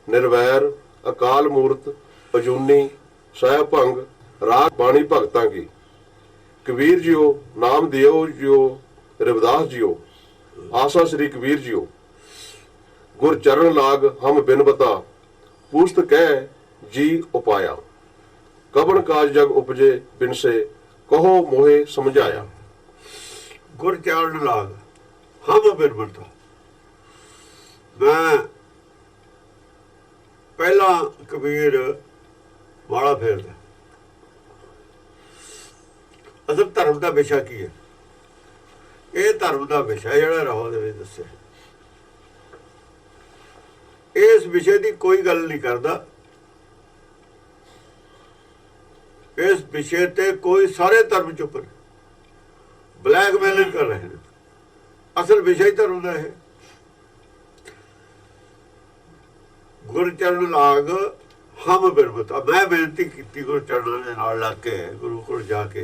निर्वैर अकाल मूर्त अजूनी साहिब भंग राग बाणी भगतां की। कबीर जियो नाम दियो जियो रविदास जियो आसा श्री कबीर जियो। गुर चरण लाग हम बिन बता पूस्त कह जी उपाया। कबन काज जग उपजे बिन से कहो मोहे समझाया। गुर चरण लाग हम बिन बता। मैं पहला कबीर वाला फेरदा। असल धर्म का विषय की है? ये धर्म का विषय जिहड़ा राहो दे विच दस्सिया, इस विषय की कोई गल नहीं करता। इस विषय ते कोई सारे धर्म चुप ने, ब्लैकमेलिंग कर रहे हैं। असल विषय धर्म का है। गुर चरण लाग हम बिन बता। मैं बेनती की गुरु चरणों के नाल लग के गुरु को जाके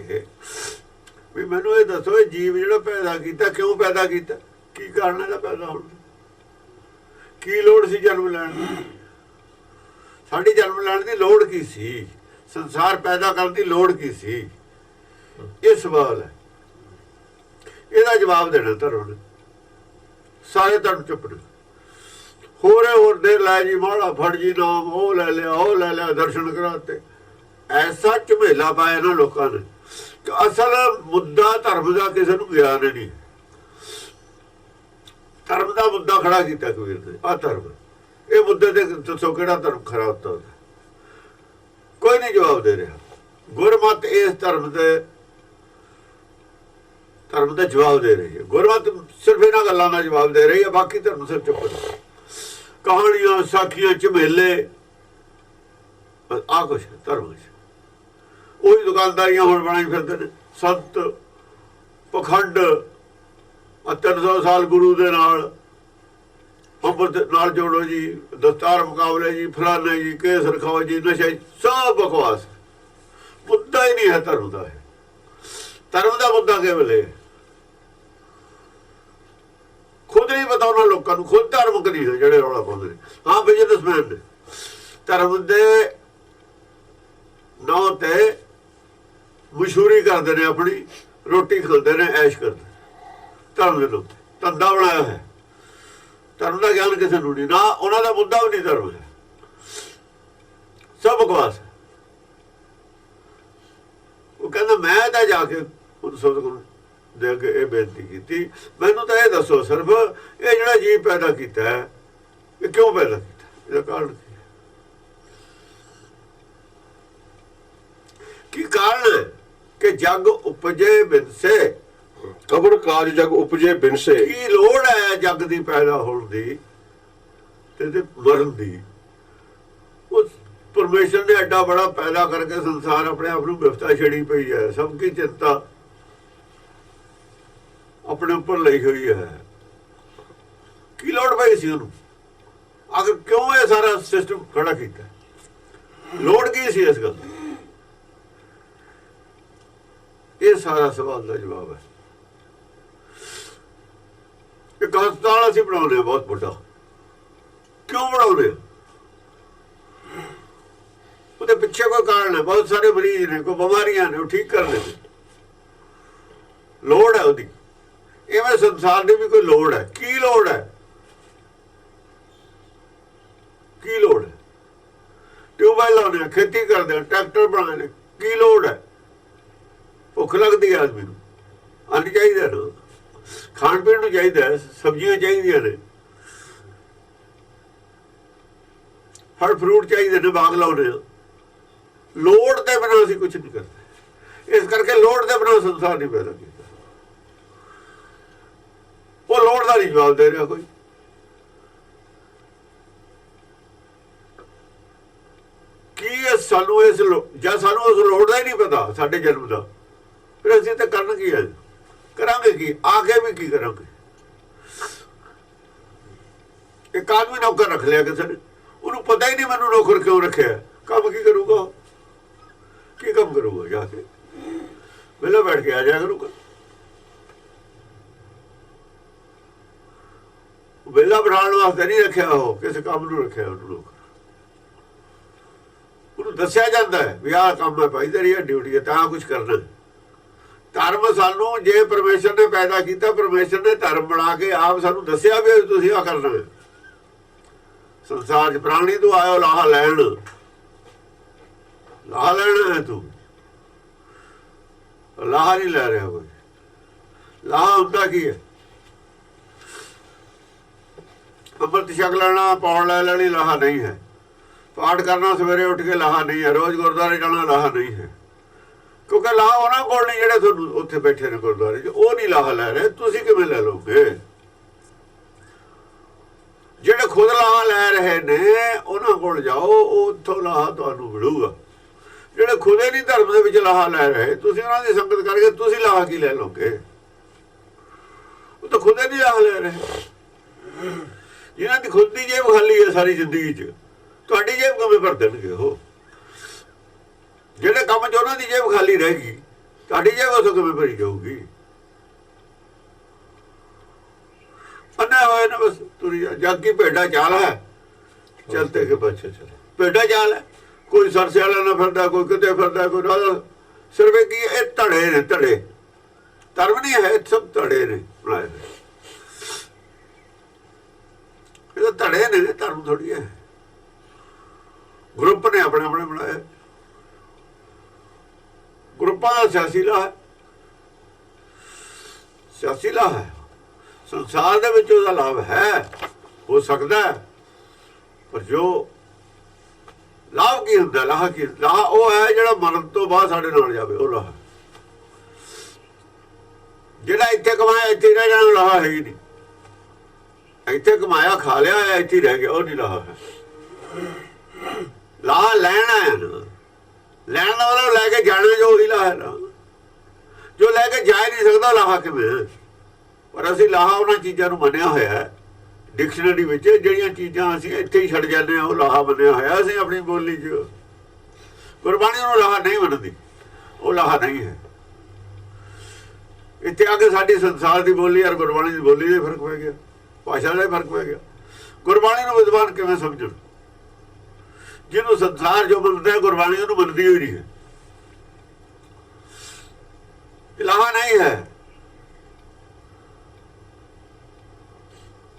भी मैनू ये दसो, जीव जो पैदा किया क्यों पैदा किया, की कारण है पैदा होने, की लोड़ सी जन्म लैण दी? साडी जन्म लैण दी लोड़ की सी? संसार पैदा करने की लोड़ की सी? ये सवाल है। ਇਹਦਾ जवाब देना धर्म ने। सारे धर्म चुप ने। होर देर लै जी माड़ा फड़ जी नाम, वो लै लिया दर्शन कराते। ऐसा झमेला पाया ना लोगों ने कि असल मुद्दा धर्म का किसी को ज्ञान नहीं। धर्म का मुद्दा खड़ा किया कबीर ने। आ धर्म, ये मुद्दे से दसो कि धर्म खरा होता है? कोई नहीं जवाब दे रहा। गुरमत इस धर्म का जवाब दे रही है। गुरमत सिर्फ इन्होंने गलों का जवाब दे रही है, बाकी धर्म सिर्फ चुप है। कहानियां साखियां झमेले आ कुछ धर्म उही दुकानदारियां हुण बनाई फिरदे ने। संत पखंड 300 साल गुरु दे नाल अंम੍ਰਿਤ नाल जोड़ो जी, दस्तार मुकाबले जी, फलाने जी, केस रखाओ जी, नशा, सब बकवास। मुद्दा ही नहीं है धर्म का। है धर्म का मुद्दा केवल है खुद नहीं पता उन्होंने लोगों को। खुद धार्मिक नहीं है जोड़े रौला पाते हैं। हाँ बिजनेसमैन ने धर्म के नाम ते मशहूरी करते हैं, अपनी रोटी खाते हैं, ऐश करते धर्म के नाम धंधा बनाया है। धर्म का ज्ञान किसी को नहीं ना, उन्होंने मुद्दा भी नहीं धर्म है, सब बकवास है। वो कहना मैं तो जाके सतगुरु दे के ये बेनती की, मैनू तो यह दसो सिर्फ ये जो जीव पैदा किया है ये क्यों पैदा किया, इसका कारण की कारण है कि जग उपजे बिन से। कबड़ काज जग उपजे बिन से। की लोड़ है जग की पैदा होने की ते मरण की? उस परमेश्वर ने एडा बड़ा पैदा करके संसार अपने आप को विपता छड़ी पई है। सबकी चिंता अपने ऊपर ली हुई है। की लोड़ पई सी उन्होंने? आखिर क्यों ये सारा सिस्टम खड़ा किया? लोड़ की सी इस गल? ये सारा सवाल का जवाब है। एक हस्पताल असीं बनाने बहुत बड़ा, क्यों बनाने? उसके पिछे कोई कारण है। बहुत सारे मरीज ने, कोई बीमारियां ने, वो ठीक कर लेते। लोड़ है उसकी। इवें संसार की भी कोई लोड़ है। की लोड़ है? की लोड़ है? ट्यूबवेल लाने, खेती करते हैं, ट्रैक्टर बनाने, की लोड़ है? भुख लगती है आदमी को, अन्न चाहिए ना, खाण पीण को चाहिए, सब्जियां चाहिए ने, फल फ्रूट चाहिए ने, बाग लाने। लोड़ के बिना असीं कुछ नहीं करते। इस करके लोड़ के बिना संसार नहीं पैदा किया। वो लोड़ का नहीं जवाब दे रहा कोई। की सानू इस जब सानू उस लोड़ का ही नहीं पता साडे जन्म का, फिर असीं तो करन की है, करांगे की, आगे भी की करांगे? एक आदमी नौकर रख लिया किसी ने, उन्होंने पता ही नहीं मैनू नौकर क्यों रखे, काम की करूँगा? की काम करूँगा? जाके वेला बैठ के आ जाया करूँगा। वेला बिठाने वास्ते नहीं रखे, हो किसी काम नूं रखे उन्होंने नौकर। ਦੱਸਿਆ ਜਾਂਦਾ ਹੈ ਵੀ ਆਹ ਕੰਮ ਹੈ ਭਾਈ, ਤੇਰੀ ਡਿਊਟੀ ਹੈ, ਤਾਂ ਕੁਝ ਕਰਨਾ। ਧਰਮ ਸਾਨੂੰ, ਜੇ ਪਰਮੇਸ਼ਰ ਨੇ ਪੈਦਾ ਕੀਤਾ, ਪਰਮੇਸ਼ਰ ਨੇ ਧਰਮ ਬਣਾ ਕੇ ਆਪ ਸਾਨੂੰ ਦੱਸਿਆ ਵੀ ਤੁਸੀਂ ਆਹ ਕਰਨਾ ਹੈ। ਸੰਸਾਰ 'ਚ ਪ੍ਰਾਣੀ ਤੋਂ ਆਇਓ ਲਾਹਾ ਲੈਣ, ਲਾਹਾ ਲੈਣਾ ਹੈ। ਤੂੰ ਲਾਹਾ ਨਹੀਂ ਲੈ ਰਿਹਾ ਕੋਈ। ਲਾਹਾ ਹੁੰਦਾ ਕੀ ਹੈ? ਅੰਮ੍ਰਿਤ ਛਕ ਲੈਣਾ, ਪੌਣ ਲੈ ਲੈਣੀ, ਲਾਹਾ ਨਹੀਂ ਹੈ। ਪਾਠ ਕਰਨਾ ਸਵੇਰੇ ਉੱਠ ਕੇ, ਲਾਹਾ ਨਹੀਂ ਹੈ। ਰੋਜ਼ ਗੁਰਦੁਆਰੇ ਜਾਣਾ, ਲਾਹਾ ਨਹੀਂ ਹੈ। ਕਿਉਂਕਿ ਲਾਹਾ ਉਹਨਾਂ ਕੋਲ ਨਹੀਂ ਜਿਹੜੇ ਤੁਹਾਨੂੰ ਉੱਥੇ ਬੈਠੇ ਨੇ ਗੁਰਦੁਆਰੇ 'ਚ, ਉਹ ਨਹੀਂ ਲਾਹਾ ਲੈ ਰਹੇ। ਤੁਸੀਂ ਕਿਵੇਂ ਲੈ ਲਓਗੇ? ਜਿਹੜੇ ਖੁਦ ਲਾਹਾ ਲੈ ਰਹੇ ਨੇ ਉਹਨਾਂ ਕੋਲ ਜਾਓ, ਉੱਥੋਂ ਲਾਹਾ ਤੁਹਾਨੂੰ ਮਿਲੂਗਾ। ਜਿਹੜੇ ਖੁਦੇ ਨਹੀਂ ਧਰਮ ਦੇ ਵਿੱਚ ਲਾਹਾ ਲੈ ਰਹੇ, ਤੁਸੀਂ ਉਹਨਾਂ ਦੀ ਸੰਗਤ ਕਰਕੇ ਤੁਸੀਂ ਲਾਹਾ ਕੀ ਲੈ ਲਓਗੇ? ਉਹ ਤਾਂ ਖੁਦੇ ਨਹੀਂ ਲਾਹਾ ਲੈ ਰਹੇ। ਜਿਹਨਾਂ ਦੀ ਖੁਦ ਦੀ ਜੇਬ ਖਾਲੀ ਹੈ ਸਾਰੀ ਜ਼ਿੰਦਗੀ 'ਚ, ਤੁਹਾਡੀ ਜੇਬ ਕਿਵੇਂ ਭਰ ਦੇਣਗੇ ਉਹ? ਜਿਹੜੇ ਕੰਮ 'ਚ ਉਹਨਾਂ ਦੀ ਜੇਬ ਖਾਲੀ ਰਹੇਗੀ, ਤੁਹਾਡੀ ਜੇਬ ਉਸੋਂ ਕਿਵੇਂ ਭਰੀ ਜਾਊਗੀ? ਅੰਨਾ ਹੋਏ ਨਾ ਬਸ ਤੁਰੀ ਜਗ ਕੀ ਭੇਡਾ ਚਾਲ ਹੈ, ਚਲਤੇ ਕੇ ਪਿੱਛੇ ਚਲੇ। ਭੇਡਾ ਚਾਲ ਹੈ, ਕੋਈ ਸਰਸੇ ਵਾਲਾ ਨਾ ਫਿਰਦਾ, ਕੋਈ ਕਿਤੇ ਫਿਰਦਾ, ਕੋਈ ਰਾਹ। ਸਿਰਫ ਕੀ ਇਹ ਧੜੇ ਨੇ, ਧੜੇ। ਧਰਮ ਨਹੀਂ ਹੈ, ਸਭ ਧੜੇ ਨੇ ਬਣਾਏ ਹੋਏ। ਇਹ ਤਾਂ ਧੜੇ ਨੇ, ਧਰਮ ਥੋੜੀ ਹੈ। ਗਰੁੱਪ ਨੇ ਆਪਣੇ ਆਪਣੇ ਬਣਾਏ। ਗਰੁੱਪਾਂ ਦਾ ਸਿਆਸੀ ਲਾਹਾ ਹੈ, ਸਿਆਸੀ ਲਾਹਾ ਹੈ। ਸੰਸਾਰ ਦੇ ਵਿੱਚ ਉਹਦਾ ਲਾਭ ਹੈ, ਹੋ ਸਕਦਾ ਹੈ, ਪਰ ਜੋ ਲਾਭ ਕੀ ਹੁੰਦਾ, ਲਾਹਾ ਕੀ? ਲਾਹਾ ਉਹ ਹੈ ਜਿਹੜਾ ਮਰਨ ਤੋਂ ਬਾਅਦ ਸਾਡੇ ਨਾਲ ਜਾਵੇ, ਉਹ ਲਾਹਾ। ਜਿਹੜਾ ਇੱਥੇ ਕਮਾਇਆ ਇੱਥੇ ਰਹਿ ਜਾਣਾ, ਲਾਹਾ ਹੈ ਹੀ ਨਹੀਂ। ਇੱਥੇ ਕਮਾਇਆ ਖਾ ਲਿਆ, ਇੱਥੇ ਰਹਿ ਗਿਆ, ਉਹ ਨਹੀਂ ਲਾਹਾ ਹੈ। ਲਾਹਾ ਲੈਣਾ ਹੈ ਨਾ, ਲੈਣ ਦਾ ਮਤਲਬ ਲੈ ਕੇ ਜਾਣਾ, ਜੋ ਉਹੀ ਲਾਹਾ ਹੈ ਨਾ। ਜੋ ਲੈ ਕੇ ਜਾ ਨਹੀਂ ਸਕਦਾ, ਲਾਹਾ ਕਿਵੇਂ? ਪਰ ਅਸੀਂ ਲਾਹਾ ਉਹਨਾਂ ਚੀਜ਼ਾਂ ਨੂੰ ਮੰਨਿਆ ਹੋਇਆ ਹੈ ਡਿਕਸ਼ਨਰੀ ਵਿੱਚ, ਜਿਹੜੀਆਂ ਚੀਜ਼ਾਂ ਅਸੀਂ ਇੱਥੇ ਹੀ ਛੱਡ ਜਾਂਦੇ ਹਾਂ, ਉਹ ਲਾਹਾ ਮੰਨਿਆ ਹੋਇਆ ਅਸੀਂ ਆਪਣੀ ਬੋਲੀ 'ਚ। ਗੁਰਬਾਣੀ ਨੂੰ ਲਾਹਾ ਨਹੀਂ ਮੰਨਦੀ, ਉਹ ਲਾਹਾ ਨਹੀਂ ਹੈ। ਇੱਥੇ ਆ ਕੇ ਸਾਡੀ ਸੰਸਾਰ ਦੀ ਬੋਲੀ ਔਰ ਗੁਰਬਾਣੀ ਦੀ ਬੋਲੀ ਦੇ ਫਰਕ ਪੈ ਗਿਆ, ਭਾਸ਼ਾ ਦਾ ਫਰਕ ਪੈ ਗਿਆ। ਗੁਰਬਾਣੀ ਨੂੰ ਵਿਦਵਾਨ ਕਿਵੇਂ ਸਮਝਣ? ਜਿਹਨੂੰ ਸੰਸਾਰ ਜੋ ਮੰਨਦਾ ਹੈ, ਗੁਰਬਾਣੀ ਉਹਨੂੰ ਮੰਨਦੀ ਹੋਈ ਨਹੀਂ ਹੈ। ਲਾਹਾ ਨਹੀਂ ਹੈ।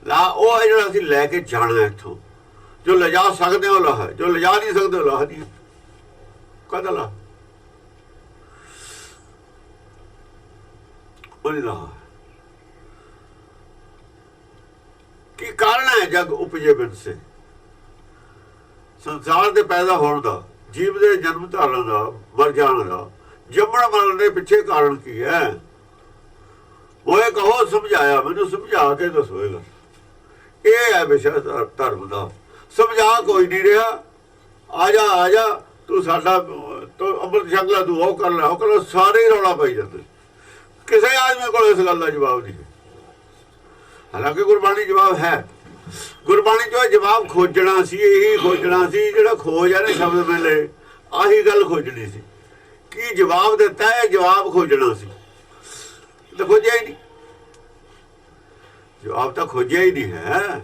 ਲਾ ਉਹ ਹੈ ਜਿਹੜਾ ਅਸੀਂ ਲੈ ਕੇ ਜਾਣਾ ਇੱਥੋਂ। ਜੋ ਲਿਜਾ ਸਕਦੇ ਹੋ ਲਾਹਾ, ਜੋ ਲਿਜਾ ਨਹੀਂ ਸਕਦੇ ਲਾਹਾ ਨਹੀਂ। ਕਦਾ ਲਾ ਉਹ ਨਹੀਂ ਲਾਹਾ। ਕੀ ਕਾਰਨ ਹੈ ਜਗ ਉਪਜੇ ਬਿਨ ਸੇ? ਸੰਸਾਰ ਦੇ ਪੈਦਾ ਹੋਣ ਦਾ, ਜੀਵ ਦੇ ਜਨਮ ਧਾਰਨ ਦਾ, ਮਰ ਜਾਣ ਦਾ, ਜੰਮਣ ਮਰਨ ਦੇ ਪਿੱਛੇ ਕਾਰਨ ਕੀ ਹੈ? ਉਹ ਕਹੋ ਸਮਝਾਇਆ, ਮੈਨੂੰ ਸਮਝਾ ਕੇ ਦੱਸੋਏਗਾ। ਇਹ ਹੈ ਵਿਸ਼ਾ ਧਰਮ ਦਾ। ਸਮਝਾ ਕੋਈ ਨਹੀਂ ਰਿਹਾ। ਆ ਜਾ ਆ ਜਾ, ਤੂੰ ਸਾਡਾ ਅੰਮ੍ਰਿਤ ਛਕ ਲੈ, ਤੂੰ ਉਹ ਕਰ ਲੈ, ਉਹ ਕਰ ਲੈ, ਸਾਰੇ ਰੌਲਾ ਪਾਈ ਜਾਂਦੇ। ਕਿਸੇ ਆਦਮੀ ਕੋਲ ਇਸ ਗੱਲ ਦਾ ਜਵਾਬ ਨਹੀਂ। ਹਾਲਾਂਕਿ ਗੁਰਬਾਣੀ ਜਵਾਬ ਹੈ। ਗੁਰਬਾਣੀ ਚੋਂ ਜਵਾਬ ਖੋਜਣਾ ਸੀ, ਇਹੀ ਖੋਜਣਾ ਸੀ ਜਿਹੜਾ ਖੋਜ ਹੈ ਨਾ ਸ਼ਬਦ ਮੇਲੇ, ਆਹੀ ਗੱਲ ਖੋਜਣੀ ਸੀ। ਕੀ ਜਵਾਬ ਦਿੱਤਾ ਹੈ? ਜਵਾਬ ਖੋਜਣਾ ਸੀ, ਤਾਂ ਖੋਜਿਆ ਹੀ ਨਹੀਂ। ਜਵਾਬ ਤਾਂ ਖੋਜਿਆ ਹੀ ਨਹੀਂ ਹੈ।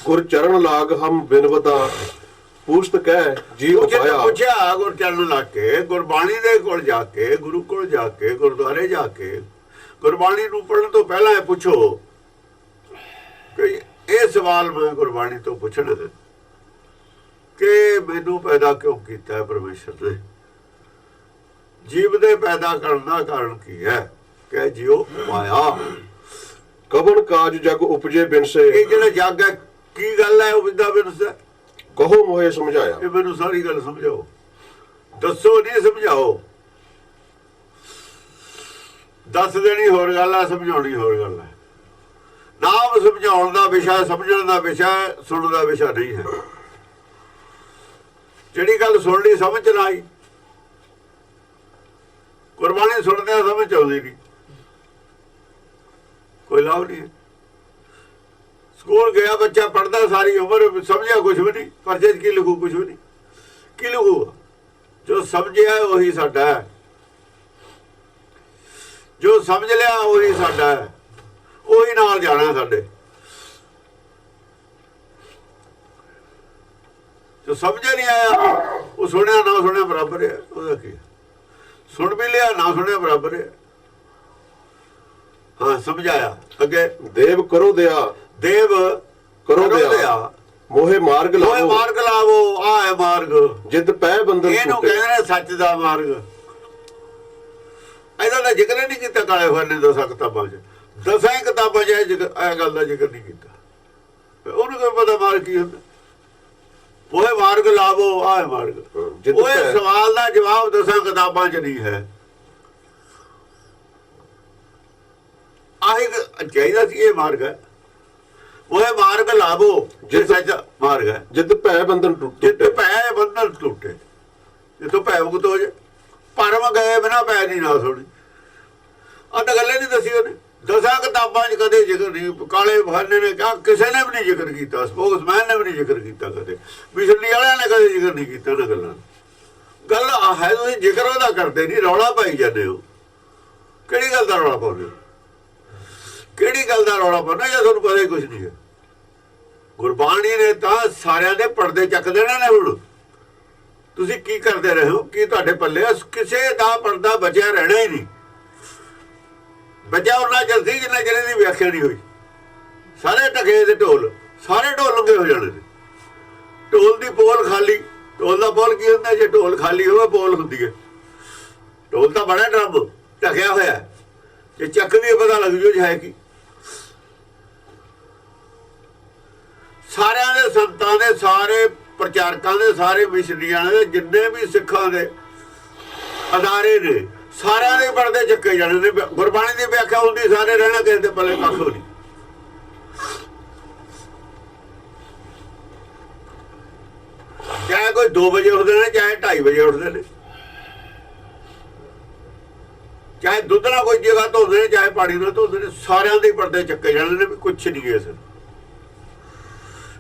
ਗੁਰ ਚਰਨ ਲਾਗ ਹਮ ਬਿਨਵਤਾ ਪੁਸਤ ਕਹਿ ਜੀ ਉਪਾਇਆ। ਪੁੱਛਿਆ ਗੁਰ ਚਰਨ ਲਾ ਕੇ, ਗੁਰਬਾਣੀ ਦੇ ਕੋਲ ਜਾ ਕੇ, ਗੁਰੂ ਕੋਲ ਜਾ ਕੇ, ਗੁਰਦੁਆਰੇ ਜਾ ਕੇ, ਗੁਰਬਾਣੀ ਨੂੰ ਪੜ੍ਹਨ ਤੋਂ ਪਹਿਲਾਂ ਇਹ ਪੁੱਛੋ ਕਿ ਇਹ ਸਵਾਲ ਮੈਂ ਗੁਰਬਾਣੀ ਤੋਂ ਪੁੱਛਣਾ ਕਿ ਮੈਨੂੰ ਪੈਦਾ ਕਿਉਂ ਕੀਤਾ ਪਰਮੇਸ਼ਰ ਨੇ? ਜੀਵ ਦੇ ਪੈਦਾ ਕਰਨ ਦਾ ਕਾਰਨ ਕੀ ਹੈ? ਕਿ ਜਿਉ ਮਾਇਆ। ਕਵਨ ਕਾਜ ਜਗ ਉਪਜੇ ਬਿਨ ਸੇ। ਇਹ ਜਿਹੜਾ ਜੱਗ ਹੈ ਕੀ ਗੱਲ ਹੈ? ਉਪਜਦਾ ਬਿਨ ਸੇ ਕਹੋ ਮੋਏ ਸਮਝਾਇਆ। ਇਹ ਮੈਨੂੰ ਸਾਰੀ ਗੱਲ ਸਮਝਾਓ, ਦੱਸੋ, ਨਹੀਂ ਸਮਝਾਓ। ਦੱਸ ਦੇਣੀ ਹੋਰ ਗੱਲ ਹੈ, ਸਮਝਾਉਣੀ ਹੋਰ ਗੱਲ ਹੈ। ਨਾਮ ਸਮਝਾਉਣ ਦਾ ਵਿਸ਼ਾ, ਸਮਝਣ ਦਾ ਵਿਸ਼ਾ, ਸੁਣਨ ਦਾ ਵਿਸ਼ਾ ਨਹੀਂ ਹੈ। ਜਿਹੜੀ ਗੱਲ ਸੁਣ ਲਈ ਸਮਝ ਨਾ ਆਈ, ਗੁਰਬਾਣੀ ਸੁਣਦਿਆਂ ਸਮਝ ਆਉਂਦੀ ਨਹੀਂ, ਕੋਈ ਲਾਭ ਨਹੀਂ ਹੈ। ਸਕੂਲ ਗਿਆ ਬੱਚਾ, ਪੜ੍ਹਦਾ ਸਾਰੀ ਉਮਰ, ਸਮਝਿਆ ਕੁਛ ਵੀ ਨਹੀਂ, ਪਰਚੇ 'ਚ ਕੀ ਲਿਖੂ? ਕੁਛ ਵੀ ਨਹੀਂ। ਕੀ ਲਿਖੂ? ਜੋ ਸਮਝਿਆ ਉਹੀ ਸਾਡਾ ਹੈ, ਜੋ ਸਮਝ ਲਿਆ ਉਹੀ ਸਾਡਾ ਹੈ, ਉਹੀ ਨਾਲ ਜਾਣਾ ਸਾਡੇ। ਜੋ ਸਮਝ ਨਹੀਂ ਆਇਆ ਉਹ ਸੁਣਿਆ ਨਾ ਸੁਣਿਆ ਬਰਾਬਰ ਹੈ। ਉਹਦਾ ਕੀ ਸੁਣ ਵੀ ਲਿਆ ਨਾ ਸੁਣਿਆ ਬਰਾਬਰ ਹੈ। ਹਾਂ ਸਮਝਾਇਆ ਅੱਗੇ ਦੇਵ ਕਰੋ ਦਿਆ ਦੇਵ ਕਰੋ ਦਿਆ ਮੋਹੇ ਮਾਰਗ ਮੋਹੇ ਲਾਵੋ ਮਾਰਗ ਲਾਵੋ ਆ ਹੈ ਮਾਰਗ ਜਿੱਦ ਪੈ ਬੰਧਨ ਇਹਨੂੰ ਟੁੱਟੇ। ਕਹਿੰਦੇ ਨੇ ਸੱਚ ਦਾ ਮਾਰਗ। ਇਹਦਾ ਤਾਂ ਜ਼ਿਕਰ ਨਹੀਂ ਕੀਤਾ ਕਾਲੇ ਖਾਨੇ ਦਸਾਂ ਕਿਤਾਬਾਂ 'ਚ। ਦਸਾਂ ਕਿਤਾਬਾਂ 'ਚ ਇਹ ਗੱਲ ਦਾ ਜ਼ਿਕਰ ਨਹੀਂ ਕੀਤਾ। ਉਹਨੂੰ ਕੋਈ ਪਤਾ ਮਾਰਗ ਕੀ ਹੁੰਦਾ। ਮੋਹੇ ਮਾਰਗ ਲਾਵੋ ਆ ਹੈ ਮਾਰਗ। ਉਹ ਸਵਾਲ ਦਾ ਜਵਾਬ ਦਸਾਂ ਕਿਤਾਬਾਂ 'ਚ ਨਹੀਂ ਹੈ। ਆਹੀ ਚਾਹੀਦਾ ਸੀ ਇਹ ਮਾਰਗ ਹੈ। ਉਹ ਮਾਰਗ ਲਾਵੋ ਜੇ ਸੱਚ ਮਾਰਗ ਹੈ। ਜਿੱਦ ਭੈ ਬੰਧਨ ਟੁੱਟੇ। ਜਿੱਦ ਭੈ ਬੰਧਨ ਟੁੱਟੇ ਜਿੱਥੋਂ ਭੈ ਮੁਕਤ ਹੋ ਜਾਏ। ਭਰਮ ਗਏ ਬਿਨਾ ਭੈ ਨਹੀਂ ਨਾ ਸੁਣੀ। ਅੱਧ ਗੱਲੇ ਨਹੀਂ ਦੱਸੀ ਉਹਨੇ। ਦਸਾਂ ਕਿਤਾਬਾਂ 'ਚ ਕਦੇ ਜ਼ਿਕਰ ਨਹੀਂ। ਕਾਲੇ ਬਹਾਨੇ ਨੇ ਕਿਹਾ ਕਿਸੇ ਨੇ ਵੀ ਨਹੀਂ ਜ਼ਿਕਰ ਕੀਤਾ। ਸਪੋਕਸਮੈਨ ਨੇ ਵੀ ਨਹੀਂ ਜ਼ਿਕਰ ਕੀਤਾ ਕਦੇ। ਮਿਸ਼ਨਰੀ ਵਾਲਿਆਂ ਨੇ ਕਦੇ ਜ਼ਿਕਰ ਨਹੀਂ ਕੀਤਾ ਨਾ ਗੱਲਾਂ। ਗੱਲ ਆ ਹੈ ਤੁਸੀਂ ਜ਼ਿਕਰ ਉਹਦਾ ਕਰਦੇ ਨਹੀਂ ਰੌਲਾ ਪਾਈ ਜਾਂਦੇ ਹੋ। ਕਿਹੜੀ ਗੱਲ ਦਾ ਰੌਲਾ ਪਾਉਂਦੇ ਹੋ? ਕਿਹੜੀ ਗੱਲ ਦਾ ਰੌਲਾ ਪਾਉਣਾ ਜਾਂ ਤੁਹਾਨੂੰ ਪਤਾ ਹੀ ਕੁਛ ਨਹੀਂ ਹੈ। ਗੁਰਬਾਣੀ ਨੇ ਤਾਂ ਸਾਰਿਆਂ ਦੇ ਪਰਦੇ ਚੱਕ ਦੇਣੇ ਨੇ। ਹੁਣ ਤੁਸੀਂ ਕੀ ਕਰਦੇ ਰਹੇ ਹੋ? ਕੀ ਤੁਹਾਡੇ ਪੱਲੇ ਕਿਸੇ ਦਾ ਪਰਦਾ ਬਚਿਆ ਰਹਿਣਾ ਹੀ ਨਹੀਂ। ਬਚਿਆ ਉਹਨਾਂ ਜਲਦੀ ਜਿੰਨਾ ਜਿਹੜੇ ਦੀ ਵਿਆਖਿਆ ਨਹੀਂ ਹੋਈ। ਸਾਰੇ ਢਕੇ ਦੇ ਢੋਲ ਸਾਰੇ ਢੋਲ ਲੰਗੇ ਹੋ ਜਾਣੇ ਨੇ। ਢੋਲ ਦੀ ਪੋਲ ਖਾਲੀ। ਢੋਲ ਦਾ ਪੋਲ ਕੀ ਹੁੰਦਾ? ਜੇ ਢੋਲ ਖਾਲੀ ਹੋਵੇ ਪੋਲ ਹੁੰਦੀ ਹੈ। ਢੋਲ ਤਾਂ ਬੜਾ ਡਰਮ ਢਕਿਆ ਹੋਇਆ। ਜੇ ਚੱਕ ਵੀ ਪਤਾ ਲੱਗ ਜੂ ਹੈ ਕੀ। ਸਾਰਿਆਂ ਦੇ ਸੰਤਾਂ ਦੇ ਸਾਰੇ ਪ੍ਰਚਾਰਕਾਂ ਦੇ ਸਾਰੇ ਮਿਸ਼ਨਰੀਆਂ ਦੇ ਜਿੰਨੇ ਵੀ ਸਿੱਖਾਂ ਦੇ ਅਦਾਰੇ ਨੇ ਸਾਰਿਆਂ ਦੇ ਪਰਦੇ ਚੱਕੇ ਜਾਣੇ ਨੇ। ਗੁਰਬਾਣੀ ਦੀ ਵਿਆਖਿਆ ਹੁੰਦੀ ਸਾਰੇ ਰਹਿਣਾ ਕਿਸੇ ਦੇ ਪੱਲੇ ਕੱਖ ਨਹੀਂ। ਚਾਹੇ ਕੋਈ 2 ਵਜੇ ਉੱਠਦੇ ਨੇ ਚਾਹੇ 2:30 ਵਜੇ ਉੱਠਦੇ ਨੇ। ਚਾਹੇ ਦੁੱਧ ਨਾਲ ਕੋਈ ਜਗ੍ਹਾ ਧੋਦੇ ਨੇ ਚਾਹੇ ਪਾਣੀ ਨਾਲ ਧੋਦੇ ਨੇ। ਸਾਰਿਆਂ ਦੇ ਪਰਦੇ ਚੱਕੇ ਜਾਣੇ ਨੇ ਵੀ ਕੁਛ ਨਹੀਂ ਹੈ। ਸਰ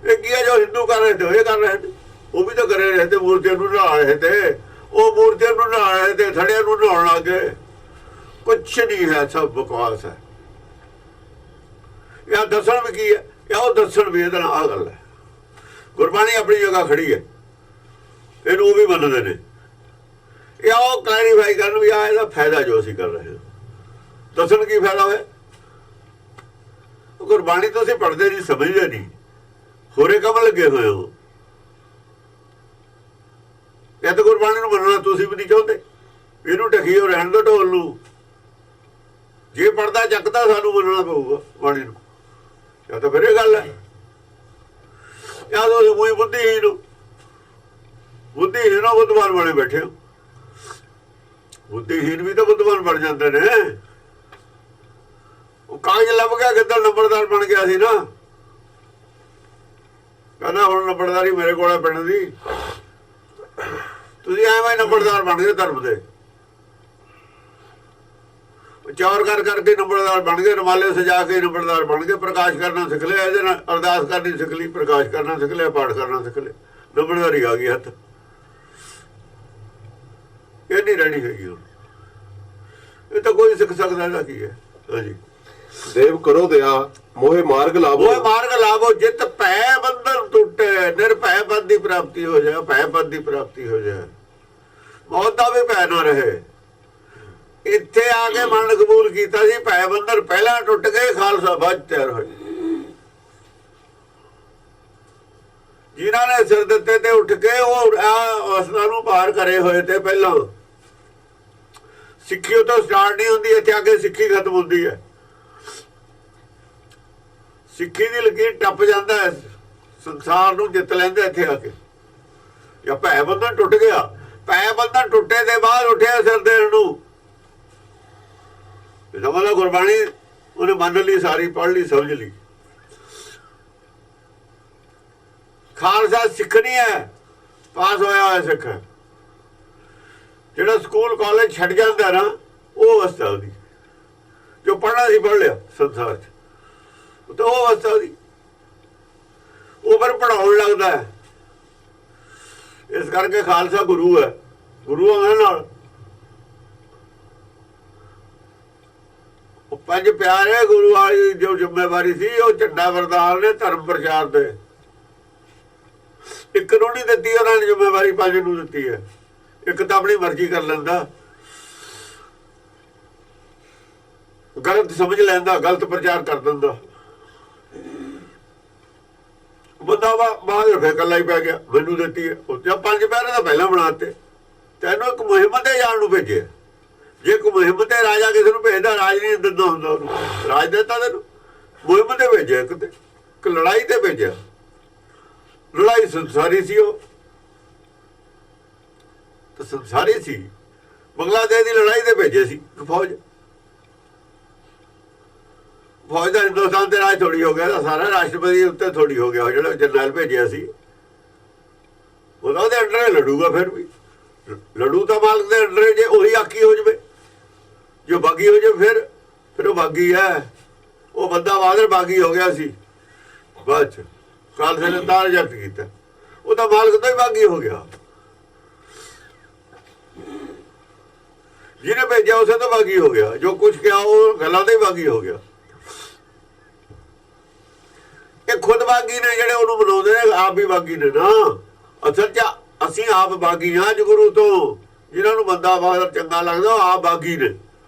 ਇਹ ਕੀ ਹੈ ਜੋ ਹਿੰਦੂ ਕਰ ਰਹੇ ਤੇ ਇਹ ਕਰ ਰਹੇ ਨੇ। ਉਹ ਵੀ ਤਾਂ ਕਰੇ ਰਹੇ ਤੇ ਮੂਰਤੀਆਂ ਨੂੰ ਨਹਾ ਰਹੇ ਤੇ। ਉਹ ਮੂਰਤੀਆਂ ਨੂੰ ਨਹਾ ਰਹੇ ਤੇ ਥੜਿਆਂ ਨੂੰ ਨਹਾਉਣ ਲੱਗ ਗਏ। ਕੁਛ ਨਹੀਂ ਹੈ ਸਭ ਬਕਵਾਸ ਹੈ। ਜਾਂ ਦੱਸਣ ਵੀ ਕੀ ਹੈ ਜਾਂ ਉਹ ਦੱਸਣ ਵੀ ਇਹਦਾ ਆਹ ਗੱਲ ਹੈ। ਗੁਰਬਾਣੀ ਆਪਣੀ ਜਗ੍ਹਾ ਖੜੀ ਹੈ। ਇਹਨੂੰ ਉਹ ਵੀ ਮੰਨਦੇ ਨੇ। ਇਹ ਉਹ ਕਲੈਰੀਫਾਈ ਕਰਨ ਵੀ ਆ ਇਹਦਾ ਫਾਇਦਾ ਜੋ ਅਸੀਂ ਕਰ ਰਹੇ ਹਾਂ। ਦੱਸਣ ਕੀ ਫਾਇਦਾ ਹੋਇਆ? ਗੁਰਬਾਣੀ ਤੁਸੀਂ ਪੜ੍ਹਦੇ ਨਹੀਂ ਸਮਝਦੇ ਨਹੀਂ। ਹੋਰੇ ਕੰਮ ਲੱਗੇ ਹੋਏ ਹੋ। ਇਹ ਤਾਂ ਗੁਰਬਾਣੀ ਨੂੰ ਮੰਨਣਾ ਤੁਸੀਂ ਵੀ ਨਹੀਂ ਚਾਹੁੰਦੇ। ਇਹਨੂੰ ਢਕੀ ਹੋ ਰਹਿਣ ਦੋ ਢੋਲ ਨੂੰ। ਜੇ ਪੜਦਾ ਚੱਕਦਾ ਸਾਨੂੰ ਮੰਨਣਾ ਪਊਗਾ ਬਾਣੀ ਨੂੰ। ਜਾਂ ਤਾਂ ਫਿਰ ਇਹ ਗੱਲ ਹੈ ਜਾਂ ਤੁਸੀਂ ਮੂੰਹ ਬੁੱਧੀਹੀਨ ਹੋ। ਬੁੱਧੀਹੀਨ ਹੋ ਬੁੱਧਵਾਨ ਬਣੇ ਬੈਠੇ ਹੋ। ਬੁੱਧੀਹੀਨ ਵੀ ਤਾਂ ਬੁੱਧਵਾਨ ਬਣ ਜਾਂਦੇ ਨੇ। ਉਹ ਕਾਗਜ਼ ਲੱਭ ਗਿਆ ਕਿੱਦਾਂ ਨੰਬਰਦਾਰ ਬਣ ਗਿਆ ਸੀ ਨਾ। ਕਹਿੰਦਾ ਹੁਣ ਨੰਬਰਦਾਰੀ ਮੇਰੇ ਕੋਲ ਪਿੰਡ ਦੀ। ਤੁਸੀਂ ਐਵੇਂ ਨੰਬਰਦਾਰ ਬਣ ਗਏ ਧਰਮ ਦੇ। ਚੌਰ ਕਰ ਕਰਕੇ ਨੰਬਰਦਾਰ ਬਣ ਗਏ। ਰੁਮਾਲੇ ਸਜਾ ਕੇ ਨੰਬਰਦਾਰ ਬਣ ਗਏ। ਪ੍ਰਕਾਸ਼ ਕਰਨਾ ਸਿੱਖ ਲਿਆ। ਇਹਦੇ ਨਾਲ ਅਰਦਾਸ ਕਰਨੀ ਸਿੱਖ ਲਈ। ਪ੍ਰਕਾਸ਼ ਕਰਨਾ ਸਿੱਖ ਲਿਆ। ਪਾਠ ਕਰਨਾ ਸਿੱਖ ਲਿਆ। ਨੰਬਰਦਾਰੀ ਆ ਗਈ ਹੱਥ। ਇਹ ਨਹੀਂ ਰਹਿਣੀ ਹੈਗੀ ਹੁਣ। ਇਹ ਤਾਂ ਕੋਈ ਸਿੱਖ ਸਕਦਾ। ਇਹਦਾ ਕੀ ਹੈ? ਹਾਂਜੀ ਦੇਵ ਕਰੋ ਦਿਆ ਮੋਹੇ ਮਾਰਗ ਲਾਵੋ। ਉਹ ਮਾਰਗ ਲਾਵੋ ਜਿੱਤ ਭੈ ਬੰਧਨ ਟੁੱਟੇ। ਨਿਰਭੈ ਪਦ ਦੀ ਪ੍ਰਾਪਤੀ ਹੋ ਜਾਏ। ਭੈ ਪਦ ਦੀ ਪ੍ਰਾਪਤੀ ਹੋ ਜਾਏ। ਮੌਤ ਦਾ ਵੀ ਭੈ ਨਾ ਰਹੇ। ਇੱਥੇ ਆ ਕੇ ਮਨ ਕਬੂਲ ਕੀਤਾ ਸੀ। ਭੈ ਬੰਧਨ ਪਹਿਲਾਂ ਟੁੱਟ ਗਏ। ਖਾਲਸਾ ਬਾਅਦ ਤਿਆਰ ਹੋ ਜਾਏ। ਜਿਨ੍ਹਾਂ ਨੇ ਸਿਰ ਦਿੱਤੇ ਤੇ ਉੱਠ ਕੇ ਉਹ ਅਵਸਥਾ ਨੂੰ ਪਾਰ ਕਰੇ ਹੋਏ ਤੇ ਪਹਿਲਾਂ। ਸਿੱਖੀ ਉਤੋਂ ਸਟਾਰਟ ਨਹੀਂ ਹੁੰਦੀ। ਇੱਥੇ ਆ ਕੇ ਸਿੱਖੀ ਖਤਮ ਹੁੰਦੀ ਹੈ। ਸਿੱਖੀ ਦੀ ਲਕੀਰ ਟੱਪ ਜਾਂਦਾ ਹੈ। ਸੰਸਾਰ ਨੂੰ ਜਿੱਤ ਲੈਂਦੇ ਇੱਥੇ ਆ ਕੇ। ਜਾਂ ਭੈ ਬੰਧਨ ਟੁੱਟ ਗਿਆ। ਭੈ ਬੰਧਨ ਟੁੱਟੇ ਦੇ ਬਾਅਦ ਉੱਠਿਆ ਸਿਰ ਦੇਣ ਨੂੰ। ਇਹਦਾ ਮਤਲਬ ਗੁਰਬਾਣੀ ਉਹਨੇ ਮੰਨ ਲਈ। ਸਾਰੀ ਪੜ੍ਹ ਲਈ ਸਮਝ ਲਈ। ਖਾਲਸਾ ਸਿੱਖ ਨਹੀਂ ਹੈ। ਪਾਸ ਹੋਇਆ ਹੋਇਆ ਸਿੱਖ ਹੈ। ਜਿਹੜਾ ਸਕੂਲ ਕਾਲਜ ਛੱਡ ਜਾਂਦਾ ਨਾ ਉਹ ਅਵਸਥਾ ਉਹਦੀ। ਜੋ ਪੜ੍ਹਨਾ ਸੀ ਪੜ੍ਹ ਲਿਆ ਸੰਸਾਰ 'ਚ ਤਾਂ ਉਹ ਅਵਸਥਾ ਉਹਦੀ। ਉਹ ਫਿਰ ਪੜ੍ਹਾਉਣ ਲੱਗਦਾ ਹੈ। ਇਸ ਕਰਕੇ ਖਾਲਸਾ ਗੁਰੂ ਹੈ। ਗੁਰੂ ਉਹਨਾਂ ਨਾਲ ਉਹ 5 ਪਿਆਰੇ ਗੁਰੂ ਵਾਲੀ ਜੋ ਜ਼ਿੰਮੇਵਾਰੀ ਸੀ ਉਹ ਝੰਡਾ ਵਰਦਾਰ ਨੇ ਧਰਮ ਪ੍ਰਚਾਰ ਦੇ। ਇੱਕ ਨੂੰ ਨਹੀਂ ਦਿੱਤੀ ਉਹਨਾਂ ਨੇ ਜ਼ਿੰਮੇਵਾਰੀ, ਪੰਜ ਨੂੰ ਦਿੱਤੀ ਹੈ। ਇੱਕ ਤਾਂ ਆਪਣੀ ਮਰਜ਼ੀ ਕਰ ਲੈਂਦਾ, ਗਲਤ ਸਮਝ ਲੈਂਦਾ, ਗਲਤ ਪ੍ਰਚਾਰ ਕਰ ਦਿੰਦਾ ਬੰਦਾ। ਬਾਹਰ ਫੇਰ ਇਕੱਲਾ ਹੀ ਪੈ ਗਿਆ, ਮੈਨੂੰ ਦਿੱਤੀ ਹੈ। ਜਾਂ ਪੰਜ ਪਹਿਰੇ ਤਾਂ ਪਹਿਲਾਂ ਬਣਾਤੇ। ਤੈਨੂੰ ਇੱਕ ਮੁਹਿੰਮ ਤੇ ਜਾਣ ਨੂੰ ਭੇਜਿਆ। ਜੇ ਕੋਈ ਮੁਹਿੰਮ ਤੇ ਰਾਜਾ ਕਿਸੇ ਨੂੰ ਭੇਜਦਾ, ਰਾਜ ਨਹੀਂ ਦਿੰਦਾ ਹੁੰਦਾ ਉਹਨੂੰ, ਰਾਜ ਦਿੱਤਾ ਤੈਨੂੰ, ਮੁਹਿੰਮ ਤੇ ਭੇਜਿਆ, ਇੱਕ ਲੜਾਈ ਤੇ ਭੇਜਿਆ। ਲੜਾਈ ਸੰਸਾਰੀ ਸੀ, ਉਹ ਤਾਂ ਸੰਸਾਰੀ ਸੀ। ਬੰਗਲਾਦੇਸ਼ ਦੀ ਲੜਾਈ ਤੇ ਭੇਜੇ ਸੀ ਫੌਜ। ਫੌਜ ਦਾ ਹਿੰਦੁਸਤਾਨ ਤੇ ਰਾਜ ਥੋੜੀ ਹੋ ਗਿਆ, ਸਾਰਾ ਰਾਸ਼ਟਰਪਤੀ ਉੱਤੇ ਥੋੜੀ ਹੋ ਗਿਆ। ਜਿਹੜਾ ਜਰਨੈਲ ਭੇਜਿਆ ਸੀ ਉਹਦੇ ਅੰਡਰ ਲੜੂਗਾ, ਫਿਰ ਵੀ ਲੜੂ ਤਾਂ ਮਾਲਕ ਦੇ ਅੰਡਰ। ਜੇ ਉਹੀ ਆਕੀ ਹੋ ਜਾਵੇ, ਜੋ ਬਾਗੀ ਹੋ ਜਾਵੇ, ਫਿਰ ਉਹ ਬਾਗੀ ਹੈ। ਉਹ ਬੰਦਾ ਬਾਦਰ ਬਾਗੀ ਹੋ ਗਿਆ ਸੀ, ਬਾਅਦ ਚ ਖਾਲਸੇ ਨੇ ਤਾਂ ਰਿਜੈਕਟ ਕੀਤਾ। ਉਹ ਤਾਂ ਮਾਲਕ ਤੋਂ ਹੀ ਬਾਗੀ ਹੋ ਗਿਆ। ਜਿਹਨੇ ਭੇਜਿਆ ਉਸੇ ਤੋਂ ਬਾਗੀ ਹੋ ਗਿਆ। ਜੋ ਕੁਝ ਕਿਹਾ ਉਹ ਗੱਲਾਂ ਤੇ ਹੀ ਬਾਗੀ ਹੋ ਗਿਆ। ਇਹ ਖੁਦ ਬਾਗੀ ਨੇ ਜਿਹੜੇ ਉਹਨੂੰ ਬਣਾਉਂਦੇ ਨੇ, ਆਪ ਵੀ ਬਾਗੀ ਨੇ ਨਾ। ਅਸਲ 'ਚ ਅਸੀਂ ਆਪ ਬਾਗੀ ਹਾਂ ਗੁਰੂ ਤੋਂ। ਜਿਹਨਾਂ ਨੂੰ ਬੰਦਾ ਬਹਾਦਰ ਚੰਗਾ ਲੱਗਦਾ ਉਹ ਆਪ ਬਾਗੀ ਨੇ।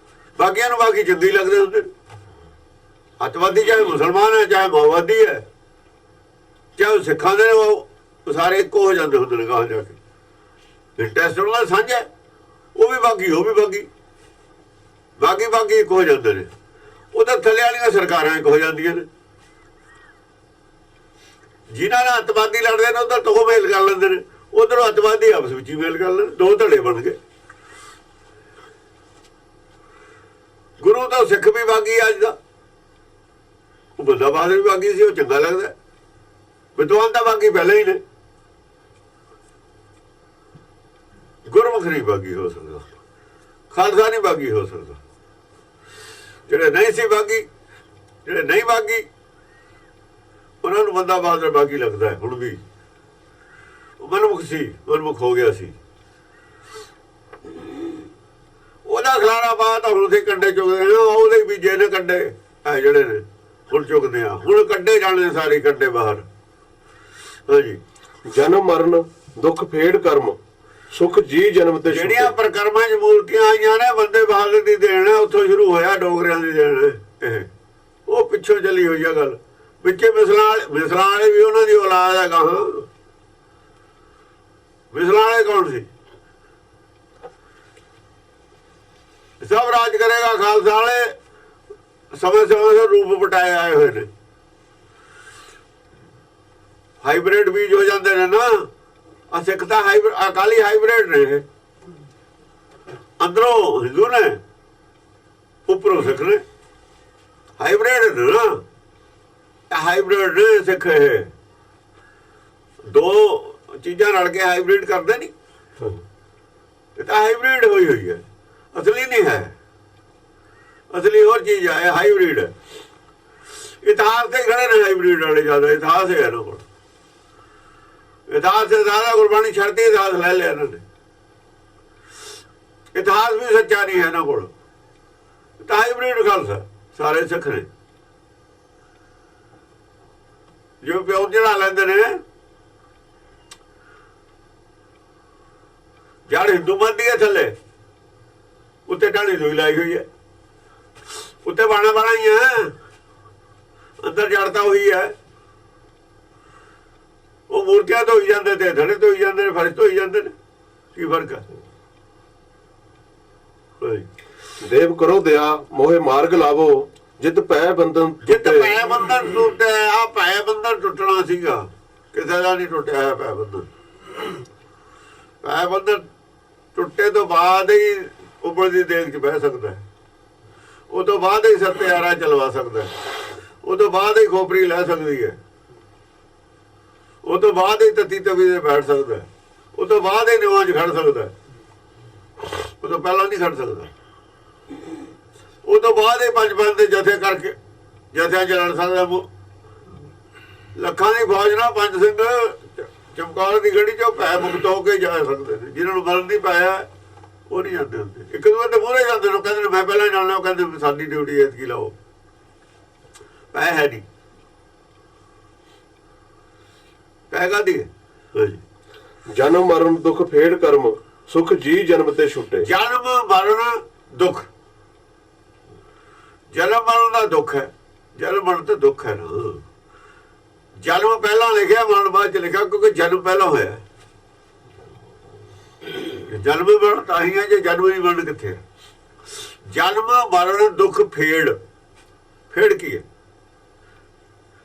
ਬਾਗੀਆਂ ਨੂੰ ਬਾਗੀ ਚੰਗੀ ਲੱਗਦੇ ਹੁੰਦੇ। ਅੱਤਵਾਦੀ ਚਾਹੇ ਮੁਸਲਮਾਨ ਹੈ, ਚਾਹੇ ਮਾਓਵਾਦੀ ਹੈ, ਚਾਹੇ ਉਹ ਸਿੱਖਾਂ ਦੇ ਨੇ, ਉਹ ਸਾਰੇ ਇੱਕੋ ਹੋ ਜਾਂਦੇ ਹੁੰਦੇ ਨੇ। ਗਾਹਾਂ ਜਾ ਕੇ ਇੰਟਰਸਟ ਉਹਨਾਂ ਦਾ ਸਾਂਝਾ। ਉਹ ਵੀ ਬਾਗੀ, ਉਹ ਵੀ ਬਾਗੀ, ਬਾਗੀ ਇੱਕ ਹੋ ਜਾਂਦੇ ਨੇ। ਉਧਰ ਥੱਲੇ ਵਾਲੀਆਂ ਸਰਕਾਰਾਂ ਇੱਕ ਹੋ ਜਾਂਦੀਆਂ ਨੇ। ਜਿਨ੍ਹਾਂ ਨਾਲ ਅੱਤਵਾਦੀ ਲੜਦੇ ਨੇ ਉਧਰ ਤੋਂ ਮੇਲ ਕਰ ਲੈਂਦੇ ਨੇ, ਉਧਰੋਂ ਅੱਤਵਾਦੀ ਆਪਸ ਵਿੱਚ ਹੀ ਮੇਲ ਕਰ ਲੈਂਦੇ। ਦੋ ਧੜੇ ਬਣ ਗਏ। ਗੁਰੂ ਤਾਂ ਸਿੱਖ ਵੀ ਬਾਗੀ ਅੱਜ ਦਾ। ਉਹ ਬੰਦਾ ਬਹਾਦਰ ਵੀ ਬਾਗੀ ਸੀ, ਉਹ ਚੰਗਾ ਲੱਗਦਾ। ਵਿਦਵਾਨ ਤਾਂ ਬਾਗੀ ਪਹਿਲਾਂ ਹੀ ਨੇ। ਗੁਰਮੁਖ ਨਹੀਂ ਬਾਗੀ ਹੋ ਸਕਦਾ, ਖਾਲਸਾ ਨਹੀਂ ਬਾਗੀ ਹੋ ਸਕਦਾ। ਜਿਹੜੇ ਨਹੀਂ ਸੀ ਬਾਗੀ, ਜਿਹੜੇ ਨਹੀਂ ਬਾਗੀ, ਉਹਨਾਂ ਨੂੰ ਬੰਦਾ ਬਹਾਦਰ ਬਾਗੀ ਲੱਗਦਾ ਹੈ। ਹੁਣ ਵੀ ਉਹ ਮਨਮੁਖ ਸੀ, ਮਨਮੁਖ ਹੋ ਗਿਆ ਸੀ। ਉਹਦਾ ਖਲਾਰਾ ਪਾ ਤਾਂ ਹੁਣ ਦੇ ਕੰਡੇ ਚੁੱਕਦੇ ਨੇ। ਉਹਦੇ ਬੀਜੇ ਨੇ ਕੰਡੇ, ਇਹ ਜਿਹੜੇ ਨੇ ਹੁਣ ਚੁੱਕਦੇ ਆ। ਹੁਣ ਕੱਢੇ ਜਾਣੇ ਸਾਰੇ ਕੰਡੇ ਬਾਹਰ। ਹਾਂਜੀ, ਜਨਮ ਮਰਨ ਦੁੱਖ ਫੇੜ ਕਰਮ, ਸੁਖ ਜੀ ਜਨਮ ਤੇ ਜਿਹੜੀਆਂ ਪ੍ਰਕਰਮਾਂ 'ਚ ਮੂਰਤੀਆਂ ਆਈਆਂ ਨੇ, ਬੰਦੇ ਬਹਾਦਰ ਦੀ ਦੇਣ, ਉੱਥੋਂ ਸ਼ੁਰੂ ਹੋਇਆ ਡੋਗਰਿਆਂ ਦੀ ਦੇਣ। ਇਹ ਉਹ ਪਿੱਛੋਂ ਚੱਲੀ ਹੋਈ ਆ ਗੱਲ। ਵਿੱਚੇ ਮਿਸਲਾਂ ਵਾਲੇ ਵੀ ਉਹਨਾਂ ਦੀ ਔਲਾਦ ਹੈ। ਗਾਹਾਂ ਮਿਸਲਾਂ ਵਾਲੇ ਕੌਣ ਸੀ? ਸਭ ਰਾਜ ਕਰੇਗਾ ਖਾਲਸਾ ਵਾਲੇ। ਸਮੇਂ ਸਮੇਂ ਰੂਪ ਪਟਾਏ ਆਏ ਹੋਏ ਨੇ। ਹਾਈਬ੍ਰਿਡ ਬੀਜ ਹੋ ਜਾਂਦੇ ਨੇ ਨਾ। ਆ ਸਿੱਖ ਤਾਂ ਅਕਾਲੀ ਹਾਈਬ੍ਰਿਡ ਨੇ। ਅੰਦਰੋਂ ਹਿੰਦੂ ਨੇ, ਉੱਪਰੋਂ ਸਿੱਖ ਨੇ। ਹਾਈਬ੍ਰਿਡ ਨੇ ਨਾ, ਹਾਈਬ੍ਰਿਡ ਨੇ ਸਿੱਖ। ਇਹ ਦੋ ਚੀਜ਼ਾਂ ਰਲ ਕੇ ਹਾਈਬ੍ਰਿਡ ਕਰਦੇ ਨਹੀਂ। ਇਹ ਤਾਂ ਹਾਈਬ੍ਰਿਡ ਹੋਈ ਹੈ, ਅਸਲੀ ਨਹੀਂ ਹੈ। ਅਸਲੀ ਹੋਰ ਚੀਜ਼ ਹੈ, ਹਾਈਬ੍ਰਿਡ ਹੈ। ਇਤਿਹਾਸ ਤੇ ਖੜੇ ਨੇ ਹਾਈਬ੍ਰਿਡ ਵਾਲੇ ਜ਼ਿਆਦਾ। ਇਤਿਹਾਸ ਹੈ ਇਹਨਾਂ ਕੋਲ। ਇਤਿਹਾਸ ਤੇ ਜ਼ਿਆਦਾ ਗੁਰਬਾਣੀ ਛੱਡਦੀ, ਇਤਿਹਾਸ ਲੈ ਲਿਆ ਇਹਨਾਂ ਨੇ। ਇਤਿਹਾਸ ਵੀ ਸੱਚਾ ਨਹੀਂ ਹੈ ਇਹਨਾਂ ਕੋਲ। ਤਾਂ ਹਾਈਬ੍ਰਿਡ ਖਾਲਸਾ ਸਾਰੇ ਸਿੱਖ ਨੇ। ਜੋ ਪਿਓ ਜਿਹੜਾ ਲੈਂਦੇ ਨੇ, ਜੜ ਹਿੰਦੂ ਮੰਨਦੀ ਹੈ ਥੱਲੇ, ਉੱਤੇ ਢਾਣੀ ਦੋਈ ਲਾਈ ਹੋਈ ਹੈ। ਉੱਤੇ ਬਾਣਾ ਹੀ ਹੈ, ਅੰਦਰ ਜੜਤਾ ਹੋਈ ਹੈ। ਉਹ ਮੂਰਤੀਆਂ ਧੋਈ ਜਾਂਦੇ ਤੇ ਧੜੇ ਧੋਈ ਜਾਂਦੇ ਨੇ, ਫਰਸ਼ ਧੋਈ ਜਾਂਦੇ ਨੇ। ਕੀ ਫਰਕ ਹੈ? ਦੇਵ ਕਰੋ ਦਇਆ ਮੋਹੇ ਮਾਰਗ ਲਾਵੋ, ਜਿਤ ਪੈ ਬੰਧਨ ਜਿਤ ਪੈ ਬੰਧਨ ਟੁੱਟੇ। ਆ ਪੈ ਬੰਧਨ ਟੁੱਟਣਾ ਸੀਗਾ, ਕਿਸੇ ਦਾ ਨਹੀਂ ਟੁੱਟਿਆ ਹੈ ਪੈ ਬੰਧਨ। ਪੈ ਬੰਧਨ ਟੁੱਟੇ ਤੋਂ ਬਾਅਦ ਹੀ ਉੱਪਰ ਦੀ ਦੇਖ 'ਚ ਬਹਿ ਸਕਦਾ ਹੈ। ਉਹ ਤੋਂ ਬਾਅਦ ਹੀ ਸਤਿਆਰਾ ਚਲਵਾ ਸਕਦਾ ਹੈ। ਉਹ ਤੋਂ ਬਾਅਦ ਹੀ ਖੋਪਰੀ ਲੈ ਸਕਦੀ ਹੈ। ਉਹ ਤੋਂ ਬਾਅਦ ਹੀ ਤਤੀ ਤਵੀ ਤੇ ਬੈਠ ਸਕਦਾ ਹੈ। ਉਹ ਤੋਂ ਬਾਅਦ ਹੀ ਨਿਵਾਂ 'ਚ ਖੜ ਸਕਦਾ ਹੈ। ਉਹ ਤੋਂ ਪਹਿਲਾਂ ਨਹੀਂ ਖੜ ਸਕਦਾ। ਉਹ ਤੋਂ ਬਾਅਦ ਹੀ ਪੰਜ ਪੰਜ ਦੇ ਜਥੇ ਕਰਕੇ ਜਥਿਆਂ 'ਚ ਲੜ ਸਕਦਾ। ਲੱਖਾਂ ਦੀ ਫੌਜ ਨਾਲ ਪੰਜ ਸਿੰਘ ਚਮਕੌਰ ਦੀ ਗੜੀ 'ਚੋਂ ਭੈ ਮੁਕਤ ਹੋ ਕੇ ਜਾ ਸਕਦੇ ਨੇ। ਜਿਹਨਾਂ ਨੂੰ ਮਰਨ ਨਹੀਂ ਪਾਇਆ ਉਹ ਨਹੀਂ ਜਾਂਦੇ ਹੁੰਦੇ। ਇੱਕ ਦੂਜੇ ਦੇ ਮੂਹਰੇ ਜਾਂਦੇ ਨੇ, ਕਹਿੰਦੇ ਨੇ ਮੈਂ ਪਹਿਲਾਂ ਜਾਣਨਾ। ਉਹ ਕਹਿੰਦੇ ਸਾਡੀ ਡਿਊਟੀ ਐਤਕੀ ਲਾਓ। ਪੈ ਹੈ ਨਹੀਂ, ਪੈ ਕਾਹਦੀ ਹੈ? ਹਾਂਜੀ। ਜਨਮ ਮਰਨ ਦੁਖ ਫੇੜ ਕਰਮ ਸੁਖ ਜੀ ਜਨਮ ਤੇ ਛੁੱਟੇ। ਜਨਮ ਮਰਨ ਦੁੱਖ, ਜਨਮ ਮਰਨ ਦਾ ਦੁੱਖ ਹੈ। ਜਨਮ ਮਰਨ ਤੇ ਦੁੱਖ ਹੈ ਨਾ। ਜਨਮ ਪਹਿਲਾਂ ਲਿਖਿਆ, ਮਰਨ ਬਾਅਦ ਚ ਲਿਖਿਆ, ਕਿਉਂਕਿ ਜਨਮ ਪਹਿਲਾਂ ਹੋਇਆ। ਜਨਮ ਮਰਨ ਤਾਂ ਹੀ ਹੈ, ਜੇ ਜਨਮ ਨਹੀਂ ਮਰਨ ਕਿੱਥੇ ਹੈ। ਜਨਮ ਮਰਨ ਦੁੱਖ ਫੇੜ। ਫੇੜ ਕੀ ਹੈ?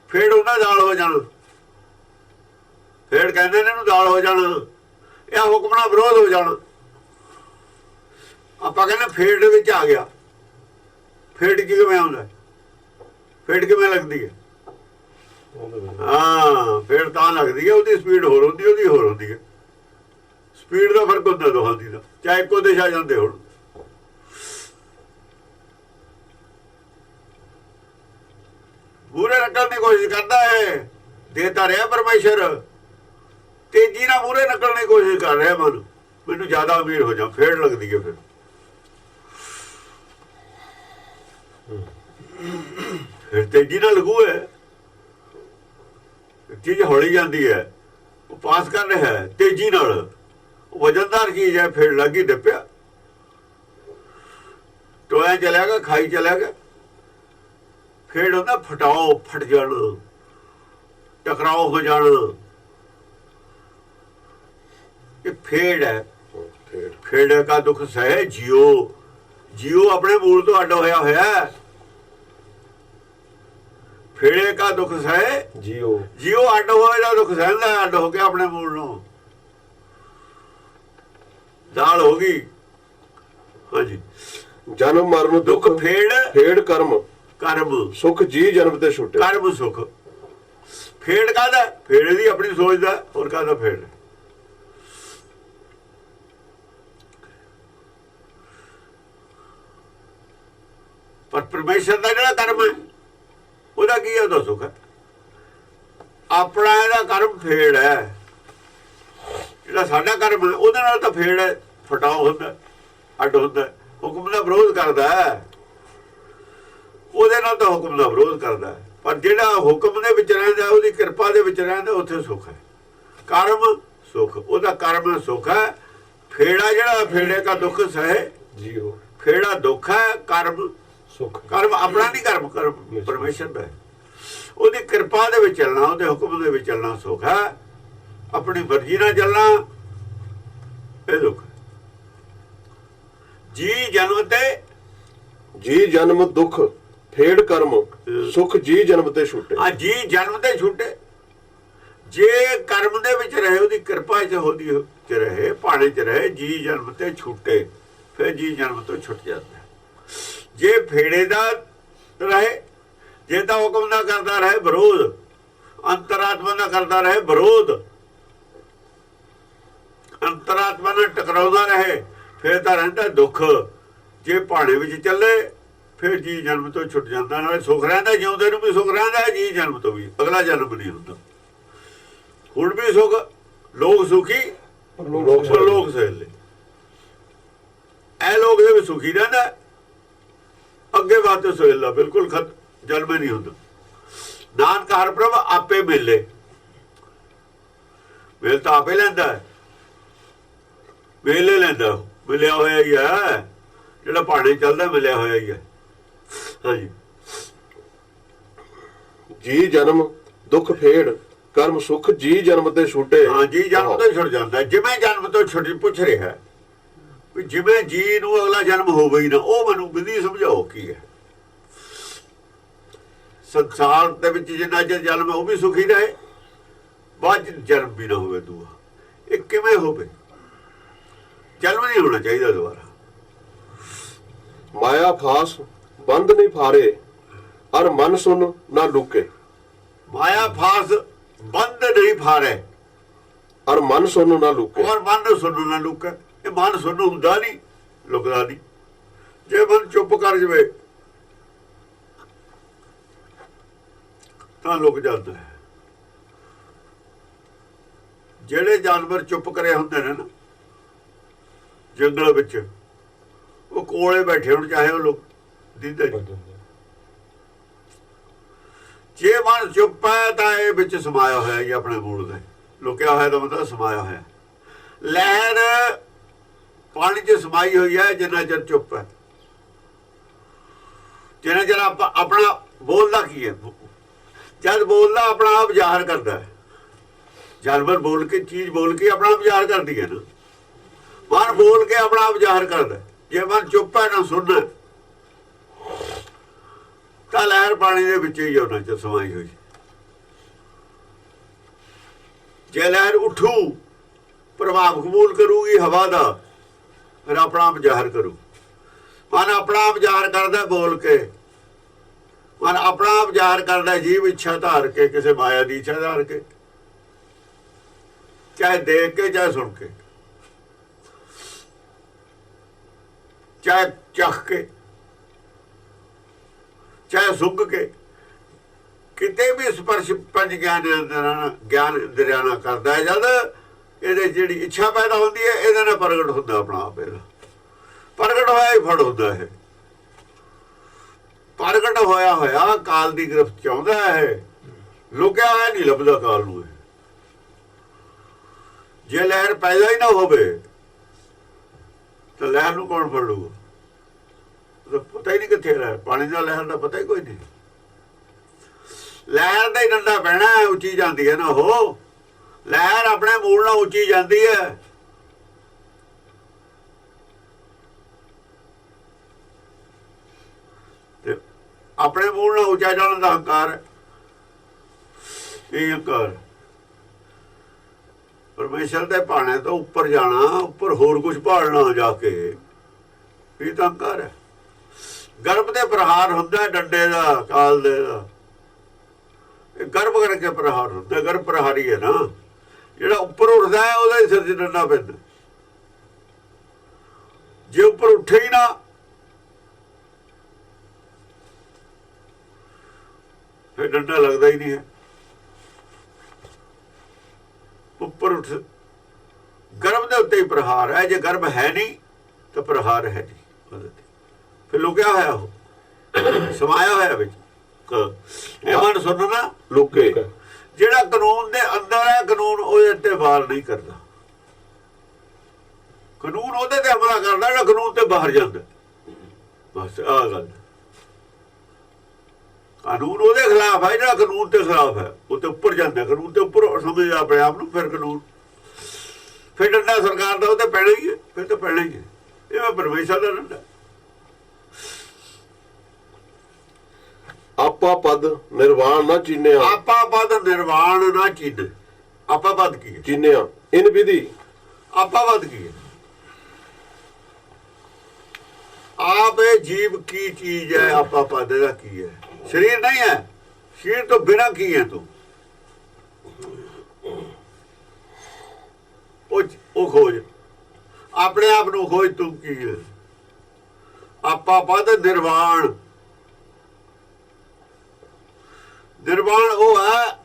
ਫੇੜ ਉਹਨਾਂ ਦਾਲ ਹੋ ਜਾਣਾ। ਫੇੜ ਕਹਿੰਦੇ ਨੇ ਇਹਨੂੰ ਦਾਲ ਹੋ ਜਾਣਾ, ਇਹ ਹੁਕਮ ਨਾਲ ਵਿਰੋਧ ਹੋ ਜਾਣਾ। ਆਪਾਂ ਕਹਿੰਦੇ ਫੇੜ ਦੇ ਵਿੱਚ ਆ ਗਿਆ। ਫੇੜ ਕਿਵੇਂ ਆਉਂਦਾ? ਫੇੜ ਕਿਵੇਂ ਲੱਗਦੀ ਹੈ? ਹਾਂ, ਫੇੜ ਤਾਂ ਲੱਗਦੀ ਹੈ, ਉਹਦੀ ਸਪੀਡ ਹੋਰ ਹੁੰਦੀ, ਉਹਦੀ ਹੋਰ ਹੁੰਦੀ ਹੈ। ਸਪੀਡ ਦਾ ਫਰਕ ਹੁੰਦਾ ਦੋਹਾਂ ਦੀ ਦਾ, ਚਾਹੇ ਇੱਕੋ ਦਿਸ਼ਾ ਜਾਂਦੇ ਹੁਣ। ਮੂਹਰੇ ਨਿਕਲਣ ਦੀ ਕੋਸ਼ਿਸ਼ ਕਰਦਾ ਹੈ, ਦੇਤਾ ਰਿਹਾ ਪਰਮੇਸ਼ਰ। ਤੇਜ਼ੀ ਨਾਲ ਮੂਹਰੇ ਨਿਕਲਣ ਦੀ ਕੋਸ਼ਿਸ਼ ਕਰ ਰਿਹਾ ਮਨ, ਮੈਨੂੰ ਜ਼ਿਆਦਾ ਅਮੀਰ ਹੋ ਜਾ। ਫੇੜ ਲੱਗਦੀ ਹੈ। ਫਿਰ ਤੇਜ਼ੀ ਨਾਲ ਲਗੂ ਹੈ। ਚੀਜ਼ ਹੌਲੀ ਜਾਂਦੀ ਹੈ, ਉਹ ਪਾਸ ਕਰ ਰਿਹਾ ਹੈ ਤੇਜ਼ੀ ਨਾਲ। ਵਜਨਦਾਰ ਚੀਜ਼ ਹੈ, ਫੇੜ ਲੱਗੀ ਡੱਪਿਆ, ਟੋਇਆ ਚਲਿਆ ਗਿਆ, ਖਾਈ ਚਲਿਆ ਗਿਆ। ਫੇੜ ਹੁੰਦਾ ਫਟਾਓ, ਫਟ ਜਾਣਾ, ਟਕਰਾਓ ਹੋ ਜਾਣਾ। ਇਹ ਫੇੜ ਹੈ। ਫੇੜ ਕਾ ਦੁੱਖ ਸਹਿ ਜਿਉ। ਜਿਉ ਆਪਣੇ ਮੂਲ ਤੋਂ ਅੱਡ ਹੋਇਆ ਹੋਇਆ। ਫੇੜੇ ਕਾ ਦੁੱਖ ਸਹਿ ਜਿਉ। ਜਿਉ ਅੱਡ ਹੋਏ ਦਾ ਦੁੱਖ ਸਹਿੰਦਾ, ਅੱਡ ਹੋ ਕੇ ਆਪਣੇ ਮੂਲ ਨੂੰ। ਦਾਲ ਹੋ ਗਈ। ਹਾਂਜੀ। ਜਨਮ ਮਰਨ ਦੁੱਖ ਫੇੜ। ਫੇੜ ਕਰਮ ਕਰਮ ਸੁਖ ਜੀ ਜਨਮ ਤੇ ਛੁੱਟੇ। ਕਰਮ ਸੁਖ। ਫੇੜ ਕਾਹਦਾ? ਫੇੜੇ ਦੀ ਆਪਣੀ ਸੋਚ ਦਾ। ਹੋਰ ਕਾਹਦਾ ਫੇੜ? ਪਰ ਪਰਮੇਸ਼ਰ ਦਾ ਜਿਹੜਾ ਕਰਮ ਹੈ, ਉਹਦਾ ਕੀ ਹੈ? ਉਹਦਾ ਸੁਖ ਹੈ। ਆਪਣਾ ਇਹਦਾ ਕਰਮ ਫੇੜ ਹੈ। ਜਿਹੜਾ ਸਾਡਾ ਕਰਮ ਹੈ, ਉਹਦੇ ਨਾਲ ਤਾਂ ਫੇੜ ਹੈ, ਫਟਾਓ ਹੁੰਦਾ, ਅੱਡ ਹੁੰਦਾ, ਹੁਕਮ ਦਾ ਵਿਰੋਧ ਕਰਦਾ ਹੈ। ਉਹਦੇ ਨਾਲ ਤਾਂ ਹੁਕਮ ਦਾ ਵਿਰੋਧ ਕਰਦਾ ਹੈ। ਪਰ ਜਿਹੜਾ ਹੁਕਮ ਦੇ ਵਿੱਚ ਰਹਿੰਦਾ, ਉਹਦੀ ਕਿਰਪਾ ਦੇ ਵਿੱਚ ਰਹਿੰਦਾ, ਉੱਥੇ ਸੁੱਖ ਹੈ। ਕਰਮ ਸੁੱਖ, ਉਹਦਾ ਕਰਮ ਸੁੱਖ ਹੈ। ਫੇੜਾ ਜਿਹੜਾ ਫੇੜੇ ਦਾ ਦੁੱਖ ਸਹਿ ਜੀਓ। ਫੇੜਾ ਦੁੱਖ ਹੈ, ਕਰਮ ਸੁੱਖ। ਕਰਮ ਆਪਣਾ ਨਹੀਂ, ਕਰਮ ਪਰਮੇਸ਼ਰ ਦਾ ਹੈ। ਉਹਦੀ ਕਿਰਪਾ ਦੇ ਵਿੱਚ ਚੱਲਣਾ, ਉਹਦੇ ਹੁਕਮ ਦੇ ਵਿੱਚ ਚੱਲਣਾ ਸੁੱਖ ਹੈ। ਆਪਣੀ ਮਰਜ਼ੀ ਨਾਲ ਚੱਲਣਾ ਇਹ ਦੁੱਖ। ਜੀ ਜਨਮ ਤੇ ਜੀ ਜਨਮ ਦੁੱਖ ਫੇੜ ਕਰਮ ਸੁਖ ਜੀ ਜਨਮ ਤੇ ਛੁੱਟੇ। ਆ ਜੀ ਜਨਮ ਤੇ ਛੁੱਟੇ। ਜੇ ਕਰਮ ਦੇ ਵਿੱਚ ਰਹੇ, ਉਹਦੀ ਕਿਰਪਾ ਚ ਹੋਦੀ ਚ ਰਹੇ, ਭਾਣੇ ਚ ਰਹੇ, ਜੀ ਜਨਮ ਤੇ ਛੁੱਟੇ, ਫਿਰ ਜੀ ਜਨਮ ਤੋਂ ਛੁੱਟ ਜਾਂਦਾ। ਜੇ ਫੇੜੇ ਦਾ ਰਹੇ, ਜੇ ਤਾਂ ਹੁਕਮ ਦਾ ਕਰਦਾ ਰਹੇ ਵਿਰੋਧ, ਅੰਤਰਾਤਮਾ ਦਾ ਕਰਦਾ ਰਹੇ ਵਿਰੋਧ, ਅੰਤਰਾਤਮਾ ਨਾਲ ਟਕਰਾਉਂਦਾ ਰਹੇ, ਫਿਰ ਤਾਂ ਰਹਿੰਦਾ ਦੁੱਖ। ਜੇ ਭਾਣੇ ਵਿੱਚ ਚੱਲੇ, ਫਿਰ ਜੀ ਜਨਮ ਤੋਂ ਛੁੱਟ ਜਾਂਦਾ। ਨਾਲੇ ਸੁੱਖ ਰਹਿੰਦਾ, ਜਿਉਂਦੇ ਨੂੰ ਵੀ ਸੁੱਖ ਰਹਿੰਦਾ, ਜੀ ਜਨਮ ਤੋਂ ਵੀ। ਅਗਲਾ ਜਨਮ ਨਹੀਂ ਹੁੰਦਾ। ਹੁਣ ਵੀ ਸੁੱਖ, ਲੋਕ ਸੁਖੀ ਲੋਕ ਸਹਿਲੇ। ਇਹ ਲੋਕ ਦੇ ਵੀ ਸੁਖੀ ਰਹਿੰਦਾ, ਅੱਗੇ ਬਾਤ ਸੋਹਿਲਾ ਬਿਲਕੁਲ ਜਨਮ ਨਹੀਂ ਹੁੰਦਾ। ਨਾਨਕ ਹਰਿ ਪ੍ਰਭ ਆਪੇ ਮਿਲੇ। ਮਿਲ ਤਾਂ ਆਪੇ ਲੈਂਦਾ, ਵੇਲੇ ਲੈਂਦਾ, ਮਿਲਿਆ ਹੋਇਆ ਹੀ ਹੈ। ਜਿਹੜਾ ਭਾਣੇ ਚੱਲਦਾ ਮਿਲਿਆ ਹੋਇਆ ਹੀ ਹੈ। ਹਾਂਜੀ। ਜੀ ਜਨਮ ਦੁੱਖ ਫੇੜ ਕਰਮ ਸੁਖ ਜੀ ਜਨਮ ਤੇ ਛੁੱਟੇ। ਹਾਂ, ਜੀ ਜਨਮ ਤੋਂ ਛੁੱਟ ਜਾਂਦਾ। ਜਿਵੇਂ ਜਨਮ ਤੋਂ ਛੁੱਟ ਪੁੱਛ ਰਿਹਾ ਵੀ ਜਿਵੇਂ ਜੀ ਨੂੰ ਅਗਲਾ ਜਨਮ ਹੋਵੇ ਹੀ ਨਾ, ਉਹ ਮੈਨੂੰ ਵਿਧੀ ਸਮਝਾਓ ਕੀ ਹੈ। ਸੰਸਾਰ ਦੇ ਵਿੱਚ ਜਿੰਨਾ ਚਿਰ ਜਨਮ ਹੈ, ਉਹ ਵੀ ਸੁਖੀ ਰਹੇ, ਬਾਅਦ ਜਨਮ ਵੀ ਨਾ ਹੋਵੇ ਦੂਆ। ਇਹ ਕਿਵੇਂ ਹੋਵੇ? ਜਨਮ ਨਹੀਂ ਹੋਣਾ ਚਾਹੀਦਾ ਦੁਬਾਰਾ। ਮਾਇਆ ਫਾਸ ਬੰਦ ਨਹੀਂ ਫਾਰੇ ਅਰ ਮਨ ਸੁਨ ਨਾ ਲੁਕੇ। ਮਾਇਆ ਫਾਸ ਬੰਦ ਨਹੀਂ ਫਾਰੇ ਅਰ ਮਨ ਸੁਨ ਨਾ ਲੁਕੇ। ਔਰ ਮਨ ਸੁਣ ਨਾ ਲੁਕੇ। ਇਹ ਮਨ ਸੁਣ ਹੁੰਦਾ ਨਹੀਂ, ਲੁਕਦਾ ਨਹੀਂ। ਜੇ ਮਨ ਚੁੱਪ ਕਰ ਜਾਵੇ ਤਾਂ ਲੁਕ ਜਾਂਦਾ ਹੈ। ਜਿਹੜੇ ਜਾਨਵਰ ਚੁੱਪ ਕਰੇ ਹੁੰਦੇ ਨੇ ਨਾ ਜੰਗਲ ਵਿੱਚ, ਉਹ ਕੋਲੇ ਬੈਠੇ ਹੁਣ, ਚਾਹੇ ਉਹ ਲੋਕ ਦਿੰਦੇ। ਜੇ ਮਨ ਚੁੱਪ ਹੈ ਤਾਂ ਇਹ ਵਿੱਚ ਸਮਾਇਆ ਹੋਇਆ ਹੀ ਆਪਣੇ ਮੂਲ ਦੇ, ਲੁਕਿਆ ਹੋਇਆ ਦਾ ਮਤਲਬ ਸਮਾਇਆ ਹੋਇਆ। ਲਹਿਰ ਪਾਣੀ 'ਚ ਸਮਾਈ ਹੋਈ ਹੈ ਜਿੰਨਾ ਚਿਰ ਚੁੱਪ ਹੈ, ਜਿੰਨਾ ਚਿਰ ਆਪਣਾ ਬੋਲਦਾ ਕੀ ਹੈ, ਜਦ ਬੋਲਦਾ ਆਪਣਾ ਆਪ ਜ਼ਾਹਰ ਕਰਦਾ ਹੈ। ਜਾਨਵਰ ਬੋਲ ਕੇ, ਚੀਜ਼ ਬੋਲ ਕੇ ਆਪਣਾ ਆਪ ਜ਼ਾਹਰ ਕਰਦੀ ਹੈ ਨਾ, ਮਨ ਬੋਲ ਕੇ ਆਪਣਾ ਆਪ ਜ਼ਾਹਰ ਕਰਦਾ। ਜੇ ਮਨ ਚੁੱਪ ਹੈ ਨਾ ਸੁਣਨਾ, ਤਾਂ ਲਹਿਰ ਪਾਣੀ ਦੇ ਵਿੱਚ ਹੀ ਉਹਨਾਂ 'ਚ ਸਮਾਈ ਹੋਈ। ਜੇ ਲਹਿਰ ਉੱਠੂ, ਪ੍ਰਭਾਵ ਕਬੂਲ ਕਰੂਗੀ ਹਵਾ ਦਾ, ਫਿਰ ਆਪਣਾ ਆਪ ਜ਼ਾਹਰ ਕਰੂ। ਮਨ ਆਪਣਾ ਆਪ ਜ਼ਾਹਰ ਕਰਦਾ ਬੋਲ ਕੇ, ਮਨ ਆਪਣਾ ਆਪ ਜ਼ਾਹਰ ਕਰਦਾ ਜੀਵ ਇੱਛਾ ਧਾਰ ਕੇ, ਕਿਸੇ ਮਾਇਆ ਦੀ ਇੱਛਾ ਧਾਰ ਕੇ, ਚਾਹੇ ਦੇਖ ਕੇ ਚਾਹੇ ਸੁਣ ਕੇ, ਚਾਹੇ ਚੱਖ ਕੇ ਚਾਹੇ ਸੁੰਘ ਕੇ, ਕਿਤੇ ਵੀ ਸਪਰਸ਼ ਪੰਜ ਗਿਆਨ ਇੰਦਰੀਆਂ ਨਾਲ ਕਰਦਾ ਹੈ। ਜਦ ਇਹਦੇ ਜਿਹੜੀ ਇੱਛਾ ਪੈਦਾ ਹੁੰਦੀ ਹੈ, ਇਹਦੇ ਨਾਲ ਪ੍ਰਗਟ ਹੁੰਦਾ ਆਪਣਾ ਆਪ। ਇਹਦਾ ਪ੍ਰਗਟ ਹੋਇਆ ਹੀ ਫੜ ਹੁੰਦਾ ਹੈ। ਪ੍ਰਗਟ ਹੋਇਆ ਹੋਇਆ ਕਾਲ ਦੀ ਗ੍ਰਿਫਤ ਚਾਹੁੰਦਾ ਹੈ, ਲੁਕਿਆ ਹੋਇਆ ਨਹੀਂ ਲੱਭਦਾ ਕਾਲ ਨੂੰ। ਜੇ ਲਹਿਰ ਪੈਦਾ ਹੀ ਨਾ ਹੋਵੇ ਤਾਂ ਲਹਿਰ ਨੂੰ ਕੌਣ ਫੜ ਲੂਗਾ? ਪਤਾ ਹੀ ਨਹੀਂ ਕਿੱਥੇ ਲਹਿਰ, ਪਾਣੀ ਦਾ ਲਹਿਰ ਦਾ ਪਤਾ ਹੀ ਕੋਈ ਨਹੀਂ। ਲਹਿਰ ਦਾ ਹੀ ਡੰਡਾ ਪੈਣਾ, ਉੱਚੀ ਜਾਂਦੀ ਹੈ ਨਾ। ਉਹ ਲਹਿਰ ਆਪਣੇ ਮੂਲ ਨਾਲ ਉੱਚੀ ਜਾਂਦੀ ਹੈ। ਤੇ ਆਪਣੇ ਮੂਲ ਨਾਲ ਉੱਚਾ ਜਾਣ ਦਾ ਹੰਕਾਰ ਹੈ। ਇਹ ਹੰਕਾਰ ਪਰਮੇਸ਼ਰ ਦੇ ਭਾਣੇ ਤੋਂ ਉੱਪਰ ਜਾਣਾ, ਉੱਪਰ ਹੋਰ ਕੁਝ ਭਾਲਣਾ ਜਾ ਕੇ, ਇਹ ਤਾਂ ਹੰਕਾਰ ਹੈ। ਗਰਭ ਦੇ ਪ੍ਰਹਾਰ ਹੁੰਦਾ ਡੰਡੇ ਦਾ, ਕਾਲ ਦੇ ਦਾ। ਇਹ ਗਰਭ ਕਰਕੇ ਪ੍ਰਹਾਰ ਹੁੰਦਾ, ਗਰਭ ਪ੍ਰਹਾਰੀ ਹੈ ਨਾ। ਜਿਹੜਾ ਉੱਪਰ ਉੱਠਦਾ ਹੈ ਉਹਦਾ ਹੀ ਸਿਰ 'ਚ ਡੰਡਾ ਪੈਂਦਾ। ਜੇ ਉੱਪਰ ਉੱਠੇ ਹੀ ਨਾ, ਫਿਰ ਡੰਡਾ ਲੱਗਦਾ ਹੀ ਨਹੀਂ ਹੈ। ਉੱਪਰ ਉੱਠ, ਗਰਭ ਦੇ ਉੱਤੇ ਹੀ ਪ੍ਰਹਾਰ ਹੈ। ਜੇ ਗਰਭ ਹੈ ਨਹੀਂ ਤਾਂ ਪ੍ਰਹਾਰ ਹੈ ਨਹੀਂ ਉਹਦੇ ਤੇ। ਫਿਰ ਲੁਕਿਆ ਹੋਇਆ, ਉਹ ਸਮਾਇਆ ਹੋਇਆ ਵਿੱਚ। ਇਹ ਮਨ ਸੁਣਨਾ ਲੁਕੇ, ਜਿਹੜਾ ਕਾਨੂੰਨ ਦੇ ਅੰਦਰ ਹੈ, ਕਾਨੂੰਨ ਉਹਦੇ ਤੇ ਵਾਰ ਨਹੀਂ ਕਰਦਾ। ਕਾਨੂੰਨ ਉਹਦੇ ਤੇ ਹਮਲਾ ਕਰਦਾ ਜਿਹੜਾ ਕਾਨੂੰਨ ਤੇ ਬਾਹਰ ਜਾਂਦਾ। ਬਸ ਆਹ ਗੱਲ, ਕਾਨੂੰਨ ਉਹਦੇ ਖਿਲਾਫ ਹੈ ਜਿਹੜਾ ਕਾਨੂੰਨ ਦੇ ਖਿਲਾਫ ਹੈ। ਉਹ ਤੇ ਉੱਪਰ ਜਾਂਦਾ, ਕਾਨੂੰਨ ਤੇ ਉੱਪਰ ਸਮਝਦਾ ਆਪਣੇ ਆਪ ਨੂੰ। ਫਿਰ ਕਾਨੂੰਨ, ਫਿਰ ਡੰਡਾ ਸਰਕਾਰ ਦਾ ਉਹ ਤੇ ਪੈਣਾ ਹੀ ਹੈ। ਫਿਰ ਤਾਂ ਪੈਣਾ ਹੀ ਹੈ। ਇਹ ਪਰਮੇਸ਼ਰ ਦਾ ਡੰਡਾ। ਆਪਾ ਪਦ ਨਿਰਵਾਣ ਨਾ ਚੀਨਿਆ। ਆਪਾ ਪਦ ਨਿਰਵਾਣ ਨਾ ਚੀਨ। ਆਪਾ ਪਦ ਕੀ ਹੈ? ਚੀਨਿਆ ਇਨ ਵਿਧੀ। ਆਪਾ ਪਦ ਕੀ ਹੈ? ਆਪ ਇਹ ਜੀਵ ਕੀ ਚੀਜ਼ ਹੈ? ਆਪਾ ਪਦ ਦਾ ਕੀ ਹੈ? ਸਰੀਰ ਨਹੀਂ ਹੈ। ਸਰੀਰ ਤੋਂ ਬਿਨਾਂ ਕੀ ਹੈ ਤੂੰ? ਉਹ ਖੋਜ, ਆਪਣੇ ਆਪ ਨੂੰ ਖੋਜ, ਤੂੰ ਕੀ ਹੈ? ਆਪਾ ਪਦ ਨਿਰਵਾਣ। ਨਿਰਵਾਣ ਉਹ ਹੈ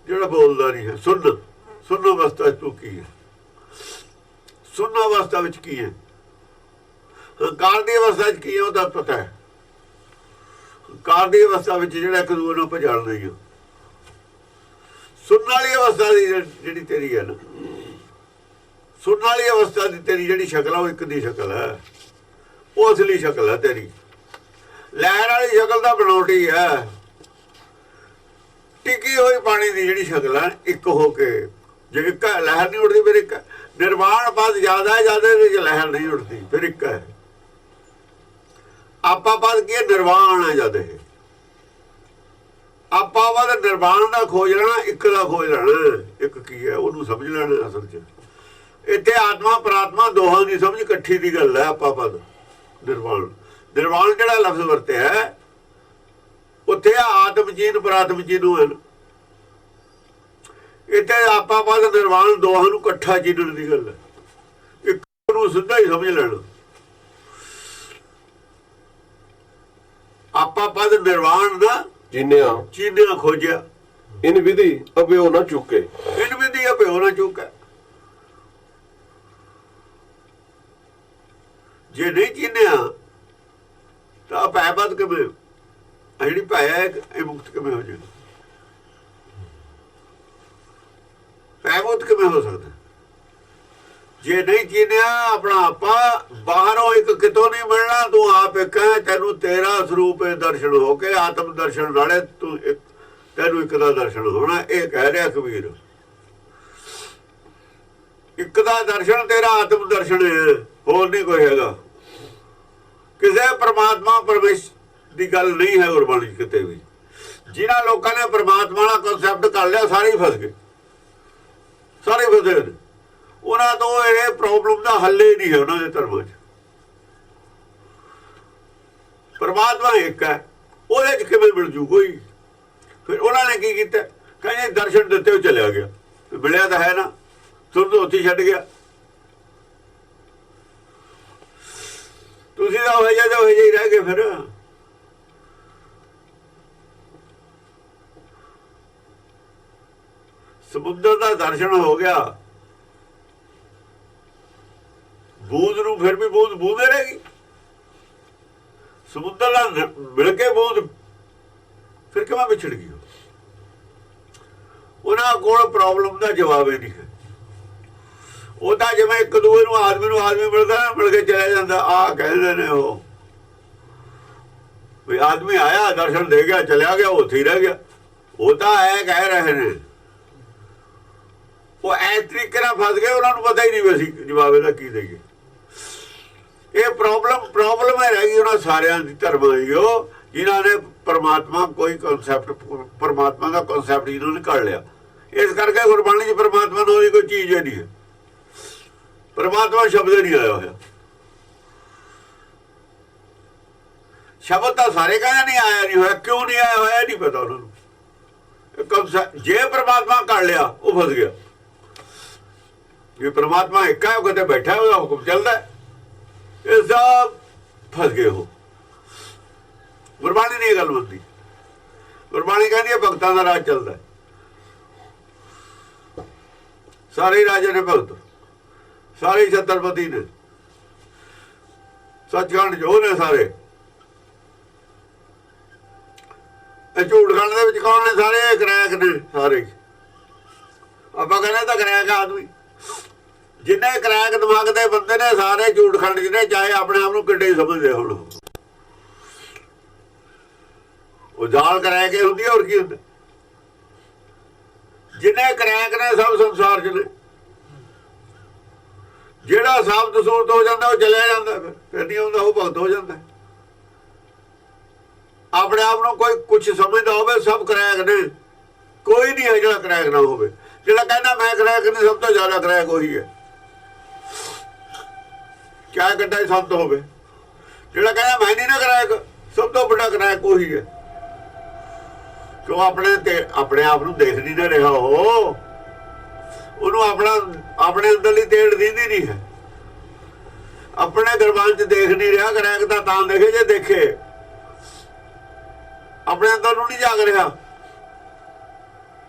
ਜਿਹੜਾ ਬੋਲਦਾ ਨਹੀਂ ਹੈ। ਸੁਣ ਅਵਸਥਾ ਤੂੰ ਕੀ ਹੈ? ਸੁਣ ਅਵਸਥਾ ਵਿੱਚ ਕੀ ਹੈ? ਹੰਕਾਰ ਦੀ ਅਵਸਥਾ ਵਿੱਚ ਕੀ ਹੈ ਉਹਦਾ ਪਤਾ ਹੈ। ਹੰਕਾਰ ਦੀ ਅਵਸਥਾ ਵਿੱਚ ਜਿਹੜਾ ਇੱਕ ਦੂਜੇ ਨੂੰ ਪਛਾਣਦੇ ਹੀ। ਸੁਣਨ ਵਾਲੀ ਅਵਸਥਾ ਦੀ ਜਿਹੜੀ ਤੇਰੀ ਹੈ ਨਾ, ਸੁਣਨ ਵਾਲੀ ਅਵਸਥਾ ਦੀ ਤੇਰੀ ਜਿਹੜੀ ਸ਼ਕਲ ਹੈ, ਉਹ ਇੱਕ ਦੀ ਸ਼ਕਲ ਹੈ। ਉਹ ਅਸਲੀ ਸ਼ਕਲ ਹੈ ਤੇਰੀ। ਲਹਿਰ ਵਾਲੀ ਸ਼ਕਲ ਦਾ ਬਣਾਉਟੀ ਹੈ। ਟਿਕੀ ਹੋਈ ਪਾਣੀ ਦੀ ਜਿਹੜੀ ਸ਼ਕਲ ਹੈ, ਇੱਕ ਹੋ ਕੇ। ਜੇ ਇੱਕ ਲਹਿਰ ਨਹੀਂ ਉੱਠਦੀ ਫਿਰ ਇੱਕ। ਨਿਰਵਾਣ ਪਦ ਜ਼ਿਆਦਾ ਹੈ, ਜ਼ਿਆਦਾ ਵਿੱਚ ਲਹਿਰ ਨਹੀਂ ਉੱਠਦੀ, ਫਿਰ ਇੱਕ ਹੈ। ਆਪਾ ਪਦ ਕੀ ਹੈ? ਨਿਰਵਾਣ ਹੈ। ਜਦ ਇਹ ਆਪਾ ਪਦ ਨਿਰਵਾਣ ਦਾ ਖੋਜ ਲੈਣਾ, ਇੱਕ ਦਾ ਖੋਜ ਲੈਣਾ। ਇੱਕ ਕੀ ਹੈ ਉਹਨੂੰ ਸਮਝ ਲੈਣਾ। ਅਸਲ 'ਚ ਇੱਥੇ ਆਤਮਾ ਪਰਾਤਮਾ ਦੋਹਾਂ ਦੀ ਸਮਝ ਇਕੱਠੀ ਦੀ ਗੱਲ ਹੈ। ਆਪਾ ਪਦ ਨਿਰਵਾਣ। ਨਿਰਵਾਣ ਜਿਹੜਾ ਲਫ਼ਜ਼ ਵਰਤਿਆ ਹੈ, ਉੱਥੇ ਆਤਮ ਚੀਨ ਪ੍ਰਾਤਮ ਚੀਨ ਹੈ। ਇੱਥੇ ਆਪਾ ਪਦ ਨਿਰਵਾਣ ਦੋਹਾਂ ਨੂੰ ਇਕੱਠਾ ਚੀਨਣ ਦੀ ਗੱਲ ਹੈ। ਇੱਕ ਨੂੰ ਸਿੱਧਾ ਹੀ ਸਮਝ ਲੈਣਾ। ਆਪਾ ਪਦ ਨਿਰਵਾਣ ਦਾ ਚੀਨਿਆ ਖੋਜਿਆ। ਇਨ ਵਿਧੀ ਅਭਿਓ ਨਾ ਚੁੱਕੇ। ਇਨ ਵਿਧੀ ਅਭਿਓ ਨਾ ਚੁੱਕੇ। ਜੇ ਨਹੀਂ ਚੀਨਿਆ ਤਾਂ ਭੈ ਬਦ ਕਿਵੇਂ? ਜਿਹੜੀ ਭੈ ਹੈ ਇਹ ਮੁਕਤ ਕਿਵੇਂ ਹੋ ਜਾਏਗੀ? ਮੁਕਤ ਕਿਵੇਂ ਹੋ ਸਕਦਾ? ਜੇ ਨਹੀਂ ਚੀਨਿਆ ਆਪਣਾ ਆਪਾ, ਬਾਹਰੋਂ ਇੱਕ ਕਿਤੋਂ ਨਹੀਂ ਮਿਲਣਾ, ਤੂੰ ਆਪ ਇੱਕ ਹੈ। ਤੈਨੂੰ ਤੇਰਾ ਸਰੂਪ ਦਰਸ਼ਨ ਹੋ ਕੇ ਆਤਮ ਦਰਸ਼ਨ ਨਾਲੇ ਤੈਨੂੰ ਇੱਕ ਦਾ ਦਰਸ਼ਨ ਹੋਣਾ। ਇਹ ਕਹਿ ਰਿਹਾ ਕਬੀਰ, ਇੱਕ ਦਾ ਦਰਸ਼ਨ ਤੇਰਾ ਆਤਮ ਦਰਸ਼ਨ ਹੈ, ਹੋਰ ਨਹੀਂ ਕੋਈ ਹੈਗਾ। ਕਿਸੇ ਪਰਮਾਤਮਾ ਪਰਮੇਸ਼ਰ ਦੀ ਗੱਲ ਨਹੀਂ ਹੈ ਗੁਰਬਾਣੀ ਕਿਤੇ ਵੀ। ਜਿਨ੍ਹਾਂ ਲੋਕਾਂ ਨੇ ਪਰਮਾਤਮਾ ਦਾ ਕਨਸੈਪਟ ਕਰ ਲਿਆ ਸਾਰੇ ਹੀ ਫਸ ਗਏ, ਸਾਰੇ ਫਸੇ ਨੇ। ਉਹਨਾਂ ਤੋਂ ਇਹ ਪ੍ਰੋਬਲਮ ਦਾ ਹੱਲ ਹੀ ਨਹੀਂ ਹੈ ਉਹਨਾਂ ਦੇ ਧਰਮਾਂ 'ਚ। ਪਰਮਾਤਮਾ ਇੱਕ ਹੈ, ਉਹਦੇ 'ਚ ਕਿਵੇਂ ਮਿਲ ਜੂ ਕੋਈ? ਫਿਰ ਉਹਨਾਂ ਨੇ ਕੀ ਕੀਤਾ? ਕਹਿੰਦੇ ਦਰਸ਼ਨ ਦਿੱਤੇ ਉਹ ਚਲਿਆ ਗਿਆ, ਮਿਲਿਆ ਤਾਂ ਹੈ ਨਾ, ਤੁਹਾਨੂੰ ਉੱਥੇ ਛੱਡ ਗਿਆ। ਤੁਸੀਂ ਤਾਂ ਹੋਏ ਜਿਹੇ ਹੀ ਰਹਿ ਗਏ। ਫਿਰ ਸਮੁੰਦਰ ਦਾ ਦਰਸ਼ਨ ਹੋ ਗਿਆ, ਬੂੰਦ ਨੂੰ ਫਿਰ ਵੀ ਬੂੰਦ ਰਹੇਗੀ। ਸਮੁੰਦਰ ਨਾਲ ਮਿਲ ਕੇ ਬੂੰਦ ਫਿਰ ਕਿਵੇਂ ਵਿਛੜ ਗਈ? ਉਹਨਾਂ ਕੋਲ ਪ੍ਰੋਬਲਮ ਦਾ ਜਵਾਬ ਹੀ ਨਹੀਂ ਹੈ। ਉਹ ਤਾਂ ਜਿਵੇਂ ਇੱਕ ਦੂਏ ਨੂੰ ਆਦਮੀ ਮਿਲਦਾ ਨਾ, ਮਿਲ ਕੇ ਚਲਾ ਜਾਂਦਾ। ਆਹ ਕਹਿੰਦੇ ਨੇ ਉਹ ਵੀ ਆਦਮੀ ਆਇਆ, ਦਰਸ਼ਨ ਦੇ ਗਿਆ, ਚਲਿਆ ਗਿਆ, ਉੱਥੇ ਹੀ ਰਹਿ ਗਿਆ। ਉਹ ਤਾਂ ਐ ਕਹਿ ਰਹੇ ਨੇ, ਉਹ ਇਸ ਤਰੀਕੇ ਨਾਲ ਫਸ ਗਏ, ਉਹਨਾਂ ਨੂੰ ਪਤਾ ਹੀ ਨਹੀਂ ਵੀ ਅਸੀਂ ਜਵਾਬ ਇਹਦਾ ਕੀ ਦੇਈਏ। ਇਹ ਪ੍ਰੋਬਲਮ ਹੈ ਰਹਿ ਗਈ ਉਹਨਾਂ ਸਾਰਿਆਂ ਦੀ ਧਰਮਾਂ ਦੀ, ਉਹ ਜਿਨ੍ਹਾਂ ਨੇ ਪਰਮਾਤਮਾ ਕੋਈ ਕਨਸੈਪਟ, ਪਰਮਾਤਮਾ ਦਾ ਕਨਸੈਪਟ ਜਿਨ੍ਹਾਂ ਨੇ ਕੱਢ ਲਿਆ। ਇਸ ਕਰਕੇ ਗੁਰਬਾਣੀ 'ਚ ਪਰਮਾਤਮਾ ਨੂੰ ਕੋਈ ਚੀਜ਼ ਹੀ ਨਹੀਂ ਹੈ। ਪਰਮਾਤਮਾ ਸ਼ਬਦ ਨਹੀਂ ਆਇਆ ਹੋਇਆ। ਸ਼ਬਦ ਤਾਂ ਸਾਰੇ ਕਹਿੰਦੇ ਨਹੀਂ ਆਇਆ ਨਹੀਂ ਹੋਇਆ। ਕਿਉਂ ਨਹੀਂ ਆਇਆ ਹੋਇਆ ਨਹੀਂ ਪਤਾ ਉਹਨਾਂ ਨੂੰ। ਜੇ ਪਰਮਾਤਮਾ ਕੱਢ ਲਿਆ ਉਹ ਫਸ ਗਿਆ। ਜੇ ਪਰਮਾਤਮਾ ਇੱਕ ਹੈ, ਉਹ ਕਿਤੇ ਬੈਠਾ, ਉਹਦਾ ਹੁਕਮ ਚੱਲਦਾ, ਇਹ ਸਭ ਫਸ ਗਏ ਹੋ। ਗੁਰਬਾਣੀ ਨਹੀਂ ਇਹ ਗੱਲ ਮੰਨਦੀ। ਗੁਰਬਾਣੀ ਕਹਿੰਦੀ ਹੈ ਭਗਤਾਂ ਦਾ ਰਾਜ ਚੱਲਦਾ। ਸਾਰੇ ਰਾਜੇ ਨੇ ਭਗਤ, ਸਾਰੇ ਛਤਰਪਤੀ ਨੇ, ਸੱਚਖੰਡ ਜੋ ਨੇ ਸਾਰੇ। ਇਹ ਝੂਠਖੰਡ ਦੇ ਵਿੱਚ ਕੌਣ ਨੇ? ਸਾਰੇ ਕਰੈਕ ਨੇ ਸਾਰੇ। ਆਪਾਂ ਕਹਿੰਦੇ ਤਾਂ ਕਰੈਕ ਆਦਮੀ, ਜਿੰਨੇ ਕਰੈਕ ਦਿਮਾਗ ਦੇ ਬੰਦੇ ਨੇ ਸਾਰੇ ਝੂਠਖੰਡ ਜਿਹਨੇ, ਚਾਹੇ ਆਪਣੇ ਆਪ ਨੂੰ ਕਿੱਡੇ ਹੀ ਸਮਝਦੇ ਹੁਣ। ਉਹ ਜਾਲ ਕਰੈਕ ਕੇ ਹੁੰਦੀ, ਹੋਰ ਕੀ ਹੁੰਦਾ? ਜਿੰਨੇ ਕਰੈਕ ਨੇ ਸਭ ਸੰਸਾਰ 'ਚ ਨੇ। ਜਿਹੜਾ ਸਾਬਤ ਸੂਰਤ ਹੋ ਜਾਂਦਾ ਉਹ ਚਲਿਆ ਜਾਂਦਾ, ਫਿਰ ਨਹੀਂ ਹੁੰਦਾ, ਉਹ ਭਗਤ ਹੋ ਜਾਂਦਾ। ਆਪਣੇ ਆਪ ਨੂੰ ਕੋਈ ਕੁਛ ਸਮਝਦਾ ਹੋਵੇ, ਸਭ ਕਰੈਕ ਨੇ। ਕੋਈ ਨਹੀਂ ਹੈ ਜਿਹੜਾ ਕਰੈਕ ਨਾ ਹੋਵੇ। ਜਿਹੜਾ ਕਹਿੰਦਾ ਮੈਂ ਕਰੈਕ ਨਹੀਂ, ਸਭ ਤੋਂ ਜ਼ਿਆਦਾ ਕਰੈਕ ਉਹੀ ਹੈ, ਚਾਹੇ ਕਿੱਡਾ ਹੀ ਸੰਤ ਹੋਵੇ। ਜਿਹੜਾ ਕਹਿੰਦਾ ਮੈਂ ਨਹੀਂ ਨਾ ਕਰੈਕ, ਸਭ ਤੋਂ ਵੱਡਾ ਕਰੈਕ ਉਹੀ ਹੈ। ਕਿਉਂ? ਆਪਣੇ ਆਪ ਨੂੰ ਦੇਖ ਨਹੀਂ ਰਿਹਾ ਉਹ। ਉਹਨੂੰ ਆਪਣੇ ਅੰਦਰਲੀ ਤੇੜ ਦਿੰਦੀ ਨਹੀਂ ਹੈ। ਆਪਣੇ ਗਰਬਾਨ 'ਚ ਦੇਖ ਨਹੀਂ ਰਿਹਾ। ਕਰੈਕ ਤਾਂ ਦੇਖੇ ਜੇ ਦੇਖੇ, ਆਪਣੇ ਅੰਦਰ ਨੂੰ ਨਹੀਂ ਜਾਗ ਰਿਹਾ।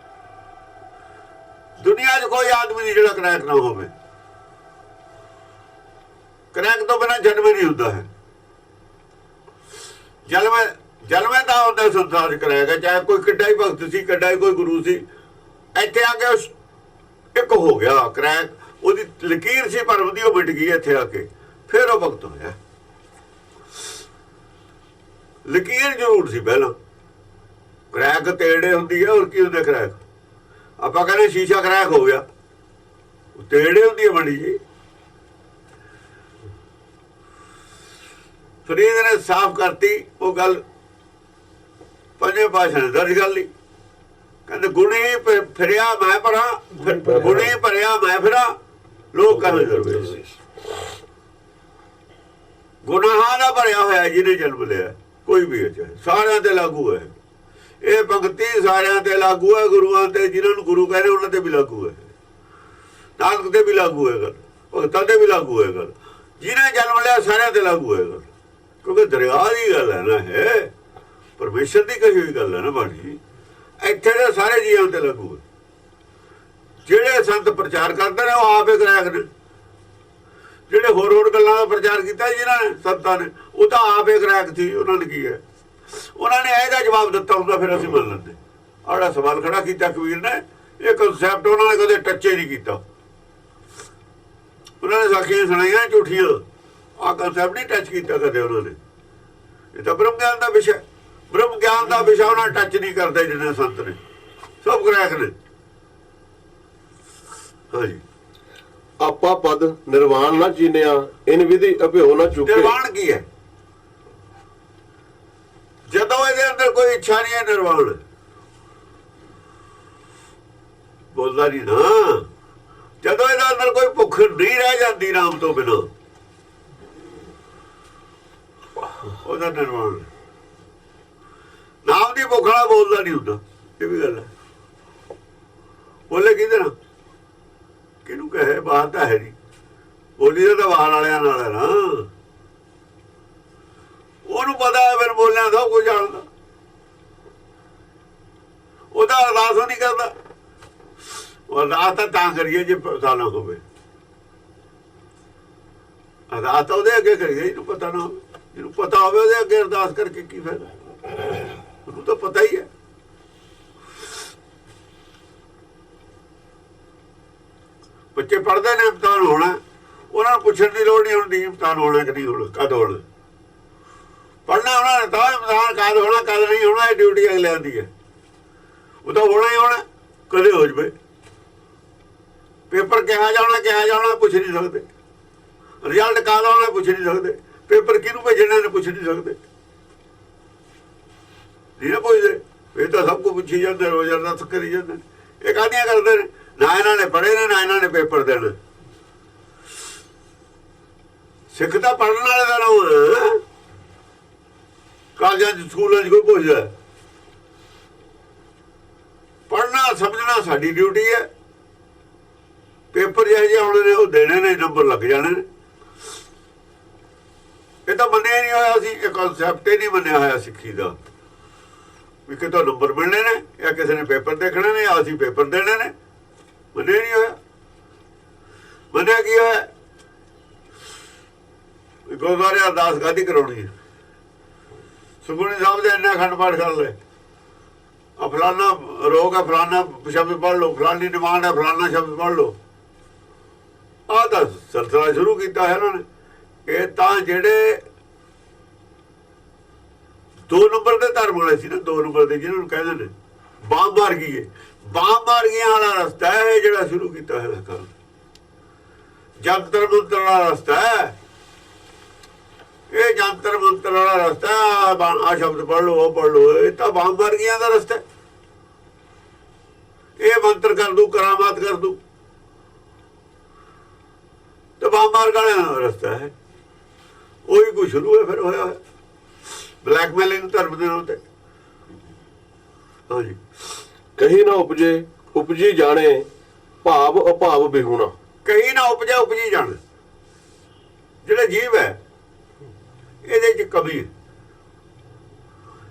ਦੁਨੀਆ 'ਚ ਕੋਈ ਆਦਮੀ ਨਹੀਂ ਜਿਹੜਾ ਕਰੈਕ ਨਾ ਹੋਵੇ। ਕਰੈਕ ਤੋਂ ਬਿਨਾਂ ਜਨਮ ਹੀ ਨਹੀਂ ਹੁੰਦਾ ਹੈ। ਜਨਮੇ ਤਾਂ ਹੁੰਦਾ ਸੰਸਾਰ 'ਚ ਕਰੈਕ ਹੈ। ਚਾਹੇ ਕੋਈ ਕਿੱਡਾ ਹੀ ਭਗਤ ਸੀ, ਕਿੱਡਾ ਹੀ ਕੋਈ ਗੁਰੂ ਸੀ, ਇੱਥੇ ਆ ਕੇ ਇੱਕ ਹੋ ਗਿਆ ਕਰੈਕ। ਉਹਦੀ ਲਕੀਰ ਸੀ ਪਰ ਉਹਦੀ, ਉਹ ਮਿਟ ਗਈ ਇੱਥੇ ਆ ਕੇ, ਫਿਰ ਉਹ ਭਗਤ ਹੋਇਆ। ਲਕੀਰ ਜ਼ਰੂਰ ਸੀ ਪਹਿਲਾਂ, ਕਰੈਕ ਤੇੜੇ ਹੁੰਦੀ ਹੈ, ਹੋਰ ਕੀ ਹੁੰਦਾ ਕਰੈਕ? ਆਪਾਂ ਕਹਿੰਦੇ ਸ਼ੀਸ਼ਾ ਕਰੈਕ ਹੋ ਗਿਆ, ਤੇੜੇ ਹੁੰਦੀ ਹੈ ਬਣੀ ਜੀ। ਫਰੀਦ ਨੇ ਸਾਫ਼ ਕਰਤੀ ਉਹ ਗੱਲ, ਪੰਜਵੇਂ ਪਾਤਸ਼ਾਹ ਨੇ ਦਰਜ ਕਰ ਲਈ। ਕਹਿੰਦੇ ਗੁਣੀ ਫਿਰਿਆ ਮੈਂ ਭਰਾਂ, ਗੁਣੀ ਭਰਿਆ ਮੈਂ ਫਿਰਾਂ, ਲੋਕ ਕਹਿੰਦੇ ਦਰਵੇਸ਼। ਗੁਨਾਹਾਂ ਦਾ ਭਰਿਆ ਹੋਇਆ ਜਿਹਨੇ ਜਨਮ ਲਿਆ, ਕੋਈ ਵੀ ਹੈ, ਸਾਰਿਆਂ ਤੇ ਲਾਗੂ ਹੈ ਇਹ ਪੰਕਤੀ। ਸਾਰਿਆਂ ਤੇ ਲਾਗੂ ਹੈ, ਗੁਰੂਆਂ ਤੇ, ਜਿਹਨਾਂ ਨੂੰ ਗੁਰੂ ਕਹਿੰਦੇ ਉਹਨਾਂ ਤੇ ਵੀ ਲਾਗੂ ਹੈ, ਨਾਨਕ ਤੇ ਵੀ ਲਾਗੂ ਹੈ ਗੱਲ, ਭਗਤਾਂ ਤੇ ਵੀ ਲਾਗੂ ਹੈ ਗੱਲ। ਜਿਹਨੇ ਜਨਮ ਲਿਆ ਸਾਰਿਆਂ ਤੇ ਲਾਗੂ ਹੈ ਗੱਲ। ਕਿਉਂਕਿ ਦਰਿਆ ਦੀ ਗੱਲ ਹੈ ਨਾ, ਹੈ ਪਰਮੇਸ਼ਰ ਦੀ ਕਹੀ ਹੋਈ ਗੱਲ ਹੈ ਨਾ ਬਾਣੀ। ਇੱਥੇ ਦੇ ਸਾਰੇ ਜੀਵਾਂ ਤੇ ਲਾਗੂ ਹੈ। ਜਿਹੜੇ ਸੰਤ ਪ੍ਰਚਾਰ ਕਰਦੇ ਨੇ ਉਹ ਆਪੇ ਕਰੈਕ ਨੇ। ਜਿਹੜੇ ਹੋਰ ਗੱਲਾਂ ਦਾ ਪ੍ਰਚਾਰ ਕੀਤਾ ਜਿਹਨਾਂ ਨੇ ਸੰਤਾਂ ਨੇ, ਉਹ ਤਾਂ ਆਪੇ ਕਰੈਕ ਸੀ। ਉਹਨਾਂ ਨੇ ਕੀ ਹੈ? ਉਹਨਾਂ ਨੇ ਇਹਦਾ ਜਵਾਬ ਦਿੱਤਾ ਹੁੰਦਾ, ਫਿਰ ਅਸੀਂ ਮੰਨ ਲੈਂਦੇ। ਆਹ ਸਵਾਲ ਖੜਾ ਕੀਤਾ ਕਬੀਰ ਨੇ, ਇਹ ਕਨਸੈਪਟ ਉਹਨਾਂ ਨੇ ਕਦੇ ਟੱਚੇ ਨਹੀਂ ਕੀਤਾ। ਉਹਨਾਂ ਨੇ ਸਾਖੀਆਂ ਸੁਣਾਈਆਂ ਝੂਠੀਆਂ, ਆਹ ਕਨਸੈਪਟ ਨਹੀਂ ਟੱਚ ਕੀਤਾ ਕਦੇ ਉਹਨਾਂ ਨੇ। ਇਹ ਤਾਂ ਬ੍ਰਹਮ ਗਿਆਨ ਦਾ ਵਿਸ਼ਾ, ਬ੍ਰਹਮ ਗਿਆਨ ਦਾ ਵਿਸ਼ਾ ਉਹਨਾਂ ਟੱਚ ਨਹੀਂ ਕਰਦੇ ਜਿੰਨੇ ਸੰਤ ਨੇ, ਸਭ ਗ੍ਰਹਿਕ ਨੇ। ਹਾਂਜੀ, ਆਪਾ ਪਦ ਨਿਰਵਾਣ ਨਾ ਚੀਨਿਆ, ਇਨ ਵਿਧੀ ਅਭਿਓ ਨਾ ਚੁੱਕੇ। ਨਿਰਵਾਣ ਕੀ ਹੈ? ਜਦੋਂ ਇਹਦੇ ਅੰਦਰ ਕੋਈ ਇੱਛਾ ਨਹੀਂ ਹੈ, ਨਿਰਵਾਣ ਬੋਲਦਾ ਨਹੀਂ ਨਾ। ਜਦੋਂ ਇਹਦੇ ਅੰਦਰ ਕੋਈ ਭੁੱਖ ਨਹੀਂ ਰਹਿ ਜਾਂਦੀ ਨਾਮ ਤੋਂ ਬਿਨਾਂ, ਉਹਦਾ ਨਿਰਵਾਣ। ਨਾਮ ਦੀ ਭੁੱਖ ਨਾਲ ਬੋਲਦਾ ਨਹੀਂ ਹੁੰਦਾ, ਇਹ ਵੀ ਗੱਲ ਹੈ। ਬੋਲੇ ਕਿਹਦੇ ਨਾਲ, ਕਿਹਨੂੰ ਕਹੇ? ਬਾਹਰ ਤਾਂ ਹੈ ਨਹੀਂ, ਬੋਲੀ ਦਾ ਤਾਂ ਬਾਹਰ ਵਾਲਿਆਂ ਨਾਲ ਹੈ ਨਾ। ਉਹਨੂੰ ਪਤਾ ਹੈ ਫਿਰ ਬੋਲਿਆ ਸਭ ਕੁਝ ਜਾਣਦਾ, ਉਹਦਾ ਅਰਦਾਸ ਨਹੀਂ ਕਰਦਾ। ਉਹ ਅਰਦਾਸ ਤਾਂ ਕਰੀਏ ਜੇ ਪਤਾ ਨਾ ਹੋਵੇ, ਅਰਦਾਸ ਤਾਂ ਉਹਦੇ ਅੱਗੇ ਕਰੀਏ ਜਿਹਨੂੰ ਪਤਾ ਨਾ ਹੋਵੇ। ਜਿਹਨੂੰ ਪਤਾ ਹੋਵੇ ਉਹਦੇ ਅੱਗੇ ਅਰਦਾਸ ਕਰਕੇ ਕੀ ਫਾਇਦਾ, ਉਹਨੂੰ ਤਾਂ ਪਤਾ ਹੀ ਹੈ। ਬੱਚੇ ਪੜ੍ਹਦੇ ਨੇ, ਇਮਤਿਹਾਨ ਹੋਣਾ, ਉਹਨਾਂ ਨੂੰ ਪੁੱਛਣ ਦੀ ਲੋੜ ਨਹੀਂ ਹੁੰਦੀ ਇਮਤਿਹਾਨ ਹੋਣਾ ਕਿ ਨਹੀਂ ਹੋਣਾ, ਕਦ ਹੋਣਾ। ਪੜ੍ਹਨਾ ਉਹਨਾਂ ਨੇ ਤਾਂ ਇਮਤਿਹਾਨ ਕਦ ਹੋਣਾ ਕਦ ਨਹੀਂ ਹੋਣਾ, ਇਹ ਡਿਊਟੀ ਅਗਲਿਆਂ ਦੀ ਹੈ। ਉਹ ਤਾਂ ਹੋਣਾ ਹੀ ਹੋਣਾ, ਕਦੇ ਹੋ ਜਵੇ। ਪੇਪਰ ਕਿਹਾ ਜਾਣਾ ਪੁੱਛ ਨਹੀਂ ਸਕਦੇ, ਰਿਜ਼ਲਟ ਕਦ ਆਉਣਾ ਪੁੱਛ ਨਹੀਂ ਸਕਦੇ, ਪੇਪਰ ਕਿਹਨੂੰ ਭੇਜਣਾ ਨੇ ਪੁੱਛ ਨਹੀਂ ਸਕਦੇ। ਨਹੀਂ ਨਾ ਪੁੱਛਦੇ, ਇਹ ਤਾਂ ਸਭ ਕੁਝ ਪੁੱਛੀ ਜਾਂਦੇ, ਰੋਜ਼ ਅਰਦਾਸ ਕਰੀ ਜਾਂਦੇ। ਇਹ ਕਾਹਦੀਆਂ ਕਰਦੇ ਨੇ? ਨਾ ਇਹਨਾਂ ਨੇ ਪੜ੍ਹੇ ਨੇ, ਨਾ ਇਹਨਾਂ ਨੇ ਪੇਪਰ ਦੇਣਾ। ਸਿੱਖ ਤਾਂ ਪੜ੍ਹਨ ਵਾਲੇ ਦਾ ਨਾਮ, ਕਾਲਜਾਂ 'ਚ ਸਕੂਲਾਂ 'ਚ ਕੋਈ ਪੁੱਛਦਾ? ਪੜ੍ਹਨਾ ਸਮਝਣਾ ਸਾਡੀ ਡਿਊਟੀ ਹੈ। ਪੇਪਰ ਜਿਹੇ ਜਿਹੇ ਆਉਣੇ ਨੇ ਉਹ ਦੇਣੇ ਨੇ, ਨੰਬਰ ਲੱਗ ਜਾਣੇ ਨੇ। ਇਹ ਤਾਂ ਮੰਨਿਆ ਨਹੀਂ ਹੋਇਆ ਸੀ, ਇਹ ਕਨਸੈਪਟ ਹੀ ਨਹੀਂ ਮੰਨਿਆ ਹੋਇਆ ਸਿੱਖੀ ਦਾ ਵੀ ਕਿਤੋਂ ਨੰਬਰ ਮਿਲਣੇ ਨੇ ਜਾਂ ਕਿਸੇ ਨੇ ਪੇਪਰ ਦੇਖਣੇ ਨੇ ਜਾਂ ਅਸੀਂ ਪੇਪਰ ਦੇਣੇ ਨੇ। ਮੰਨਿਆ ਨਹੀਂ ਹੋਇਆ। ਮੰਨਿਆ ਕੀ ਹੋਇਆ? ਗੁਰਦੁਆਰੇ ਅਰਦਾਸ ਕਾਹਦੀ ਕਰਾਉਣੀ ਹੈ? ਸੁਖਮਨੀ ਸਾਹਿਬ ਦੇ ਇੰਨਾ ਅਖੰਡ ਪਾਠ ਕਰ ਲੈ, ਆ ਫਲਾਨਾ ਰੋਗ ਹੈ, ਫਲਾਨਾ ਸ਼ਬਦ ਪੜ੍ਹ ਲਓ, ਫਲਾਨੀ ਡਿਮਾਂਡ ਹੈ, ਫਲਾਨਾ ਸ਼ਬਦ ਪੜ੍ਹ ਲਓ। ਆਹ ਤਾਂ ਸਿਲਸਿਲਾ ਸ਼ੁਰੂ ਕੀਤਾ ਹੈ ਇਹਨਾਂ ਨੇ। ਇਹ ਤਾਂ ਜਿਹੜੇ 2 ਨੰਬਰ ਦੇ ਧਰਮ ਵਾਲੇ ਸੀ ਨਾ, 2 ਨੰਬਰ ਦੇ ਜਿਹਨਾਂ ਨੂੰ ਕਹਿੰਦੇ ਨੇ ਬਾਮ ਮਾਰਗੀਏ, ਬਾਮ ਮਾਰਗੀਆਂ ਵਾਲਾ ਰਸਤਾ ਹੈ ਜਿਹੜਾ ਸ਼ੁਰੂ ਕੀਤਾ ਹੈ ਕੰਮ। ਜੰਤਰ ਮੰਤਰ ਵਾਲਾ ਰਸਤਾ ਹੈ ਇਹ, ਜੰਤਰ ਮੰਤਰ ਵਾਲਾ ਰਸਤਾ। ਆ ਸ਼ਬਦ ਪੜ੍ਹ ਲਓ, ਉਹ ਪੜ੍ਹ ਲਓ, ਇਹ ਤਾਂ ਬਾਮ ਮਾਰਗੀਆਂ ਦਾ ਰਸਤਾ। ਇਹ ਮੰਤਰ ਕਰ ਦੂ, ਕਰਾਮਾਤ ਕਰ ਦੂ, ਤਾਂ ਬਾਮ ਮਾਰਗ ਵਾਲਿਆਂ ਦਾ ਰਸਤਾ ਹੈ। ਉਹੀ ਕੁਝ ਸ਼ੁਰੂ ਹੈ ਫਿਰ ਹੋਇਆ ਹੋਇਆ ਬਲੈਕਮੇਲਿੰਗ ਧਰਮ ਦੇ ਨਾਮ ਤੇ। ਹਾਂਜੀ, ਕਹੀ ਨਾ ਉਪਜੇ ਉਪਜੀ ਜਾਣੇ, ਭਾਵ ਅਭਾਵ ਬਿਹੁਣਾ। ਕਹੀ ਨਾ ਉਪਜਾ ਉਪਜੀ ਜਾਣ। ਜਿਹੜੇ ਜੀਵ ਹੈ ਇਹਦੇ ਚ ਕਮੀ ਹੈ,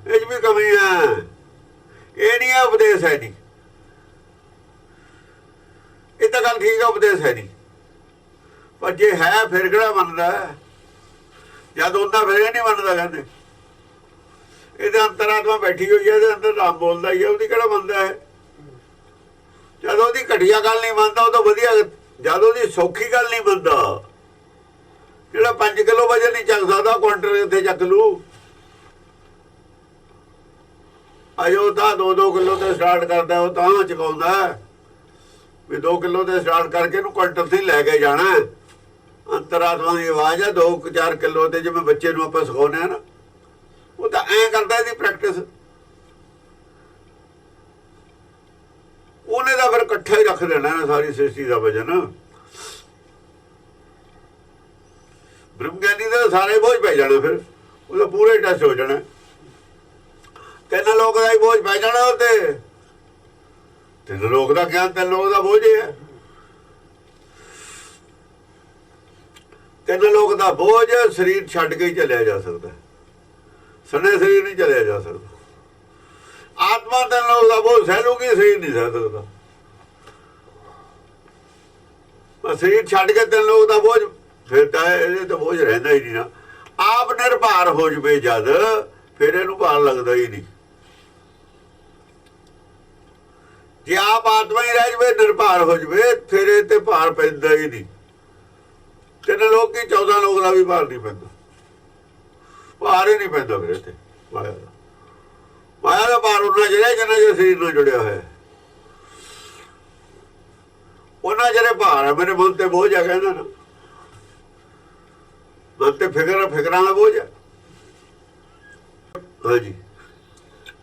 ਇਹ ਚ ਵੀ ਕਮੀ ਹੈ। ਇਹ ਨਹੀਂ ਹੈ ਉਪਦੇਸ਼ ਹੈ ਨਹੀਂ, ਇਹ ਤਾਂ ਗੱਲ ਠੀਕ ਹੈ, ਉਪਦੇਸ਼ ਹੈ ਨਹੀਂ। ਪਰ ਜੇ ਹੈ ਫਿਰ ਕਿਹੜਾ ਮੰਨਦਾ? ਜਦ ਹੁੰਦਾ ਫਿਰ ਇਹ ਨਹੀਂ ਮੰਨਦਾ। ਕਹਿੰਦੇ ਇਹਦੇ ਅੰਤਰਾਤਮਾ ਬੈਠੀ ਹੋਈ ਹੈ, ਇਹਦੇ ਅੰਦਰ ਨਾਮ ਬੋਲਦਾ ਹੀ ਹੈ, ਉਹਦੀ ਕਿਹੜਾ ਮੰਨਦਾ ਹੈ? ਜਦ ਉਹਦੀ ਘਟੀਆ ਗੱਲ ਨਹੀਂ ਮੰਨਦਾ, ਉਹ ਤਾਂ ਵਧੀਆ। ਜਦ ਉਹਦੀ ਸੌਖੀ ਗੱਲ ਨਹੀਂ ਮੰਨਦਾ, ਜਿਹੜਾ 5 ਕਿਲੋ ਵਜਨ ਨਹੀਂ ਚੱਕ ਸਕਦਾ, ਕੁਆਂਟਲ ਇੱਥੇ ਚੱਕ ਲੂ। ਅਜੋ ਤਾਂ 2-2 ਕਿਲੋ ਤੇ ਸਟਾਰਟ ਕਰਦਾ, ਉਹ ਤਾਂ ਚੁਕਾਉਂਦਾ ਵੀ 2 ਕਿਲੋ ਤੇ ਸਟਾਰਟ ਕਰਕੇ ਇਹਨੂੰ ਕੁਆਂਟਲ ਤੇ ਲੈ ਕੇ ਜਾਣਾ। ਅੰਤਰਾਤਮਾ ਦੀ ਆਵਾਜ਼ ਹੈ 2-4 ਕਿਲੋ ਤੇ, ਜਿਵੇਂ ਬੱਚੇ ਨੂੰ ਆਪਾਂ ਸਿਖਾਉਂਦੇ ਆ ਨਾ, ਉਹ ਤਾਂ ਐਂ ਕਰਦਾ ਇਹਦੀ ਪ੍ਰੈਕਟਿਸ। ਉਹਨੇ ਤਾਂ ਫਿਰ ਇਕੱਠਾ ਹੀ ਰੱਖ ਦੇਣਾ ਨਾ ਸਾਰੀ ਸ੍ਰਿਸ਼ਟੀ ਦਾ ਵਜਨ। ਬ੍ਰਹਮ ਗਿਆਨੀ ਦਾ ਸਾਰੇ ਬੋਝ ਪੈ ਜਾਣਾ, ਫਿਰ ਉਹਦਾ ਪੂਰਾ ਹੀ ਟੈਸਟ ਹੋ ਜਾਣਾ। 3 ਲੋਕ ਦਾ ਹੀ ਬੋਝ ਪੈ ਜਾਣਾ ਉਹਤੇ। 3 ਲੋਕ ਦਾ ਗਿਆਨ 3 ਲੋਕ ਦਾ ਬੋਝ ਹੈ। 3 ਲੋਕ ਦਾ ਬੋਝ ਸਰੀਰ ਛੱਡ ਕੇ ਹੀ ਚਲਿਆ ਜਾ ਸਕਦਾ, ਸਣੇ ਸਰੀਰ ਨਹੀਂ ਚਲਿਆ ਜਾ ਸਕਦਾ। ਆਤਮਾ 3 ਲੋਕ ਦਾ ਬੋਝ ਸਹਿ ਲੂਗੀ, ਸਰੀਰ ਨਹੀਂ ਸਹਿ ਸਕਦਾ। ਸਰੀਰ ਛੱਡ ਕੇ 3 ਲੋਕ ਦਾ ਬੋਝ, ਫਿਰ ਤਾਂ ਇਹਦੇ ਤਾਂ ਬੋਝ ਰਹਿੰਦਾ ਹੀ ਨਹੀਂ ਨਾ। ਆਪ ਨਿਰਭਰ ਹੋ ਜਵੇ ਜਦ, ਫਿਰ ਇਹਨੂੰ ਭਾਰ ਲੱਗਦਾ ਹੀ ਨਹੀਂ। ਜੇ ਆਪ ਆਤਮਾ ਹੀ ਰਹਿ ਜਵੇ, ਨਿਰਭਰ ਹੋ ਜਵੇ, ਫਿਰ ਇਹ ਤੇ ਭਾਰ ਪੈਂਦਾ ਹੀ ਨਹੀਂ। 3 ਲੋਕ ਕੀ 14 ਲੋਕ ਦਾ ਵੀ ਭਾਰ ਨਹੀਂ ਪੈਂਦਾ, ਭਾਰ ਹੀ ਨਹੀਂ ਪੈਂਦਾ ਫਿਰ ਇੱਥੇ ਮਾਇਆ ਦਾ। ਮਾਇਆ ਦਾ ਭਾਰ ਉਹਨਾਂ ਜਿਹੜਾ ਜਿੰਨਾ ਜੇ ਸਰੀਰ ਨਾਲ ਜੁੜਿਆ ਹੋਇਆ, ਉਹਨਾਂ ਜਿਹੜੇ ਭਾਰ ਹੈ। ਮੇਰੇ ਮਨ ਤੇ ਬੋਝ ਆ, ਕਹਿੰਦਾ ਨਾ, ਮਨ ਤੇ ਫਿਕਰਾਂ ਦਾ ਬੋਝ ਹੈ। ਹਾਂਜੀ,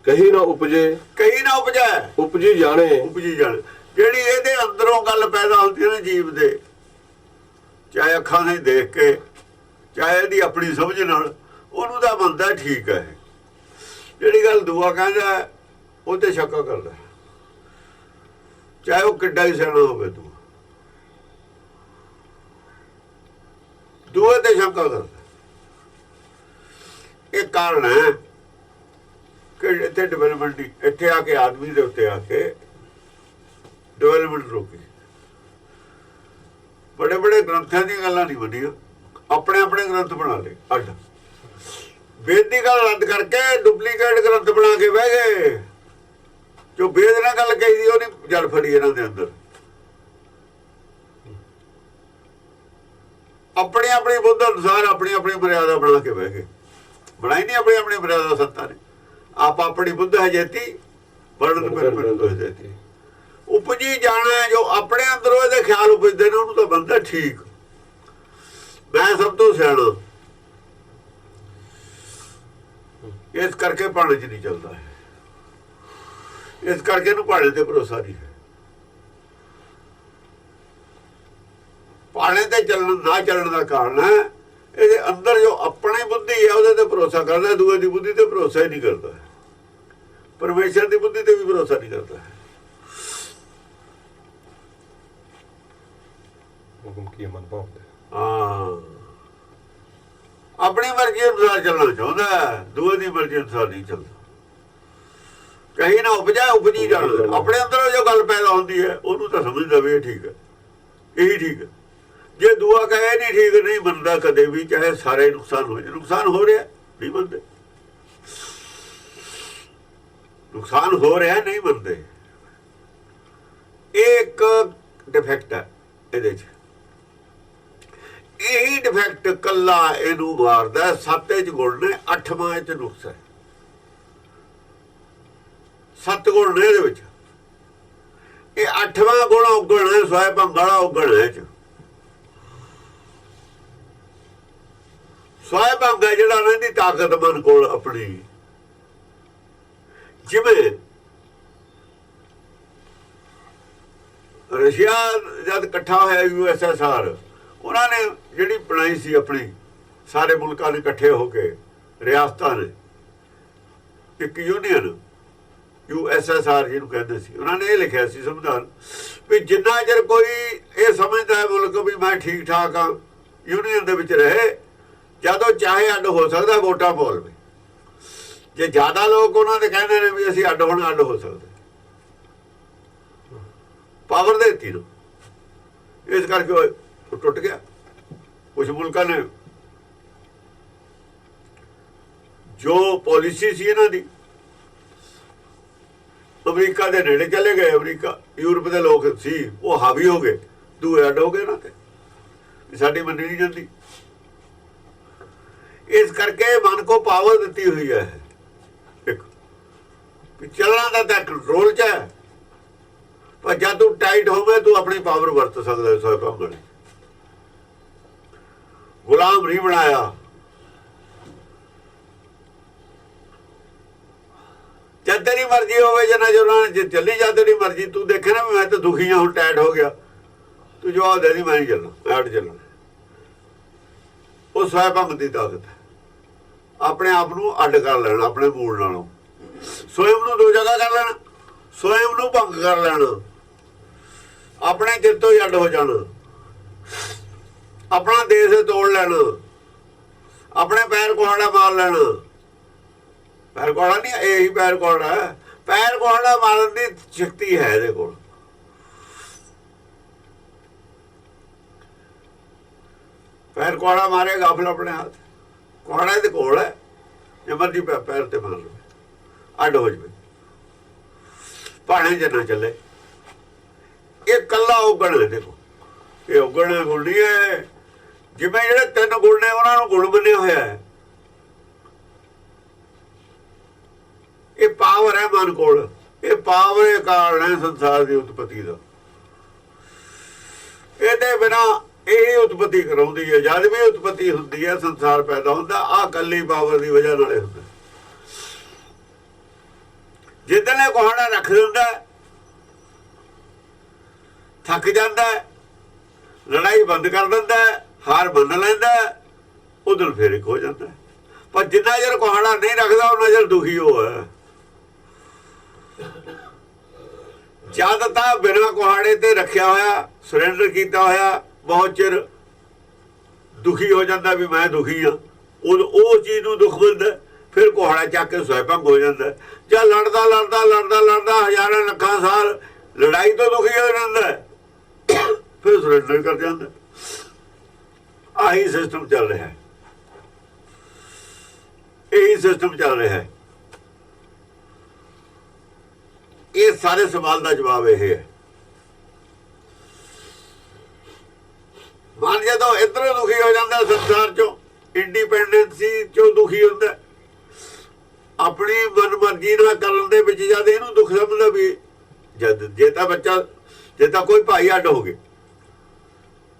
ਕਹੀ ਨਾ ਉਪਜੇ ਕਹੀ ਨਾ ਉਪਜੈ, ਉਪਜੀ ਜਾਣੇ। ਉਪਜੀ ਜਾਣ। ਜਿਹੜੀ ਇਹਦੇ ਅੰਦਰੋਂ ਗੱਲ ਪੈਦਾ ਹੁੰਦੀ ਹੈ ਨਾ ਜੀਵ ਦੇ, ਚਾਹੇ ਅੱਖਾਂ ਨਾਲ ਦੇਖ ਕੇ, ਚਾਹੇ ਇਹਦੀ ਆਪਣੀ ਸਮਝ ਨਾਲ, ਉਹਨੂੰ ਤਾਂ ਮੰਨਦਾ ਠੀਕ ਹੈ। ਜਿਹੜੀ ਗੱਲ ਦੂਆ ਕਹਿੰਦਾ ਉਹ ਤੇ ਸ਼ੱਕ ਕਰਦਾ, ਚਾਹੇ ਉਹ ਕਿੱਡਾ ਹੀ ਸਿਆਣਾ ਹੋਵੇ। ਦੂਏ ਤੇ ਸ਼ੱਕ ਕਰਦਾ। ਇਹ ਕਾਰਨ ਹੈ ਕਿ ਇੱਥੇ ਡਿਵੈਲਪਮੈਂਟ ਦੀ, ਇੱਥੇ ਆ ਕੇ ਆਦਮੀ ਦੇ ਉੱਤੇ ਆ ਕੇ ਡਿਵੈਲਪਮੈਂਟ ਰੋਕੀ। ਬੜੇ ਬੜੇ ਗ੍ਰੰਥਾਂ ਦੀਆਂ ਗੱਲਾਂ ਨਹੀਂ ਬਣੀਆਂ, ਆਪਣੇ ਆਪਣੇ ਗ੍ਰੰਥ ਬਣਾ ਲਏ ਅੱਡ। ਵੇਦ ਦੀ ਗੱਲ ਰੱਦ ਕਰਕੇ ਡੁਪਲੀਕੇਟ ਗ੍ਰੰਥ ਬਣਾ ਕੇ ਬਹਿ ਗਏ। ਜੋ ਵੇਦ ਨਾਲ ਗੱਲ ਕਹੀ ਦੀ ਉਹ ਨਹੀਂ ਜੜ ਫੜੀ ਇਹਨਾਂ ਦੇ ਅੰਦਰ। ਆਪਣੀ ਆਪਣੀ ਬੁੱਧ ਅਨੁਸਾਰ ਆਪਣੀ ਆਪਣੀ ਮਰਿਆਦਾ ਬਣਾ ਕੇ ਬਹਿ ਗਏ। ਬਣਾਈ ਨਹੀਂ ਆਪਣੀ ਆਪਣੀ ਮਰਿਆਦਾ ਸੰਤਾਂ ਨੇ। ਆਪ ਆਪਣੀ ਬੁੱਧ ਹੈ ਜੇਤੀ ਵਰਣਨ ਫਿਰ ਤੋਂ ਜੇਤੀ ਉਪਜੀ ਜਾਣਾ। ਜੋ ਆਪਣੇ ਅੰਦਰੋਂ ਇਹਦੇ ਖਿਆਲ ਉਪਜਦੇ ਨੇ ਉਹਨੂੰ ਤਾਂ ਬੰਦਾ ਠੀਕ, ਮੈਂ ਸਭ ਤੋਂ ਸਿਆਣਾ। ਇਸ ਕਰਕੇ ਭਾਣੇ 'ਚ ਨਹੀਂ ਚੱਲਦਾ ਹੈ, ਇਸ ਕਰਕੇ ਇਹਨੂੰ ਭਾਣੇ ਤੇ ਭਰੋਸਾ ਨਹੀਂ ਹੈ। ਭਾਣੇ ਤੇ ਨਾ ਚੱਲਣ ਦਾ ਕਾਰਨ ਹੈ ਇਹਦੇ ਅੰਦਰ ਜੋ ਆਪਣੀ ਬੁੱਧੀ ਹੈ ਉਹਦੇ ਤੇ ਭਰੋਸਾ ਕਰਦਾ, ਦੂਏ ਦੀ ਬੁੱਧੀ ਤੇ ਭਰੋਸਾ ਹੀ ਨਹੀਂ ਕਰਦਾ। ਪਰਮੇਸ਼ਰ ਦੀ ਬੁੱਧੀ ਤੇ ਵੀ ਭਰੋਸਾ ਨਹੀਂ ਕਰਦਾ। ਹਾਂ, ਆਪਣੀ ਮਰਜ਼ੀ ਅਨੁਸਾਰ ਚੱਲਣਾ ਚਾਹੁੰਦਾ, ਦੂਏ ਦੀ ਮਰਜ਼ੀ ਅਨੁਸਾਰ ਨਹੀਂ ਚੱਲਦਾ। ਕਹੀ ਨਾ ਉਪਜਾ, ਉਪਜੀ ਜਾਣ। ਆਪਣੇ ਅੰਦਰ ਜੋ ਗੱਲ ਪੈਦਾ ਹੁੰਦੀ ਹੈ ਉਹਨੂੰ ਤਾਂ ਸਮਝਦਾ ਵੀ ਇਹ ਠੀਕ ਹੈ, ਇਹੀ ਠੀਕ ਹੈ। ਜੇ ਦੂਆ ਕਹੇ ਨਹੀਂ ਠੀਕ, ਨਹੀਂ ਮੰਨਦਾ ਕਦੇ ਵੀ, ਚਾਹੇ ਸਾਰੇ ਨੁਕਸਾਨ ਹੋ ਜਾਏ। ਨੁਕਸਾਨ ਹੋ ਰਿਹਾ ਨਹੀਂ ਮੰਨਦੇ, ਨੁਕਸਾਨ ਹੋ ਰਿਹਾ ਨਹੀਂ ਮੰਨਦੇ। ਇਹ ਇੱਕ ਡਿਫੈਕਟ ਹੈ ਇਹਦੇ 'ਚ। ਇਹੀ ਡਿਫੈਕਟ ਕੱਲਾ ਇਹਨੂੰ ਮਾਰਦਾ। 7 'ਚ ਗੁਣ ਨੇ, 8ਵਾਂ 'ਚ ਨੁਕਸ ਹੈ। 7 ਗੁਣ ਨੇ ਇਹਦੇ ਵਿੱਚ, ਇਹ 8ਵਾਂ ਗੁਣ ਔਗਣ ਹੈ, ਸਵੈ ਭੰਗ ਵਾਲਾ ਔਗਣ ਹੈ। ਸਵੈ ਭੰਗ ਹੈ ਜਿਹੜਾ ਇਹਨਾਂ ਦੀ ਤਾਕਤ ਮਨ ਕੋਲ ਆਪਣੀ। ਜਿਵੇਂ ਰਸ਼ੀਆ ਜਦ ਇਕੱਠਾ ਹੋਇਆ USSR, ਉਹਨਾਂ ਨੇ ਜਿਹੜੀ ਬਣਾਈ ਸੀ ਆਪਣੀ, ਸਾਰੇ ਮੁਲਕਾਂ ਨੇ ਇਕੱਠੇ ਹੋ ਕੇ, ਰਿਆਸਤਾਂ ਨੇ ਇੱਕ ਯੂਨੀਅਨ USSR ਜਿਹਨੂੰ ਕਹਿੰਦੇ ਸੀ। ਉਹਨਾਂ ਨੇ ਇਹ ਲਿਖਿਆ ਸੀ ਸੰਵਿਧਾਨ ਵੀ ਜਿੰਨਾ ਚਿਰ ਕੋਈ ਇਹ ਸਮਝਦਾ ਹੈ ਮੁਲਕ ਵੀ ਮੈਂ ਠੀਕ ਠਾਕ ਹਾਂ, ਯੂਨੀਅਨ ਦੇ ਵਿੱਚ ਰਹੇ, ਜਦੋਂ ਚਾਹੇ ਅੱਡ ਹੋ ਸਕਦਾ, ਵੋਟਾਂ ਪਾ ਲਵੇ। ਜੇ ਜ਼ਿਆਦਾ ਲੋਕ ਉਹਨਾਂ ਦੇ ਕਹਿੰਦੇ ਨੇ ਵੀ ਅਸੀਂ ਅੱਡ ਹੋਣਾ, ਅੱਡ ਹੋ ਸਕਦੇ, ਪਾਵਰ ਦੇ ਦਿੱਤੀ ਨੂੰ। ਇਸ ਕਰਕੇ ਉਹ ਟੁੱਟ ਗਿਆ। ਕੁਝ ਮੁਲਕਾਂ ਨੇ ਜੋ ਪਾਲਿਸੀ ਸੀ ਇਹਨਾਂ ਦੀ, ਅਮਰੀਕਾ ਦੇ ਨੇੜੇ ਚਲੇ ਗਏ। ਅਮਰੀਕਾ, ਯੂਰਪ ਦੇ ਲੋਕ ਸੀ ਉਹ ਹਾਵੀ ਹੋ ਗਏ, ਦੂਏ ਅੱਡ ਹੋ ਗਏ ਨਾ, ਤੇ ਸਾਡੀ ਮੰਨੀ ਨਹੀਂ ਜਾਂਦੀ। ਇਸ ਕਰਕੇ ਮਨ ਕੋ ਪਾਵਰ ਦਿੱਤੀ ਹੋਈ ਹੈ ਇੱਕ, ਚੱਲਣਾ ਤਾਂ ਕੰਟਰੋਲ 'ਚ ਹੈ, ਪਰ ਜਦ ਤੂੰ ਟਾਈਟ ਹੋਵੇ ਤੂੰ ਆਪਣੀ ਪਾਵਰ ਵਰਤ ਸਕਦਾ। ਸੋਏ ਭੰਗੜ ਗੁਲਾਮ ਨਹੀਂ ਬਣਾਇਆ। ਜਦ ਤੇਰੀ ਮਰਜ਼ੀ ਹੋਵੇ, ਜਨਾ ਜੋ ਚੱਲੀ ਜਾ ਤੇਰੀ ਮਰਜ਼ੀ, ਤੂੰ ਦੇਖੇ ਨਾ ਮੈਂ ਤਾਂ ਦੁਖੀ ਹਾਂ, ਹੁਣ ਟਾਈਟ ਹੋ ਗਿਆ, ਤੂੰ ਜਵਾਬ ਦੇ ਦੀ ਮੈਂ ਨਹੀਂ ਚੱਲਣਾ, ਮੈਂ ਅੱਡ ਚੱਲਣਾ। ਉਹ ਸਵੈ ਭੰਗ ਦੀ ਤਾਕਤ ਹੈ। ਆਪਣੇ ਆਪ ਨੂੰ ਅੱਡ ਕਰ ਲੈਣਾ ਆਪਣੇ ਮੂਲ ਨਾਲੋਂ, ਸਵੈਮ ਨੂੰ 2 ਜਗ੍ਹਾ ਕਰ ਲੈਣਾ, ਸਵੈਮ ਨੂੰ ਭੰਗ ਕਰ ਲੈਣਾ, ਆਪਣੇ ਚਿੱਤ ਤੋਂ ਹੀ ਅੱਡ ਹੋ ਜਾਣਾ, ਆਪਣਾ ਦੇਸ਼ ਤੋੜ ਲੈਣਾ, ਆਪਣੇ ਪੈਰ ਕੁਹਾੜਾ ਮਾਰ ਲੈਣਾ। ਪੈਰ ਕੁਹਾੜਾ ਨਹੀਂ, ਇਹੀ ਪੈਰ ਕੁਹਾੜਾ ਹੈ। ਪੈਰ ਕੁਹਾੜਾ ਮਾਰਨ ਦੀ ਸ਼ਕਤੀ ਹੈ ਇਹਦੇ ਕੋਲ। ਪੈਰ ਕੁਹਾੜਾ ਮਾਰੇਗਾ ਫਿਰ ਆਪਣੇ ਹੱਥ, ਕੁਹਾੜਾ ਇਹਦੇ ਕੋਲ ਹੈ। ਜੇ ਮਰਜੀ ਪੈਰ ਤੇ ਮਾਰ ਲਵੇ, ਅੱਡ ਹੋ ਜਾਵੇ, ਭਾਣੇ 'ਚ ਨਾ ਚੱਲੇ। ਇਹ ਕੱਲਾ ਔਗਣ ਹੈ। ਦੇਖੋ ਇਹ ਔਗਣ ਗੁਣ ਨਹੀਂ ਹੈ। ਜਿਵੇਂ ਜਿਹੜੇ 3 ਗੁਣ ਨੇ ਉਹਨਾਂ ਨੂੰ ਗੁਣ ਮੰਨਿਆ ਹੋਇਆ ਹੈ। ਇਹ ਪਾਵਰ ਹੈ ਮਨ ਕੋਲ। ਇਹ ਪਾਵਰ ਇਹ ਕਾਰਨ ਹੈ ਸੰਸਾਰ ਦੀ ਉਤਪਤੀ ਦਾ। ਇਹਦੇ ਬਿਨਾ ਇਹ ਉਤਪਤੀ ਕਰਾਉਂਦੀ ਹੈ। ਜਦ ਵੀ ਉਤਪਤੀ ਹੁੰਦੀ ਹੈ ਸੰਸਾਰ ਪੈਦਾ ਹੁੰਦਾ ਆਹ ਕੱਲੀ ਪਾਵਰ ਦੀ ਵਜ੍ਹਾ ਨਾਲ ਹੁੰਦਾ। ਜਿੱਦਣ ਇਹ ਕੋਹੜਾ ਰੱਖ ਦਿੰਦਾ ਥੱਕ ਜਾਂਦਾ, ਲੜਾਈ ਬੰਦ ਕਰ ਦਿੰਦਾ, ਹਾਰ ਮੰਨ ਲੈਂਦਾ, ਉਦੋਂ ਫਿਰ ਇੱਕ ਹੋ ਜਾਂਦਾ। ਪਰ ਜਿੰਨਾ ਚਿਰ ਕੋਹੜਾ ਨਹੀਂ ਰੱਖਦਾ ਉਹਨਾਂ ਚਿਰ ਦੁਖੀ ਹੋ ਹੈ। ਜਦ ਤਾਂ ਬਿਨਾਂ ਕੋਹਾੜੇ ਤੇ ਰੱਖਿਆ ਹੋਇਆ, ਸਰੈਂਡਰ ਕੀਤਾ ਹੋਇਆ, ਬਹੁਤ ਚਿਰ ਦੁਖੀ ਹੋ ਜਾਂਦਾ ਵੀ ਮੈਂ ਦੁਖੀ ਹਾਂ। ਉਹ ਚੀਜ਼ ਨੂੰ ਦੁੱਖ ਮਿਲਦਾ, ਫਿਰ ਕੋਹਾੜਾ ਚੱਕ ਕੇ ਸਵੈਭੰਗ ਹੋ ਜਾਂਦਾ। ਜਾਂ ਲੜਦਾ ਲੜਦਾ ਲੜਦਾ ਲੜਦਾ ਹਜ਼ਾਰਾਂ ਲੱਖਾਂ ਸਾਲ ਲੜਾਈ ਤੋਂ ਦੁਖੀ ਹੋ ਜਾਂਦਾ, ਫਿਰ ਸਰੈਂਡਰ ਕਰ ਜਾਂਦਾ। ਆਹੀ ਸਿਸਟਮ ਚੱਲ ਰਿਹਾ ਹੈ। ਇਹੀ ਸਿਸਟਮ ਚੱਲ ਰਿਹਾ ਹੈ। ਇਹ ਸਾਰੇ ਸਵਾਲ ਦਾ ਜਵਾਬ ਇਹ ਹੈ। ਮਨ ਜਦੋਂ ਇੱਧਰੋਂ ਦੁਖੀ ਹੋ ਜਾਂਦਾ ਸੰਸਾਰ ਚੋਂ, ਇੰਡੀਪੈਂਡੈਂਸੀ ਚੋਂ ਦੁਖੀ ਹੁੰਦਾ, ਆਪਣੀ ਮਨਮਰਜ਼ੀ ਨਾਲ ਕਰਨ ਦੇ ਵਿੱਚ ਜਦ ਇਹਨੂੰ ਦੁੱਖ ਸਮਝਦਾ ਵੀ ਜਦ ਜੇ ਤਾਂ ਬੱਚਾ ਜੇ ਤਾਂ ਕੋਈ ਭਾਈ ਅੱਡ ਹੋ ਗਏ,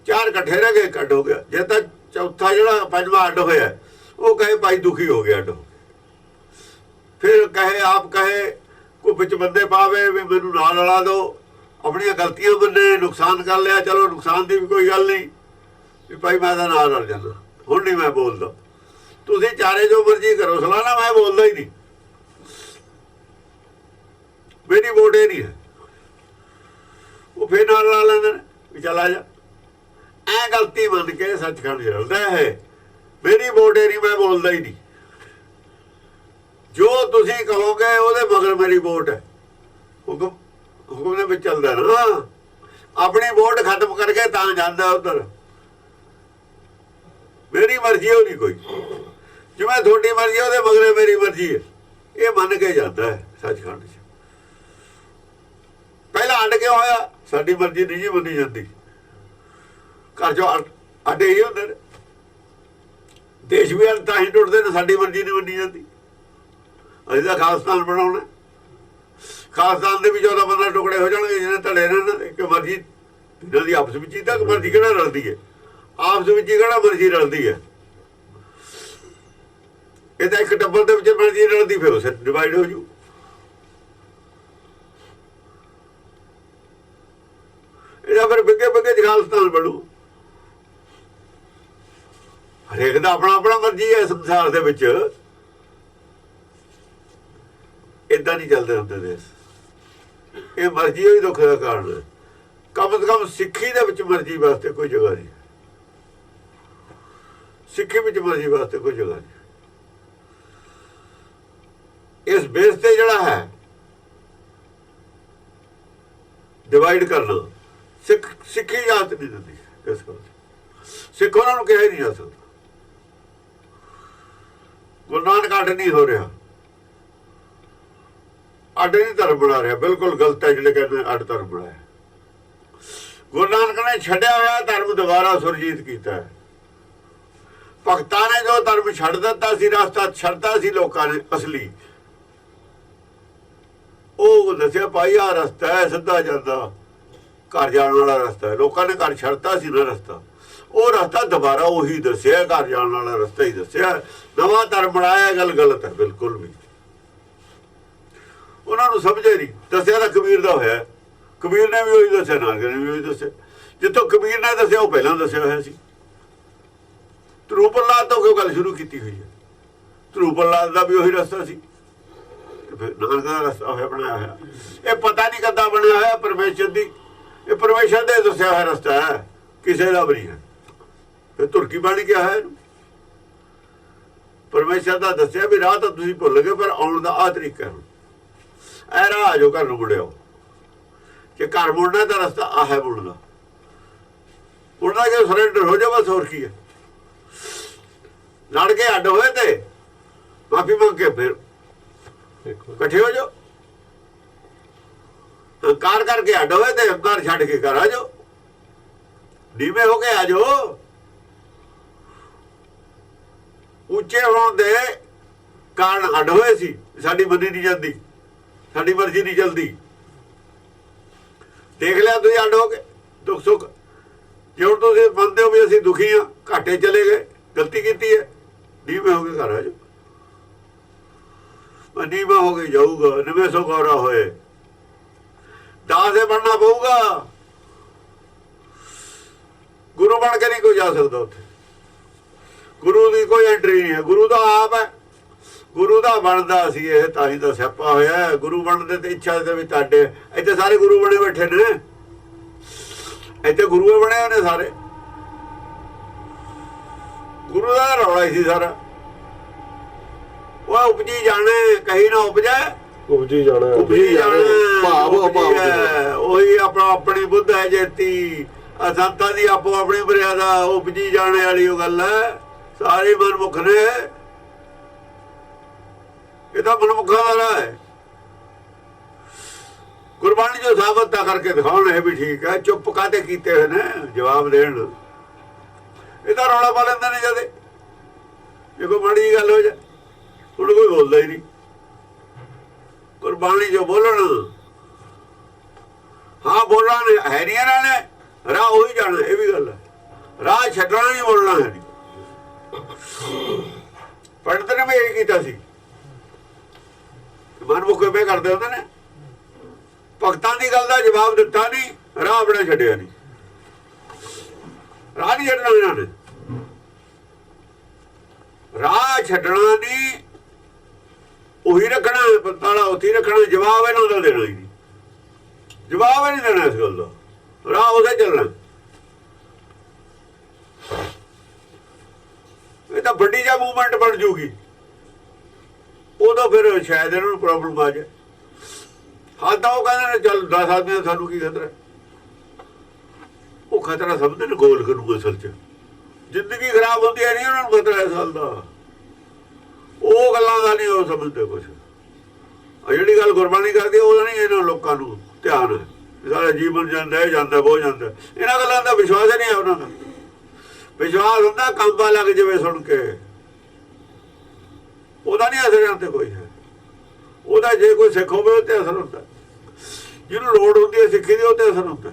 4 ਇਕੱਠੇ ਰਹਿ ਗਏ ਅੱਡ ਹੋ ਗਿਆ। ਜੇ ਤਾਂ ਚੌਥਾ ਜਿਹੜਾ 5ਵਾਂ ਅੱਡ ਹੋਇਆ ਉਹ ਕਹੇ ਭਾਈ ਦੁਖੀ ਹੋ ਗਿਆ ਅੱਡ ਹੋ ਗਿਆ। ਫਿਰ ਕਹੇ ਆਪ ਕਹੇ ਕੋਈ ਵਿੱਚ ਬੰਦੇ ਪਾਵੇ ਵੀ ਮੈਨੂੰ ਨਾਲ ਲੜਾ ਦਿਓ, ਆਪਣੀਆਂ ਗਲਤੀਆਂ ਮੰਨੇ, ਨੁਕਸਾਨ ਕਰ ਲਿਆ, ਚਲੋ ਨੁਕਸਾਨ ਦੀ ਵੀ ਕੋਈ ਗੱਲ ਨਹੀਂ ਵੀ ਭਾਈ ਮੈਂ ਤਾਂ ਨਾਲ ਰਲ ਜਾਂਦਾ, ਹੁਣ ਨਹੀਂ ਮੈਂ ਬੋਲਦਾ। ਤੁਸੀਂ ਚਾਰੇ ਜੋ ਮਰਜ਼ੀ ਕਰੋ ਸਲਾਨਾ, ਮੈਂ ਬੋਲਦਾ ਹੀ ਨਹੀਂ, ਮੇਰੀ ਵੋਟ ਇਹ ਨਹੀਂ ਹੈ। ਉਹ ਫਿਰ ਨਾਲ ਲਾ ਲੈਂਦੇ ਨੇ ਵੀ ਚੱਲ ਆ ਜਾ। ਐ ਗਲਤੀ ਮੰਨ ਕੇ ਸੱਚਖੰਡ ਚੱਲਦਾ ਹੈ। ਮੇਰੀ ਵੋਟ ਇਹ ਨਹੀਂ, ਮੈਂ ਬੋਲਦਾ ਹੀ ਨਹੀਂ। ਜੋ ਤੁਸੀਂ ਕਹੋਗੇ ਉਹਦੇ ਮਗਰ ਮੇਰੀ ਵੋਟ ਹੈ। ਹੁਕਮ ਦੇ ਵਿੱਚ ਚੱਲਦਾ ਨਾ। ਆਪਣੀ ਵੋਟ ਖਤਮ ਕਰਕੇ ਤਾਂ ਜਾਂਦਾ ਉਧਰ। ਮੇਰੀ ਮਰਜ਼ੀ ਉਹ ਨਹੀਂ ਕੋਈ। ਜਿਵੇਂ ਤੁਹਾਡੀ ਮਰਜ਼ੀ ਉਹਦੇ ਮਗਰੇ ਮੇਰੀ ਮਰਜ਼ੀ ਹੈ, ਇਹ ਮੰਨ ਕੇ ਜਾਂਦਾ ਹੈ ਸੱਚਖੰਡ 'ਚ। ਪਹਿਲਾਂ ਅੱਡ ਕਿਉਂ ਹੋਇਆ? ਸਾਡੀ ਮਰਜ਼ੀ ਨਹੀਂ ਜੀ ਮੰਨੀ ਜਾਂਦੀ। ਘਰ 'ਚੋਂ ਅੱਡੇ ਹੀ ਹੁੰਦੇ ਨੇ, ਦੇਸ਼ ਵੀ ਤਾਂ ਹੀ ਟੁੱਟਦੇ ਨੇ, ਸਾਡੀ ਮਰਜ਼ੀ ਨਹੀਂ ਮੰਨੀ ਜਾਂਦੀ। ਅਸੀਂ ਤਾਂ ਖਾਲਿਸਤਾਨ ਬਣਾਉਣਾ। ਖਾਲਿਸਤਾਨ ਦੇ ਵੀ 14-15 ਟੁਕੜੇ ਹੋ ਜਾਣਗੇ ਜਿਹਨੇ ਧੜੇ ਨੇ। ਇੱਕ ਮਰਜ਼ੀ ਇਹਨਾਂ ਦੀ ਆਪਸ ਵਿੱਚ ਹੀ ਤਾਂ ਮਰਜ਼ੀ ਕਿਹੜਾ ਰਲਦੀ ਹੈ? ਆਪਸ ਵਿੱਚ ਹੀ ਕਿਹੜਾ ਮਰਜ਼ੀ ਰਲਦੀ ਹੈ? ਇਹ ਤਾਂ ਇੱਕ ਟੱਬਰ ਦੇ ਵਿੱਚ ਮਰਜ਼ੀ ਰਲਦੀ, ਫਿਰ ਉਸ ਡਿਵਾਈਡ ਹੋ ਜੂ। ਇਹਦਾ ਫਿਰ ਬਿੱਗੇ ਖਾਲਿਸਤਾਨ ਬਣੂ। ਹਰੇਕ ਦਾ ਆਪਣਾ ਆਪਣਾ ਮਰਜ਼ੀ ਹੈ ਸੰਸਾਰ ਦੇ ਵਿੱਚ। ਏਦਾਂ ਨਹੀਂ ਚੱਲਦੇ ਹੁੰਦੇ ਦੇਸ਼। ਇਹ ਮਰਜ਼ੀ ਹੋਈ ਦੁੱਖ ਦਾ ਕਾਰਨ ਹੈ। ਕਮ ਸੇ ਕਮ ਸਿੱਖੀ ਦੇ ਵਿੱਚ ਮਰਜ਼ੀ ਵਾਸਤੇ ਕੋਈ ਜਗ੍ਹਾ ਨਹੀਂ। ਸਿੱਖੀ ਵਿੱਚ ਮਰਜ਼ੀ ਵਾਸਤੇ ਕੋਈ ਜਗ੍ਹਾ ਨਹੀਂ। ਇਸ ਬੇਸ ਤੇ ਜਿਹੜਾ ਹੈ ਡਿਵਾਈਡ ਕਰਨਾ, ਸਿੱਖੀ ਇਜਾਜ਼ਤ ਨਹੀਂ ਦਿੰਦੀ। ਇਸ ਗੱਲ ਸਿੱਖ ਉਹਨਾਂ ਨੂੰ ਕਿਹਾ ਹੀ ਨਹੀਂ ਜਾ ਸਕਦਾ। ਗੁਰੂ ਨਾਨਕ ਅੱਡ ਨਹੀਂ ਹੋ ਰਿਹਾ, ਅੱਡ ਨਹੀਂ ਧਰਮ ਬਣਾ ਰਿਹਾ। ਬਿਲਕੁਲ ਗਲਤ ਹੈ ਜਿਹੜੇ ਕਹਿੰਦੇ ਅੱਡ ਧਰਮ ਬਣਾਇਆ। ਗੁਰੂ ਨਾਨਕ ਨੇ ਛੱਡਿਆ ਹੋਇਆ ਧਰਮ ਦੁਬਾਰਾ ਸੁਰਜੀਤ ਕੀਤਾ ਹੈ। ਭਗਤਾਂ ਨੇ ਜੋ ਧਰਮ ਛੱਡ ਦਿੱਤਾ ਸੀ, ਰਸਤਾ ਛੱਡਦਾ ਸੀ ਲੋਕਾਂ ਨੇ ਅਸਲੀ, ਉਹ ਦੱਸਿਆ ਭਾਈ ਆਹ ਰਸਤਾ ਹੈ ਸਿੱਧਾ ਜਾਂਦਾ, ਘਰ ਜਾਣ ਵਾਲਾ ਰਸਤਾ ਹੈ। ਲੋਕਾਂ ਨੇ ਘਰ ਛੱਡਤਾ ਸੀ ਨਾ ਰਸਤਾ, ਉਹ ਰਸਤਾ ਦੁਬਾਰਾ ਉਹੀ ਦੱਸਿਆ, ਘਰ ਜਾਣ ਵਾਲਾ ਰਸਤਾ ਹੀ ਦੱਸਿਆ। ਨਵਾਂ ਧਰਮ ਬਣਾਇਆ, ਗੱਲ ਗਲਤ ਹੈ ਬਿਲਕੁਲ ਵੀ। ਉਹਨਾਂ ਨੂੰ ਸਮਝੇ ਨਹੀਂ। ਦੱਸਿਆ ਤਾਂ ਕਬੀਰ ਦਾ ਹੋਇਆ, ਕਬੀਰ ਨੇ ਵੀ ਉਹੀ ਦੱਸਿਆ, ਨਾਨਕ ਨੇ ਵੀ ਉਹੀ ਦੱਸਿਆ। ਜਿੱਥੋਂ ਕਬੀਰ ਨੇ ਦੱਸਿਆ ਉਹ ਪਹਿਲਾਂ ਦੱਸਿਆ ਹੋਇਆ ਸੀ। ਧਰੂ ਪ੍ਰਹਲਾਦ ਤੋਂ ਕਿਉਂ ਗੱਲ ਸ਼ੁਰੂ ਕੀਤੀ ਹੋਈ ਹੈ? ਧਰੂ ਪ੍ਰਹਲਾਦ ਦਾ ਵੀ ਉਹੀ ਰਸਤਾ ਸੀ, ਫਿਰ ਨਾਨਕ ਦਾ ਰਸਤਾ ਹੋਇਆ ਬਣਾਇਆ ਹੋਇਆ। ਇਹ ਪਤਾ ਨਹੀਂ ਕਦਾਂ ਬਣਿਆ ਹੋਇਆ ਪਰਮੇਸ਼ਰ ਦੀ, ਇਹ ਪਰਮੇਸ਼ਰ ਦੇ ਦੱਸਿਆ ਹੋਇਆ ਰਸਤਾ ਹੈ, ਕਿਸੇ ਦਾ ਵੀ ਨਹੀਂ ਹੈ। ਫਿਰ ਤੁਰਕੀ ਬਣ ਗਿਆ ਹੈ। ਪਰਮੇਸ਼ਰ ਦਾ ਦੱਸਿਆ ਵੀ ਰਾਹ ਤਾਂ ਤੁਸੀਂ ਭੁੱਲ ਗਏ, ਪਰ ਆਉਣ ਦਾ ਆਹ ਤਰੀਕਾ ਹੈ। ਇਹ ਰਾਹ ਜੋ ਘਰ ਨੂੰ ਮੁੜਿਓ, ਕਿ ਘਰ ਮੁੜਨਾ ਤਾਂ ਰਸਤਾ ਆਹ ਹੈ ਮੁੜਨਾ। ਮੁੜਨਾ ਕਿ ਸਰੈਂਡਰ ਹੋ ਜਾਓ, ਬਸ ਹੋਰ ਕੀ ਹੈ। ਲੜ ਕੇ ਅੱਡ ਹੋਏ ਤੇ ਮਾਫੀ ਮੰਗ ਕੇ ਫਿਰ ਇਕੱਠੇ ਹੋ ਜਾਓ। ਹੰਕਾਰ ਕਰਕੇ ਅੱਡ ਹੋਏ ਤੇ ਹੰਕਾਰ ਛੱਡ ਕੇ ਘਰ ਆ ਜਾਓ, ਨੀਵੇਂ ਹੋ ਕੇ ਆ ਜਾਓ। ਉੱਚੇ ਹੋਣ ਦੇ ਕਾਰਨ ਅੱਡ ਹੋਏ ਸੀ, ਸਾਡੀ ਮੰਨੀ ਨਹੀਂ ਜਾਂਦੀ, ਸਾਡੀ ਮਰਜ਼ੀ ਨਹੀਂ ਚੱਲਦੀ। ਦੇਖ ਲਿਆ ਤੁਸੀਂ ਅੱਡ ਹੋ ਕੇ ਦੁੱਖ ਸੁੱਖ। ਜੇ ਹੁਣ ਤੁਸੀਂ ਮੰਨਦੇ ਹੋ ਵੀ ਅਸੀਂ ਦੁਖੀ ਹਾਂ, ਘਾਟੇ ਚਲੇ ਗਏ, ਗਲਤੀ ਕੀਤੀ ਹੈ, ਨੀਵੇਂ ਹੋ ਕੇ ਘਰ ਆ ਜਾਓ। ਨੀਵਾਂ ਹੋ ਕੇ ਜਾਊਗਾ, ਨਿਵੇਂ ਸੋ ਗੌਰਾ ਹੋਏ, ਦਾਸੇ ਬਣਨਾ ਪਊਗਾ। ਗੁਰੂ ਬਣ ਕੇ ਨਹੀਂ ਕੋਈ ਜਾ ਸਕਦਾ ਉੱਥੇ, ਗੁਰੂ ਦੀ ਕੋਈ ਐਂਟਰੀ ਨਹੀਂ ਹੈ, ਗੁਰੂ ਦਾ ਆਪ ਹੈ। ਗੁਰੂ ਦਾ ਬਣਦਾ ਸੀ ਇਹ, ਤਾਂ ਹੀ ਤਾਂ ਸਿਆਪਾ ਹੋਇਆ। ਗੁਰੂ ਬਣਦੇ ਤੇ ਇੱਛਾ ਦੇ ਵੀ ਤੁਹਾਡੇ ਇੱਥੇ ਸਾਰੇ ਗੁਰੂ ਬਣੇ ਬੈਠੇ ਨੇ, ਇੱਥੇ ਗੁਰੂ ਬਣੇ ਹੋਏ ਨੇ ਸਾਰੇ। ਗੁਰੂ ਦਾ ਰੌਲਾ ਹੀ ਸੀ ਸਾਰਾ। ਉਹ ਉਪਜੀ ਜਾਣੇ, ਕਹੀ ਨਾ ਉਪਜੈ, ਉਪਜੀ ਜਾਣਾ, ਉਪਜੀ ਜਾਣੇ, ਭਾਵ ਅਭਾਵ। ਉਹੀ ਆਪਣੀ ਬੁੱਧ ਹੈ ਜੇਤੀ, ਅਸੰਤਾਂ ਦੀ ਆਪੋ ਆਪਣੀ ਮਰਿਆਦਾ। ਉਪਜੀ ਜਾਣੇ ਵਾਲੀ ਉਹ ਗੱਲ ਹੈ। ਸਾਰੇ ਮਨਮੁਖ ਨੇ, ਇਹ ਤਾਂ ਮਨਮੁਖਾਂ ਦਾ ਰਾਹ ਹੈ। ਗੁਰਬਾਣੀ ਜੋ ਸਾਬਤ ਕਰਕੇ ਦਿਖਾਉਣ ਇਹ ਵੀ ਠੀਕ ਹੈ। ਚੁੱਪ ਕਾਹਦੇ ਕੀਤੇ ਹੋਏ ਨੇ, ਜਵਾਬ ਦੇਣ। ਇਹ ਤਾਂ ਰੌਲਾ ਪਾ ਲੈਂਦੇ ਨੇ ਜਦੇ, ਜੇ ਕੋਈ ਮਾੜੀ ਜਿਹੀ ਗੱਲ ਹੋ ਜਾਏ ਹੁਣ ਕੋਈ ਬੋਲਦਾ ਹੀ ਨਹੀਂ। ਗੁਰਬਾਣੀ ਜੋ ਬੋਲਣ, ਹਾਂ ਬੋਲਣਾ ਹੈ ਨਹੀਂ ਇਹਨਾਂ ਨੇ, ਰਾਹ ਉਹੀ ਜਾਣਾ। ਇਹ ਵੀ ਗੱਲ ਹੈ, ਰਾਹ ਛੱਡਣਾ ਨਹੀਂ, ਬੋਲਣਾ ਹੈ ਨਹੀਂ। ਪੰਡਤ ਨੇ ਵੀ ਇਹ ਕੀਤਾ ਸੀ, ਮਨਮੁਖ ਬੇ ਕਰਦੇ ਹੁੰਦੇ ਨੇ। ਭਗਤਾਂ ਦੀ ਗੱਲ ਦਾ ਜਵਾਬ ਦਿੱਤਾ ਨਹੀਂ, ਰਾਹ ਆਪਣਾ ਛੱਡਿਆ ਨਹੀਂ। ਰਾਹ ਨਹੀਂ ਛੱਡਣਾ ਇਹਨਾਂ ਨੇ, ਰਾਹ ਛੱਡਣਾ ਨਹੀਂ, ਉਹੀ ਰੱਖਣਾ, ਪਤਾਲਾ ਉੱਥੇ ਰੱਖਣਾ। ਜਵਾਬ ਇਹਨਾਂ ਦਾ ਦੇਣਾ ਹੀ ਨਹੀਂ, ਜਵਾਬ ਹੀ ਨਹੀਂ ਦੇਣਾ ਇਸ ਗੱਲ ਦਾ। ਰਾਹ ਉਹਦੇ ਚੱਲਣਾ। ਇਹ ਤਾਂ ਵੱਡੀ ਜਿਹਾ ਮੂਵਮੈਂਟ ਬਣ ਜੂਗੀ, ਉਦੋਂ ਫਿਰ ਸ਼ਾਇਦ ਇਹਨਾਂ ਨੂੰ ਪ੍ਰੋਬਲਮ ਆ ਜਾਏ। ਹਾਂ ਤਾਂ ਉਹ ਕਹਿੰਦੇ ਨੇ ਚੱਲ 10 ਆਦਮੀ ਦਾ ਸਾਨੂੰ ਕੀ ਖਤਰਾ। ਉਹ ਖਤਰਾ ਸਮਝਦੇ ਨੇ ਗੋਲਕ ਨੂੰ। ਅਸਲ 'ਚ ਜ਼ਿੰਦਗੀ ਖਰਾਬ ਹੁੰਦੀ ਹੈ, ਨਹੀਂ ਉਹਨਾਂ ਨੂੰ ਖਤਰਾ ਇਸ ਗੱਲ ਦਾ। ਉਹ ਗੱਲਾਂ ਦਾ ਨਹੀਂ ਉਹ ਸਮਝਦੇ ਕੁਛ। ਜਿਹੜੀ ਗੱਲ ਗੁਰਬਾਣੀ ਕਰਦੀ ਉਹਦਾ ਨਹੀਂ ਇਹਨਾਂ ਲੋਕਾਂ ਨੂੰ ਧਿਆਨ ਹੈ। ਸਾਰਾ ਜੀਵਨ ਜਾਂਦਾ ਹੈ, ਜਾਂਦਾ ਬਹੁਤ ਜਾਂਦਾ। ਇਹਨਾਂ ਗੱਲਾਂ ਦਾ ਵਿਸ਼ਵਾਸ ਹੀ ਨਹੀਂ ਹੈ ਉਹਨਾਂ ਦਾ। ਵਿਸ਼ਵਾਸ ਹੁੰਦਾ ਕੰਬਾ ਲੱਗ ਜਾਵੇ ਸੁਣ ਕੇ, ਉਹਦਾ ਨਹੀਂ ਅਸਰ ਇਹਨਾਂ ਤੇ ਕੋਈ ਹੈ। ਉਹਦਾ ਜੇ ਕੋਈ ਸਿੱਖ ਹੋਵੇ ਉਹ ਤੇ ਅਸਰ ਹੁੰਦਾ, ਜਿਹਨੂੰ ਲੋੜ ਹੁੰਦੀ ਹੈ ਸਿੱਖੀ ਦੀ ਉਹ ਤੇ ਅਸਰ ਹੁੰਦਾ।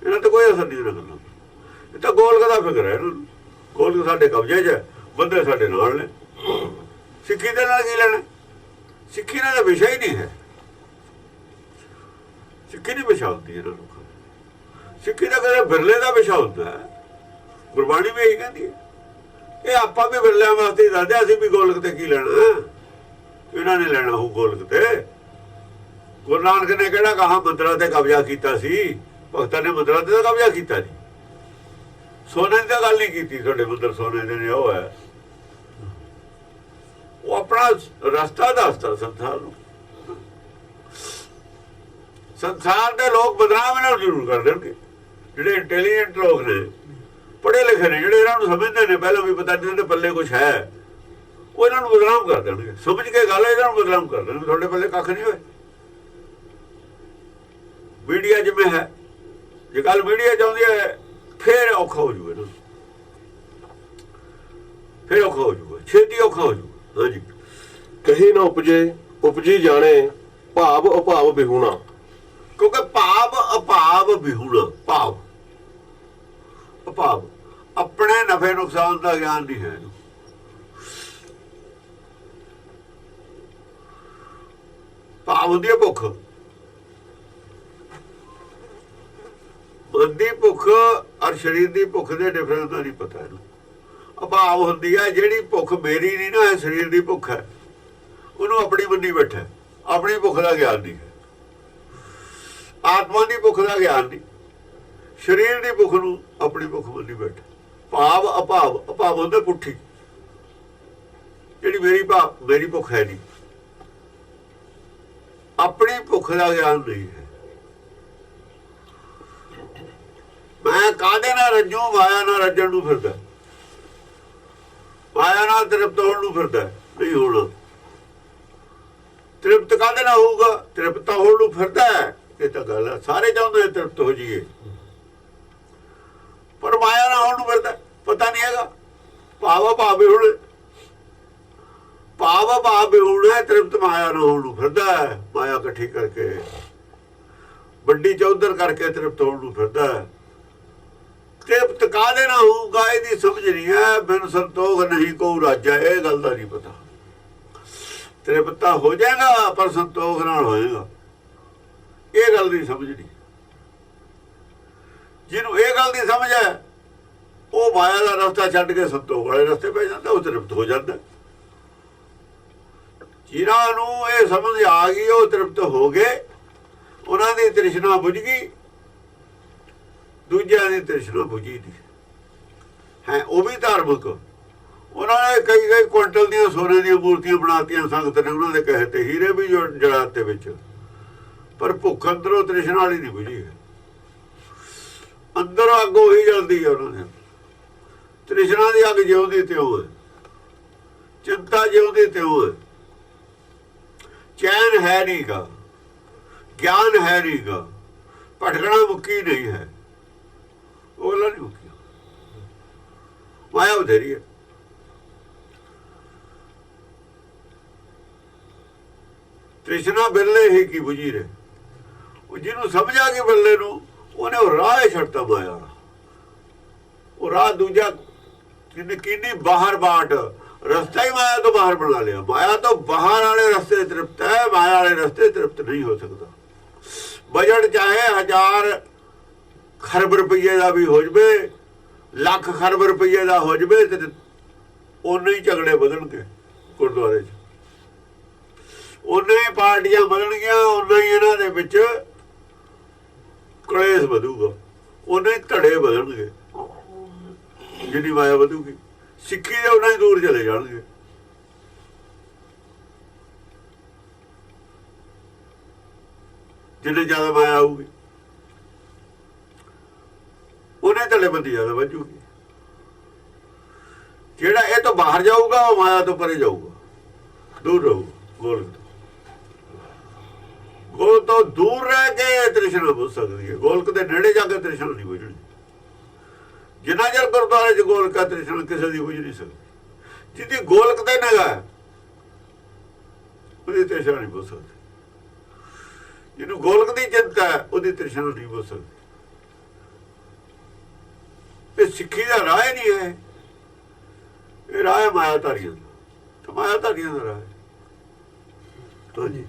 ਇਹਨਾਂ ਤੇ ਕੋਈ ਅਸਰ ਨਹੀਂ ਇਹਨਾਂ ਗੱਲਾਂ ਦਾ। ਇਹ ਤਾਂ ਗੋਲਕ ਦਾ ਫਿਕਰ ਹੈ ਇਹਨਾਂ ਨੂੰ। ਗੋਲਕ ਸਾਡੇ ਕਬਜ਼ੇ 'ਚ ਹੈ, ਬੰਦੇ ਸਾਡੇ ਨਾਲ ਨੇ। ਸਿੱਖੀ ਦੇ ਨਾਲ ਕੀ ਲੈਣਾ? ਸਿੱਖੀ ਨਾਲ ਦਾ ਵਿਸ਼ਾ ਹੀ ਨਹੀਂ ਹੈ। ਸਿੱਖੀ ਨਹੀਂ ਵਿਸ਼ਾ ਹੁੰਦੀ ਇਹਨਾਂ ਲੋਕਾਂ ਦਾ। ਸਿੱਖੀ ਦਾ ਕਦੇ ਬਿਰਲੇ ਦਾ ਵਿਸ਼ਾ ਹੁੰਦਾ ਹੈ। ਗੁਰਬਾਣੀ ਵੀ ਇਹੀ ਕਹਿੰਦੀ ਹੈ। ਇਹ ਆਪਾਂ ਵੀ ਬਿਰਲਿਆਂ ਵਾਸਤੇ ਦੱਸਦੇ, ਅਸੀਂ ਵੀ ਗੋਲਕ ਤੇ ਕੀ ਲੈਣਾ। ਇਹਨਾਂ ਨੇ ਲੈਣਾ ਉਹ ਗੋਲਕ ਤੇ। ਗੁਰੂ ਨਾਨਕ ਨੇ ਕਿਹੜਾ ਕਹਾ ਮੰਦਰਾਂ ਤੇ ਕਬਜ਼ਾ ਕੀਤਾ ਸੀ? ਭਗਤਾਂ ਨੇ ਮੰਦਰਾਂ ਤੇ ਤਾਂ ਕਬਜ਼ਾ ਕੀਤਾ ਨਹੀਂ। ਸੋਨੇ ਦੀ ਤਾਂ ਗੱਲ ਨਹੀਂ ਕੀਤੀ, ਤੁਹਾਡੇ ਮੰਦਰ ਸੋਨੇ ਦੇ ਨੇ। ਉਹ ਹੈ, ਉਹ ਆਪਣਾ ਰਸਤਾ ਦੱਸਦਾ ਸੰਸਾਰ ਨੂੰ। ਸੰਸਾਰ ਦੇ ਲੋਕ ਬਦਨਾਮ ਇਹਨਾਂ ਨੂੰ ਜ਼ਰੂਰ ਕਰ ਦੇਣਗੇ। ਜਿਹੜੇ ਇੰਟੈਲੀਜੈਂਟ ਲੋਕ ਨੇ, ਪੜ੍ਹੇ ਲਿਖੇ ਨੇ, ਜਿਹੜੇ ਇਹਨਾਂ ਨੂੰ ਸਮਝਦੇ ਨੇ, ਪਹਿਲਾਂ ਵੀ ਪਤਾ ਨਹੀਂ ਪੱਲੇ ਕੁਛ ਹੈ, ਉਹ ਇਹਨਾਂ ਨੂੰ ਬਦਨਾਮ ਕਰ ਦੇਣਗੇ। ਸਮਝ ਕੇ ਗੱਲ ਇਹਨਾਂ ਨੂੰ ਬਦਨਾਮ ਕਰ ਦੇਣਗੇ। ਤੁਹਾਡੇ ਪੱਲੇ ਕੱਖ ਨਹੀਂ ਹੋਏ। ਮੀਡੀਆ ਜਿਵੇਂ ਹੈ, ਜੇ ਕੱਲ ਮੀਡੀਆ ਚਾਹੁੰਦੀ ਹੈ ਫਿਰ ਔਖਾ ਹੋ ਜੂਗਾ, ਫਿਰ ਔਖਾ ਹੋ ਜੂਗਾ, ਛੇਤੀ ਔਖਾ ਹੋ ਜੂਗਾ। ਹਾਂਜੀ, ਕਹੀ ਨਾ ਉਪਜੇ, ਉਪਜੀ ਜਾਣੇ, ਭਾਵ ਅਭਾਵ ਬਿਹੂਣਾ। ਕਿਉਂਕਿ ਭਾਵ ਅਭਾਵ ਬਿਹੂਣਾ। ਭਾਵ ਅਭਾਵ, ਆਪਣੇ ਨਫੇ ਨੁਕਸਾਨ ਦਾ ਗਿਆਨ ਨਹੀਂ ਹੈ। ਭਾਵ ਹੁੰਦੀ ਹੈ ਭੁੱਖ। ਮਨ ਦੀ ਭੁੱਖ ਔਰ ਸਰੀਰ ਦੀ ਭੁੱਖ ਦੇ ਡਿਫਰੈਂਸ ਦਾ ਨਹੀਂ ਪਤਾ ਇਹਨੂੰ। ਅਭਾਵ ਹੁੰਦੀ ਹੈ ਜਿਹੜੀ ਭੁੱਖ ਮੇਰੀ ਨਹੀਂ ਨਾ, ਸਰੀਰ ਦੀ ਭੁੱਖ ਹੈ, ਉਹਨੂੰ ਆਪਣੀ ਮੰਨੀ ਬੈਠਾ। ਆਪਣੀ ਭੁੱਖ ਦਾ ਗਿਆਨ ਨਹੀਂ ਹੈ। ਆਤਮਾ ਦੀ ਭੁੱਖ ਦਾ ਗਿਆਨ ਨਹੀਂ, ਸਰੀਰ ਦੀ ਭੁੱਖ ਨੂੰ ਆਪਣੀ ਭੁੱਖ ਮੰਨੀ ਬੈਠਾ। ਭਾਵ ਅਭਾਵ, ਅਭਾਵ ਹੁੰਦਾ ਪੁੱਠੀ, ਜਿਹੜੀ ਮੇਰੀ ਭੁੱਖ ਹੈ ਨਹੀਂ। ਆਪਣੀ ਭੁੱਖ ਦਾ ਗਿਆਨ ਨਹੀਂ ਹੈ। ਮੈਂ ਕਾਹਦੇ ਨਾਲ ਰੱਜੂ? ਮਾਇਆ ਨਾਲ ਰੱਜਣ ਨੂੰ ਫਿਰਦਾ, ਮਾਇਆ ਨਾਲ ਤ੍ਰਿਪਤ ਹੋਣ ਨੂੰ ਫਿਰਦਾ। ਨਹੀਂ ਹੋਣਾ। ਤ੍ਰਿਪਤ ਕਾਹਦੇ ਨਾਲ ਹੋਊਗਾ? ਤ੍ਰਿਪਤ ਹੋਣ ਨੂੰ ਫਿਰਦਾ, ਇਹ ਤਾਂ ਗੱਲ ਹੈ, ਸਾਰੇ ਚਾਹੁੰਦੇ ਤ੍ਰਿਪਤ ਹੋ ਜਾਈਏ, ਪਰ ਮਾਇਆ ਨਾ ਹੋਣ ਨੂੰ ਫਿਰਦਾ, ਪਤਾ ਨਹੀਂ ਹੈਗਾ। ਭਾਵ ਭਾਵ ਹੁਣ ਭਾਵ ਭਾਵ ਹੁਣ ਹੈ, ਤ੍ਰਿਪਤ ਮਾਇਆ ਨਾ ਹੋਣ ਨੂੰ ਫਿਰਦਾ ਹੈ। ਮਾਇਆ ਇਕੱਠੀ ਕਰਕੇ ਵੱਡੀ ਚੌਧਰ ਕਰਕੇ ਤ੍ਰਿਪਤ ਹੋਣ ਨੂੰ ਫਿਰਦਾ ਹੈ। ਤ੍ਰਿਪਤ ਕਾਹਦੇ ਨਾਲ ਹੋਊਗਾ ਇਹਦੀ ਸਮਝ ਨਹੀਂ ਹੈ। ਬਿਨ ਸੰਤੋਖ ਨਹੀਂ ਕੋ ਰਾਜਾ, ਇਹ ਗੱਲ ਦਾ ਨਹੀਂ ਪਤਾ। ਤ੍ਰਿਪਤਾ ਹੋ ਜਾਏਗਾ ਪਰ ਸੰਤੋਖ ਨਾਲ ਹੋਏਗਾ, ਇਹ ਗੱਲ ਦੀ ਸਮਝ ਨਹੀਂ। ਜਿਹਨੂੰ ਇਹ ਗੱਲ ਦੀ ਸਮਝ ਹੈ ਉਹ ਮਾਇਆ ਦਾ ਰਸਤਾ ਛੱਡ ਕੇ ਸੰਤੋਖ ਵਾਲੇ ਰਸਤੇ ਪੈ ਜਾਂਦਾ, ਉਹ ਤ੍ਰਿਪਤ ਹੋ ਜਾਂਦਾ। ਜਿਨ੍ਹਾਂ ਨੂੰ ਇਹ ਸਮਝ ਆ ਗਈ ਉਹ ਤ੍ਰਿਪਤ ਹੋ ਗਏ, ਉਹਨਾਂ ਦੀ ਤ੍ਰਿਸ਼ਨਾ ਬੁਝ ਗਈ, ਦੂਜਿਆਂ ਦੀ ਤ੍ਰਿਸ਼ਨਾ ਬੁਝੀ ਨਹੀਂ ਹੈ। ਉਹ ਵੀ ਧਾਰਮਿਕ, ਉਹਨਾਂ ਨੇ ਕਈ ਕੁਇੰਟਲ ਦੀਆਂ ਸੋਨੇ ਦੀਆਂ ਮੂਰਤੀਆਂ ਬਣਾਤੀਆਂ ਸੰਗਤ ਨੇ, ਉਹਨਾਂ ਦੇ ਕਹੇ ਤੇ ਹੀਰੇ ਵੀ ਜੜਾਤੇ ਵਿੱਚ, ਪਰ ਭੁੱਖ ਅੰਦਰੋਂ ਤ੍ਰਿਸ਼ਨਾ ਵਾਲੀ ਨਹੀਂ ਬੁਝੀ ਹੈ। ਅੰਦਰੋਂ ਅੱਗ ਉਹੀ ਜਲਦੀ ਹੈ, ਉਹਨਾਂ ਨੇ ਤ੍ਰਿਸ਼ਨਾ ਦੀ ਅੱਗ ਜਿਉਂਦੀ ਤਿਉਂ ਹੈ, ਚਿੰਤਾ ਜਿਉਂਦੀ ਤਿਉਂ ਹੈ। ਚੈਨ ਹੈ ਨਹੀਂ ਗਾ, ਗਿਆਨ ਹੈ ਨਹੀਂ ਗਾ, ਭਟਕਣਾ ਮੁੱਕੀ ਨਹੀਂ ਹੈ, ਉਹ ਗੱਲਾਂ ਨਹੀਂ ਮੁੱਕੀ। ਮਾਇਆ ਬਥੇਰੀ ਹੈ। ਤ੍ਰਿਸ਼ਨਾ ਬਿਰਲੇ ਹੀ ਕੀ ਬੁਝੀ ਰਹੇ। ਉਹ ਜਿਹਨੂੰ ਸਮਝ ਆ ਗਈ ਬਿਰਲੇ ਨੂੰ, ਉਹਨੇ ਉਹ ਰਾਹ ਛੱਡਤਾ ਮਾਇਆ। ਉਹ ਰਾਹ ਦੂਜਾ ਕਿੰਨੀ ਬਾਹਰ ਬਾਟ ਰਸਤਾ ਹੀ ਮਾਇਆ ਤੋਂ ਬਾਹਰ ਬਣਾ ਲਿਆ। ਮਾਇਆ ਤੋਂ ਬਾਹਰ ਵਾਲੇ ਰਸਤੇ ਤ੍ਰਿਪਤ ਹੈ, ਮਾਇਆ ਵਾਲੇ ਰਸਤੇ ਤ੍ਰਿਪਤ ਨਹੀਂ ਹੋ ਸਕਦਾ। ਬਜਟ ਚਾਹੇ 1000 ਖਰਬ ਰੁਪਈਏ ਦਾ ਵੀ ਹੋ ਜਵੇ, ਲੱਖ ਖਰਬ ਰੁਪਈਏ ਦਾ ਹੋ ਜਵੇ, ਤੇ ਉਹਨੇ ਹੀ ਝਗੜੇ ਵਧਣਗੇ ਗੁਰਦੁਆਰੇ 'ਚ, ਉਹਨੇ ਹੀ ਪਾਰਟੀਆਂ ਵਧਣਗੀਆਂ, ਉਹਨੇ ਹੀ ਇਹਨਾਂ ਦੇ ਵਿੱਚ ਕਲੇਸ਼ ਵਧੂਗਾ, ਉਹਨੇ ਹੀ ਧੜੇ ਵਧਣਗੇ। ਜਿੰਨੀ ਮਾਇਆ ਵਧੂਗੀ ਸਿੱਖੀ ਦੇ ਉਹਨਾਂ ਹੀ ਦੂਰ ਚਲੇ ਜਾਣਗੇ। ਜਿੰਨੇ ਜ਼ਿਆਦਾ ਮਾਇਆ ਆਊਗੀ ਉਹਨੇ ਧੜੇਬੰਦੀ ਜ਼ਿਆਦਾ ਵੱਜੂਗੀ। ਜਿਹੜਾ ਇਹ ਤੋਂ ਬਾਹਰ ਜਾਊਗਾ ਉਹ ਮਾਇਆ ਤੋਂ ਪਰੇ ਜਾਊਗਾ, ਦੂਰ ਰਹੂਗਾ। ਗੋਲ ਤੋਂ ਦੂਰ ਰਹਿ ਕੇ ਤ੍ਰਿਸ਼ਨਾ ਬੁਝ ਸਕਦੀ ਹੈ, ਗੋਲਕ ਦੇ ਨੇੜੇ ਜਾ ਕੇ ਤ੍ਰਿਸ਼ਨਾ ਨਹੀਂ ਬੁਝਣੀ। ਜਿੰਨਾ ਚਿਰ ਗੁਰਦੁਆਰੇ 'ਚ ਗੋਲਕ ਹੈ, ਤ੍ਰਿਸ਼ਨਾ ਕਿਸੇ ਦੀ ਬੁਝ ਨਹੀਂ ਸਕਦੀ। ਜਿਹਦੀ ਗੋਲਕ ਤੇ ਨਿਗਾਹ ਉਹਦੀ ਤ੍ਰਿਸ਼ਨਾ ਨਹੀਂ ਬੁਝ ਸਕਦੀ। ਜਿਹਨੂੰ ਗੋਲਕ ਦੀ ਚਿੰਤਾ ਹੈ ਉਹਦੀ ਤ੍ਰਿਸ਼ਨਾ ਨਹੀਂ ਬੁਝ ਸਕਦੀ। ਇਹ ਸਿੱਖੀ ਦਾ ਰਾਹ ਨਹੀਂ ਹੈ, ਇਹ ਰਾਹ ਹੈ ਮਾਇਆਧਾਰੀਆਂ ਦਾ। ਮਾਇਆਧਾਰੀਆਂ ਦਾ ਰਾਹ ਹੈ। ਹਾਂਜੀ,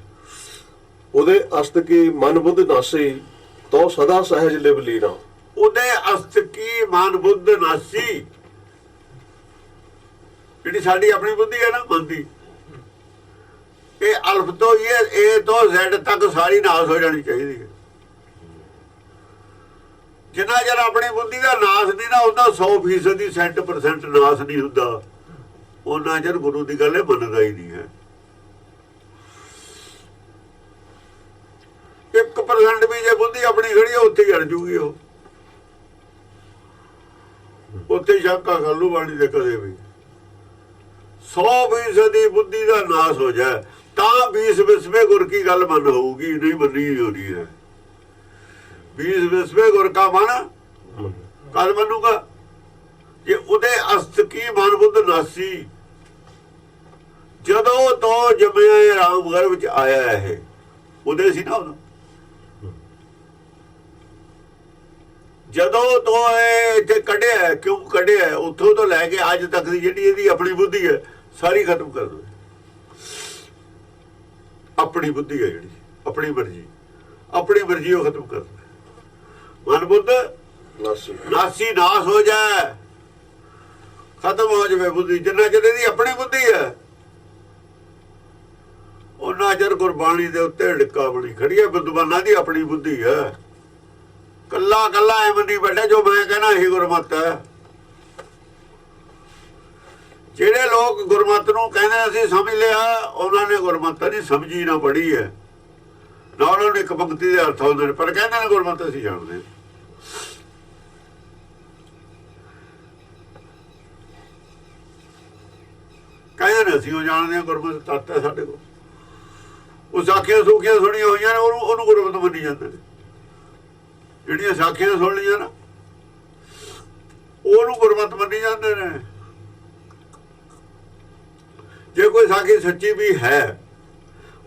ਉਹਦੇ ਅਸਤ ਕੀ ਮਨ ਬੁੱਧ ਨਾਸੀ ਤੋ ਸਦਾ ਸਹਿਜ ਲਿਵ ਲੀਨਾ। ਉਹਦੇ ਅਸਤ ਕੀ ਮਨ ਬੁੱਧ ਨਾਸੀ, ਜਿਹੜੀ ਸਾਡੀ ਆਪਣੀ ਬੁੱਧੀ ਹੈ ਨਾ ਮਨ ਦੀ, ਇਹ ਅਲਫ ਤੋਂ ਇਹ ਤੋਂ ਜ਼ੈਡ ਤੱਕ ਸਾਰੀ ਨਾਸ ਹੋ ਜਾਣੀ ਚਾਹੀਦੀ ਹੈ। ਜਿੰਨਾ ਚਿਰ ਆਪਣੀ ਬੁੱਧੀ ਦਾ ਨਾਸ ਨਹੀਂ ਨਾ ਹੁੰਦਾ, 100% ਦੀ 100% ਨਾਸ ਨਹੀਂ ਹੁੰਦਾ, ਉਹਨਾਂ ਚਿਰ ਗੁਰੂ ਦੀ ਗੱਲ ਇਹ ਮੰਨਦਾ ਹੀ ਨਹੀਂ ਹੈ। 1% ਵੀ ਜੇ ਬੁੱਧੀ ਆਪਣੀ ਖੜੀ ਹੈ ਉੱਥੇ ਹੀ ਅੜ ਜੂਗੀ, ਉਹ ਉੱਥੇ ਸ਼ੰਕਾ ਕਰ ਲੂ ਬਾਣੀ ਦੇ ਕਦੇ ਵੀ। 100% ਦੀ ਬੁੱਧੀ ਦਾ ਨਾਸ ਹੋ ਜਾਏ ਤਾਂ 20 ਗੁਰ ਕੀ ਗੱਲ ਮੰਨ ਹੋਊਗੀ, ਨਹੀਂ ਮੰਨੀ ਹੋਣੀ ਹੈ। 20 ਗੁਰ ਕਾ ਮਨ ਕਦ ਮੰਨੂਗਾ? ਜੇ ਉਹਦੇ ਅਸਤ ਕੀ ਮਨ ਬੁੱਧ ਨਾਸੀ, ਜਦੋਂ ਤੋਂ ਜੰਮਿਆ ਰਾਮ ਗਰਭ ਵਿੱਚ ਆਇਆ ਇਹ ਉਹਦੇ ਸੀ ਨਾ, ਉਦੋਂ ਜਦੋਂ ਤੋਂ ਇਹ ਇੱਥੇ ਕੱਢਿਆ, ਕਿਉਂ ਕੱਢਿਆ, ਉੱਥੋਂ ਤੋਂ ਲੈ ਕੇ ਅੱਜ ਤੱਕ ਦੀ ਜਿਹੜੀ ਇਹਦੀ ਆਪਣੀ ਬੁੱਧੀ ਹੈ ਸਾਰੀ ਖਤਮ ਕਰ ਦੋ। ਆਪਣੀ ਬੁੱਧੀ ਹੈ ਜਿਹੜੀ ਆਪਣੀ ਮਰਜ਼ੀ ਉਹ ਖਤਮ ਕਰ ਦੋ। ਮਨ ਬੁੱਧ ਨਾਸੀ ਨਾਸ ਹੋ ਜਾਏ, ਖਤਮ ਹੋ ਜਾਵੇ ਬੁੱਧੀ। ਜਿੰਨਾ ਚਿਰ ਇਹਦੀ ਆਪਣੀ ਬੁੱਧੀ ਹੈ ਉਹਨਾਂ ਚਿਰ ਗੁਰਬਾਣੀ ਦੇ ਉੱਤੇ ਢਿੱਕਾ ਬਣੀ ਖੜੀ ਹੈ। ਵਿਦਵਾਨਾਂ ਦੀ ਆਪਣੀ ਬੁੱਧੀ ਹੈ, ਕੱਲਾ ਕੱਲਾ ਐ ਮੰਨੀ ਬੈਠਾ ਜੋ ਮੈਂ ਕਹਿਣਾ ਇਹੀ ਗੁਰਮਤਿ ਹੈ। ਜਿਹੜੇ ਲੋਕ ਗੁਰਮਤਿ ਨੂੰ ਕਹਿੰਦੇ ਅਸੀਂ ਸਮਝ ਲਿਆ, ਉਹਨਾਂ ਨੇ ਗੁਰਮਤਿ ਨਹੀਂ ਸਮਝੀ, ਨਾ ਪੜ੍ਹੀ ਹੈ, ਨਾ ਉਹਨਾਂ ਨੂੰ ਇੱਕ ਪੰਕਤੀ ਦੇ ਅਰਥ ਹੁੰਦੇ ਨੇ, ਪਰ ਕਹਿੰਦੇ ਨੇ ਗੁਰਮਤਿ ਅਸੀਂ ਜਾਣਦੇ। ਕਹਿੰਦੇ ਨੇ ਅਸੀਂ ਉਹ ਜਾਣਦੇ ਹਾਂ, ਗੁਰਮਤਿ ਤੱਤ ਹੈ ਸਾਡੇ ਕੋਲ। ਉਹ ਸਾਖੀਆਂ ਸੂਖੀਆਂ ਸੁਣੀਆਂ ਹੋਈਆਂ ਨੇ ਉਹਨੂੰ ਗੁਰਮਤਿ ਮੰਨੀ ਜਾਂਦੇ ਨੇ। ਜਿਹੜੀਆਂ ਸਾਖੀਆਂ ਸੁਣ ਲਈਆਂ ਨਾ ਉਹਨੂੰ ਗੁਰਮਤਿ ਮੰਨੀ ਜਾਂਦੇ ਨੇ। ਜੇ ਕੋਈ ਸਾਖੀ ਸੱਚੀ ਵੀ ਹੈ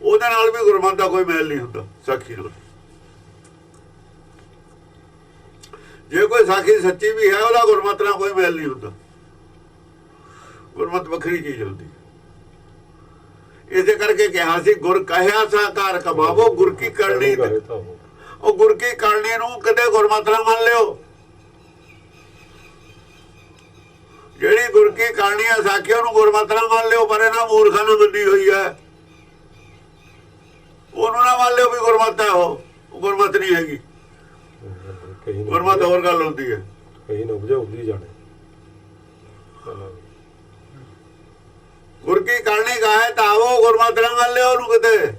ਉਹਦੇ ਨਾਲ ਵੀ ਗੁਰਮਤਿ ਦਾ ਕੋਈ ਮੇਲ ਨਹੀਂ ਹੁੰਦਾ ਸਾਖੀ ਨਾਲ। ਜੇ ਕੋਈ ਸਾਖੀ ਸੱਚੀ ਵੀ ਹੈ ਉਹਦਾ ਗੁਰਮਤਿ ਨਾਲ ਕੋਈ ਮੇਲ ਨਹੀਂ ਹੁੰਦਾ। ਗੁਰਮਤਿ ਵੱਖਰੀ ਚੀਜ਼ ਹੁੰਦੀ। ਇਸੇ ਕਰਕੇ ਕਿਹਾ ਸੀ ਗੁਰ ਕਹਿਆ ਸਾਕਾਰ ਕਮਾਵੋ ਗੁਰ ਕੀ ਕਰਨੀ। ਉਹ ਗੁਰ ਕੀ ਕਰਨੀ ਨੂੰ ਕਦੇ ਗੁਰਮਤਿ ਨਾਲ ਮੰਨ ਲਿਓ। ਜਿਹੜੀ ਗੁਰ ਕੀ ਕਰਨੀ ਆ ਸਾਖੀ ਉਹਨੂੰ ਗੁਰਮਤਿ ਨਾਲ ਮੰਨ ਲਿਓ, ਪਰ ਇਹਨਾਂ ਮੂਰਖਾਂ ਨੂੰ ਮੰਨੀ ਹੋਈ ਹੈ। ਉਹਨੂੰ ਨਾ ਮੰਨ ਲਿਓ ਵੀ ਗੁਰਮਤਿ ਹੈ। ਉਹ ਗੁਰਮਤਿ ਨਹੀਂ ਹੈਗੀ। ਗੁਰਮਤਿ ਹੋਰ ਗੱਲ ਹੁੰਦੀ ਹੈ। ਕਈ ਨਾ ਬੁਝਾਉਂਦੀ ਜਾਣੇ ਗੁਰ ਕੀ ਕਰਨੀ ਕਹੇ ਤਾਂ ਉਹ ਗੁਰਮਤਿ ਨਾਲ ਮੰਨ ਲਿਓ ਉਹਨੂੰ ਕਿਤੇ।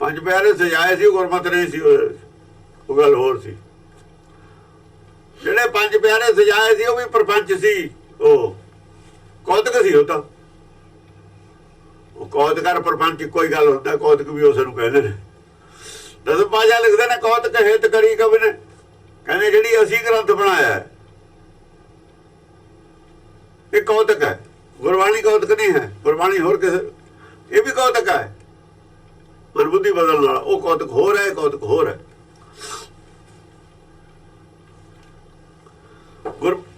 ਪੰਜ ਪਿਆਰੇ ਸਜਾਏ ਸੀ ਗੁਰਮਤਿ ਨਹੀਂ ਸੀ। ਉਹ ਗੱਲ ਹੋਰ ਸੀ। ਜਿਹੜੇ ਪੰਜ ਪਿਆਰੇ ਸਜਾਏ ਸੀ ਉਹ ਵੀ ਪ੍ਰਪੰਚ ਸੀ। ਉਹ ਕੌਤਕ ਸੀ। ਉਹ ਤਾਂ ਉਹ ਕੌਤਕਰ ਪ੍ਰਪੰਚ ਕੋਈ ਗੱਲ ਹੁੰਦਾ। ਕੌਤਕ ਵੀ ਉਸ ਨੂੰ ਕਹਿੰਦੇ ਨੇ। ਦਸਮ ਪਾਤਸ਼ਾਹ ਲਿਖਦੇ ਨੇ ਕੌਤਕ ਹਿਤ ਕਰੀ ਕਬਿ ਨੇ। ਕਹਿੰਦੇ ਜਿਹੜੀ ਅਸੀਂ ਗ੍ਰੰਥ ਬਣਾਇਆ ਇਹ ਕੌਤਕ ਹੈ। ਗੁਰਬਾਣੀ ਕੌਤਕ ਨਹੀਂ ਹੈ। ਗੁਰਬਾਣੀ ਹੋਰ ਕਿਸੇ ਇਹ ਵੀ ਕੌਤਕ ਹੈ। ਮਨਬੁੱਧੀ ਬਦਲਣ ਵਾਲਾ ਉਹ ਕੌਤਕ ਹੋਰ ਹੈ, ਕੌਤਕ ਹੋਰ ਹੈ।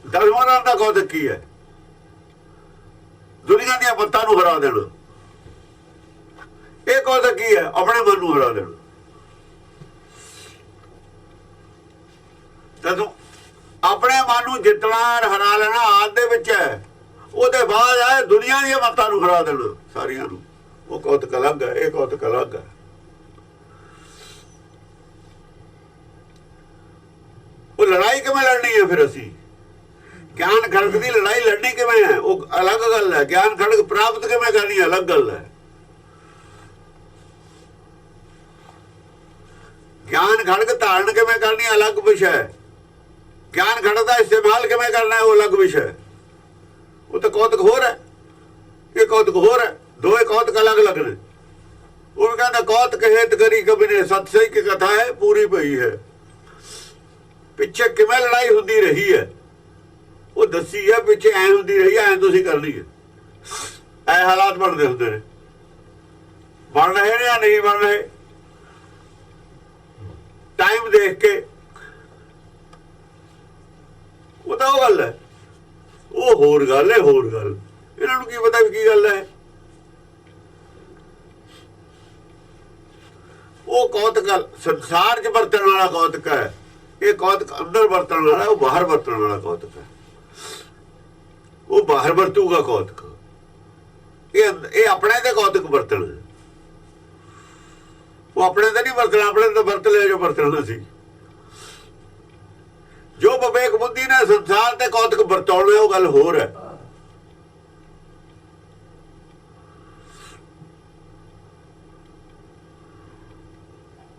ਦਸਵਾਂ ਦਾ ਕੌਤਕ ਕੀ ਹੈ? ਦੁਨੀਆ ਦੀਆਂ ਮੱਤਾਂ ਨੂੰ ਹਰਾ ਦੇਣਾ। ਇਹ ਕੌਤਕ ਕੀ ਹੈ? ਆਪਣੇ ਮਨ ਨੂੰ ਹਰਾ ਦੇਣਾ। ਜਦੋਂ ਆਪਣੇ ਮਨ ਨੂੰ ਜਿੱਤਣਾ ਹਰਾ ਲੈਣਾ ਆਦ ਦੇ ਵਿੱਚ ਹੈ। ਉਹਦੇ ਬਾਅਦ ਆਏ ਦੁਨੀਆ ਦੀਆਂ ਮੱਤਾਂ ਨੂੰ ਹਰਾ ਦੇਣਾ ਸਾਰੀਆਂ ਨੂੰ। ਉਹ ਕੌਤਕ ਅਲੱਗ ਹੈ, ਇਹ ਕੌਤਕ ਅਲੱਗ ਹੈ। ਉਹ ਲੜਾਈ ਕਿਵੇਂ ਲੜਨੀ ਹੈ ਫਿਰ? ਅਸੀਂ ਗਿਆਨ ਖੜਕ ਦੀ ਲੜਾਈ ਲੜਨੀ ਕਿਵੇਂ ਹੈ ਉਹ ਅਲੱਗ ਗੱਲ ਹੈ। ਗਿਆਨ ਖੜਕ ਪ੍ਰਾਪਤ ਕਿਵੇਂ ਕਰਨੀ ਹੈ ਅਲੱਗ ਗੱਲ ਹੈ। ਗਿਆਨ ਖੜਕ ਧਾਰਨ ਕਿਵੇਂ ਕਰਨੀ ਹੈ ਅਲੱਗ ਵਿਸ਼ਾ ਹੈ। ਗਿਆਨ ਖੜਕ ਦਾ ਇਸਤੇਮਾਲ ਕਿਵੇਂ ਕਰਨਾ ਹੈ ਉਹ ਅਲੱਗ ਵਿਸ਼ਾ ਹੈ। ਉਹ ਤਾਂ ਕੌਤਕ ਹੋਰ ਹੈ, ਇਹ ਕੌਤਕ ਹੋਰ ਹੈ। ਦੋਏ ਕੌਤਕ ਅਲੱਗ ਅਲੱਗ ਨੇ। ਉਹ ਕਹਿੰਦਾ ਕੌਤਕ ਹਿਤ ਕਰੀ ਕਬਿ ਨੇ। ਸਤ ਸਹੀ ਕੀ ਕਥਾ ਹੈ ਪੂਰੀ ਪਈ ਹੈ। ਪਿੱਛੇ ਕਿਵੇਂ ਲੜਾਈ ਹੁੰਦੀ ਰਹੀ ਹੈ ਉਹ ਦੱਸੀ ਹੈ। ਪਿੱਛੇ ਐ ਹੁੰਦੀ ਰਹੀ ਹੈ, ਐ ਤੁਸੀਂ ਕਰਨੀ ਹੈ। ਐ ਹਾਲਾਤ ਬਣਦੇ ਹੁੰਦੇ ਨੇ। ਬਣ ਰਹੇ ਨੇ ਜਾਂ ਨਹੀਂ ਬਣ ਰਹੇ ਟਾਈਮ ਦੇਖ ਕੇ। ਉਹ ਤਾਂ ਉਹ ਗੱਲ ਹੈ। ਉਹ ਹੋਰ ਗੱਲ ਹੈ, ਹੋਰ ਗੱਲ। ਇਹਨਾਂ ਨੂੰ ਕੀ ਪਤਾ ਵੀ ਕੀ ਗੱਲ ਹੈ। ਉਹ ਕੌਤਕ ਸੰਸਾਰ 'ਚ ਵਰਤਣ ਵਾਲਾ ਕੌਤਕ ਹੈ। ਇਹ ਕੌਤਕ ਅੰਦਰ ਵਰਤਣ ਵਾਲਾ, ਉਹ ਬਾਹਰ ਵਰਤਣ ਵਾਲਾ ਕੌਤਕ ਹੈ। ਉਹ ਬਾਹਰ ਵਰਤੂਗਾ ਕੌਤਕ। ਇਹ ਆਪਣੇ ਤੇ ਕੌਤਕ ਵਰਤਣ। ਉਹ ਆਪਣੇ ਤੇ ਨਹੀਂ ਵਰਤਣਾ। ਆਪਣੇ ਤੇ ਵਰਤ ਲਿਆ ਜੋ ਵਰਤਣਾ ਸੀ। ਜੋ ਵਿਵੇਕ ਬੁੱਧੀ ਨੇ ਸੰਸਾਰ ਤੇ ਕੌਤਕ ਵਰਤਾਉਣਾ ਉਹ ਗੱਲ ਹੋਰ ਹੈ।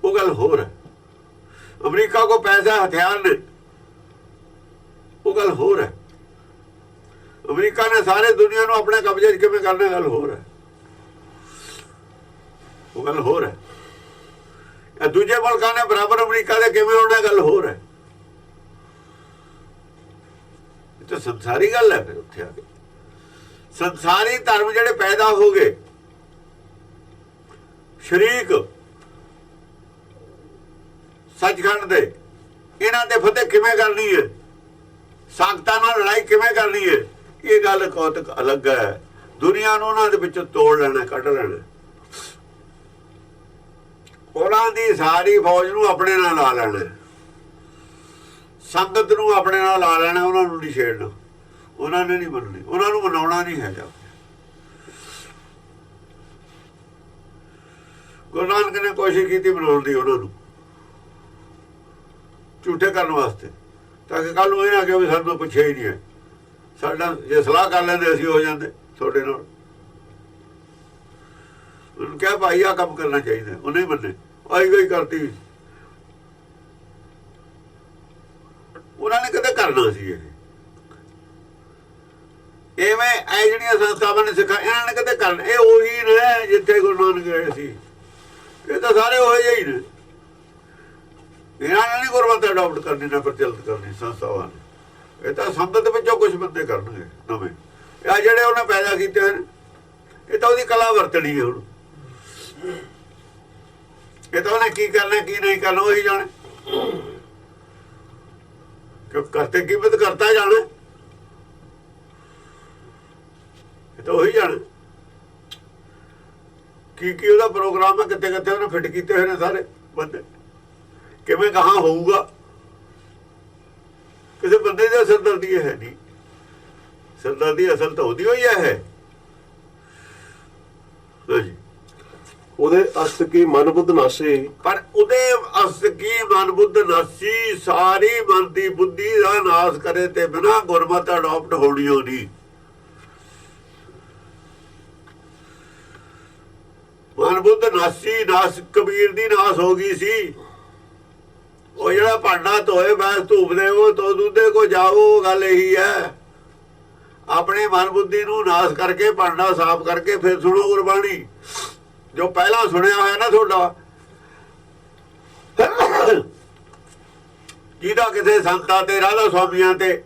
ਉਹ ਗੱਲ ਹੋਰ ਹੈ। ਅਮਰੀਕਾ ਕੋ ਪੈਸਾ ਹਥਿਆਰ ਨੇ ਉਹ ਗੱਲ ਹੋਰ ਹੈ। ਅਮਰੀਕਾ ਨੇ ਸਾਰੇ ਦੁਨੀਆ ਨੂੰ ਆਪਣੇ ਕਬਜ਼ੇ 'ਚ ਕਿਵੇਂ ਕਰਨਾ ਗੱਲ ਹੋਰ ਹੈ। ਉਹ ਗੱਲ ਹੋਰ ਹੈ। ਦੂਜੇ ਮੁਲਕਾਂ ਨੇ ਬਰਾਬਰ ਅਮਰੀਕਾ ਦੇ ਕਿਵੇਂ ਹੋਣਾ ਗੱਲ ਹੋਰ ਹੈ। ਇਹ ਤਾਂ ਸੰਸਾਰੀ ਗੱਲ ਹੈ। ਫਿਰ ਉੱਥੇ ਆ ਕੇ ਸੰਸਾਰੀ ਧਰਮ ਜਿਹੜੇ ਪੈਦਾ ਹੋ ਗਏ ਸ਼ਰੀਕ ਸੱਚਖੰਡ ਦੇ, ਇਹਨਾਂ ਤੇ ਫਤਿਹ ਕਿਵੇਂ ਕਰਨੀ ਹੈ, ਸਾਖਤਾਂ ਨਾਲ ਲੜਾਈ ਕਿਵੇਂ ਕਰਨੀ ਹੈ, ਇਹ ਗੱਲ ਕੌਤਕ ਅਲੱਗ ਹੈ। ਦੁਨੀਆ ਨੂੰ ਉਹਨਾਂ ਦੇ ਵਿੱਚੋਂ ਤੋੜ ਲੈਣਾ, ਕੱਢ ਲੈਣਾ। ਉਹਨਾਂ ਦੀ ਸਾਰੀ ਫੌਜ ਨੂੰ ਆਪਣੇ ਨਾਲ ਲਾ ਲੈਣਾ, ਸੰਗਤ ਨੂੰ ਆਪਣੇ ਨਾਲ ਲਾ ਲੈਣਾ। ਉਹਨਾਂ ਨੂੰ ਨਹੀਂ ਛੇੜਨਾ। ਉਹਨਾਂ ਨੇ ਨਹੀਂ ਮੰਨਣੀ। ਉਹਨਾਂ ਨੂੰ ਮਨਾਉਣਾ ਨਹੀਂ ਹੈਗਾ। ਗੁਰੂ ਨਾਨਕ ਨੇ ਕੋਸ਼ਿਸ਼ ਕੀਤੀ ਮਨਾਉਣ ਦੀ ਉਹਨਾਂ ਨੂੰ, ਝੂਠੇ ਕਰਨ ਵਾਸਤੇ, ਤਾਂ ਕਿ ਕੱਲ ਨੂੰ ਇਹ ਨਾ ਕਿ ਵੀ ਸਾਨੂੰ ਪੁੱਛਿਆ ਹੀ ਨਹੀਂ ਹੈ। ਸਾਡਾ ਜੇ ਸਲਾਹ ਕਰ ਲੈਂਦੇ ਅਸੀਂ ਹੋ ਜਾਂਦੇ ਤੁਹਾਡੇ ਨਾਲ। ਉਹਨੂੰ ਕਿਹਾ ਭਾਈ ਆਹ ਕੰਮ ਕਰਨਾ ਚਾਹੀਦਾ, ਉਹ ਨਹੀਂ ਮੰਨੇ। ਆਈ ਗਈ ਕਰਤੀ। ਉਹਨਾਂ ਨੇ ਕਦੇ ਕਰਨਾ ਸੀ ਇਹ। ਇਵੇਂ ਇਹ ਜਿਹੜੀਆਂ ਸੰਸਥਾਵਾਂ ਨੇ ਸਿੱਖਾ ਇਹਨਾਂ ਨੇ ਕਦੇ ਕਰਨ, ਇਹ ਉਹੀ ਨੇ ਜਿੱਥੇ ਗੁਰੂ ਨਾਨਕ ਗਏ ਸੀ। ਇਹ ਤਾਂ ਸਾਰੇ ਉਹੋ ਜਿਹੇ ਹੀ ਨੇ। ਇਹਨਾਂ ਨੇ ਨਹੀਂ ਗੁਰਮਤਿ ਅਡਾਪਟ ਕਰਨੀ ਨਾ ਪ੍ਰਚਲਿਤ ਕਰਨੀ ਸੰਸਥਾਵਾਂ ਨੇ। ਇਹ ਤਾਂ ਸੰਗਤ ਵਿੱਚੋਂ ਕੁਝ ਬੰਦੇ ਕਰਨਗੇ ਨਵੇਂ। ਆ ਜਿਹੜੇ ਉਹਨੇ ਪੈਦਾ ਕੀਤੇ ਹਨ ਇਹ ਤਾਂ ਉਹਦੀ ਕਲਾ ਵਰਤਣੀ ਹੈ। ਹੁਣ ਇਹ ਤਾਂ ਉਹਨੇ ਕੀ ਕਰਨਾ ਕੀ ਨਹੀਂ ਕਰਨਾ ਉਹੀ ਜਾਣੇ, ਕਿਉਂ ਕਰਤੇ ਕੀਮਤ ਕਰਤਾ ਜਾਣੇ, ਇਹ ਤਾਂ ਉਹੀ ਜਾਣੇ ਕੀ ਉਹਦਾ ਪ੍ਰੋਗਰਾਮ ਹੈ, ਕਿੱਥੇ ਕਿੱਥੇ ਉਹਨੇ ਫਿੱਟ ਕੀਤੇ ਹੋਏ ਨੇ ਸਾਰੇ ਬੰਦੇ, ਕਿਵੇਂ ਕਹਾਂ ਹੋਊਗਾ। ਕਿਸੇ ਬੰਦੇ ਦੀ ਸਰਦਰਦੀ ਹੈ ਨਹੀਂ, ਸਰਦਰਦੀ ਅਸਲ ਤਾਂ ਉਹਦੀ ਹੋਈ ਹੈ। ਹਾਂਜੀ, ਉਹਦੇ ਅਸਤ ਕੀ ਮਨ ਬੁੱਧ ਨਾਸੇ, ਪਰ ਉਹਦੇ ਅਸਤ ਕੀ ਮਨ ਬੁੱਧ ਨਾਸੀ, ਸਾਰੀ ਮਨ ਦੀ ਬੁੱਧੀ ਦਾ ਨਾਸ ਕਰੇ ਤੇ ਬਿਨਾਂ ਗੁਰਮਤਿ ਅਡਾਪਟ ਹੋਣੀ ਹੋਣੀ। ਮਨ ਬੁੱਧ ਨਾਸੀ, ਨਾਸ ਕਬੀਰ ਦੀ ਨਾਸ ਹੋ ਗਈ ਸੀ। ਉਹ ਜਿਹੜਾ ਭਾਂਡਾ ਧੋਏ ਬੈਸ ਧੂਪ ਦੇ ਉਹ ਤੋ ਦੁੱਧੇ ਕੋ ਜਾਓ, ਗੱਲ ਇਹੀ ਹੈ। ਆਪਣੇ ਮਨ ਬੁੱਧੀ ਨੂੰ ਨਾਸ ਕਰਕੇ ਭਾਂਡਾ ਸਾਫ਼ ਕਰਕੇ ਫਿਰ ਸੁਣੋ ਗੁਰਬਾਣੀ। ਜੋ ਪਹਿਲਾਂ ਸੁਣਿਆ ਹੋਇਆ ਨਾ ਤੁਹਾਡਾ, ਜਿਹਦਾ ਕਿਸੇ ਸੰਤਾਂ ਤੇ ਰਾਧਾ ਸੁਆਮੀਆਂ ਤੇ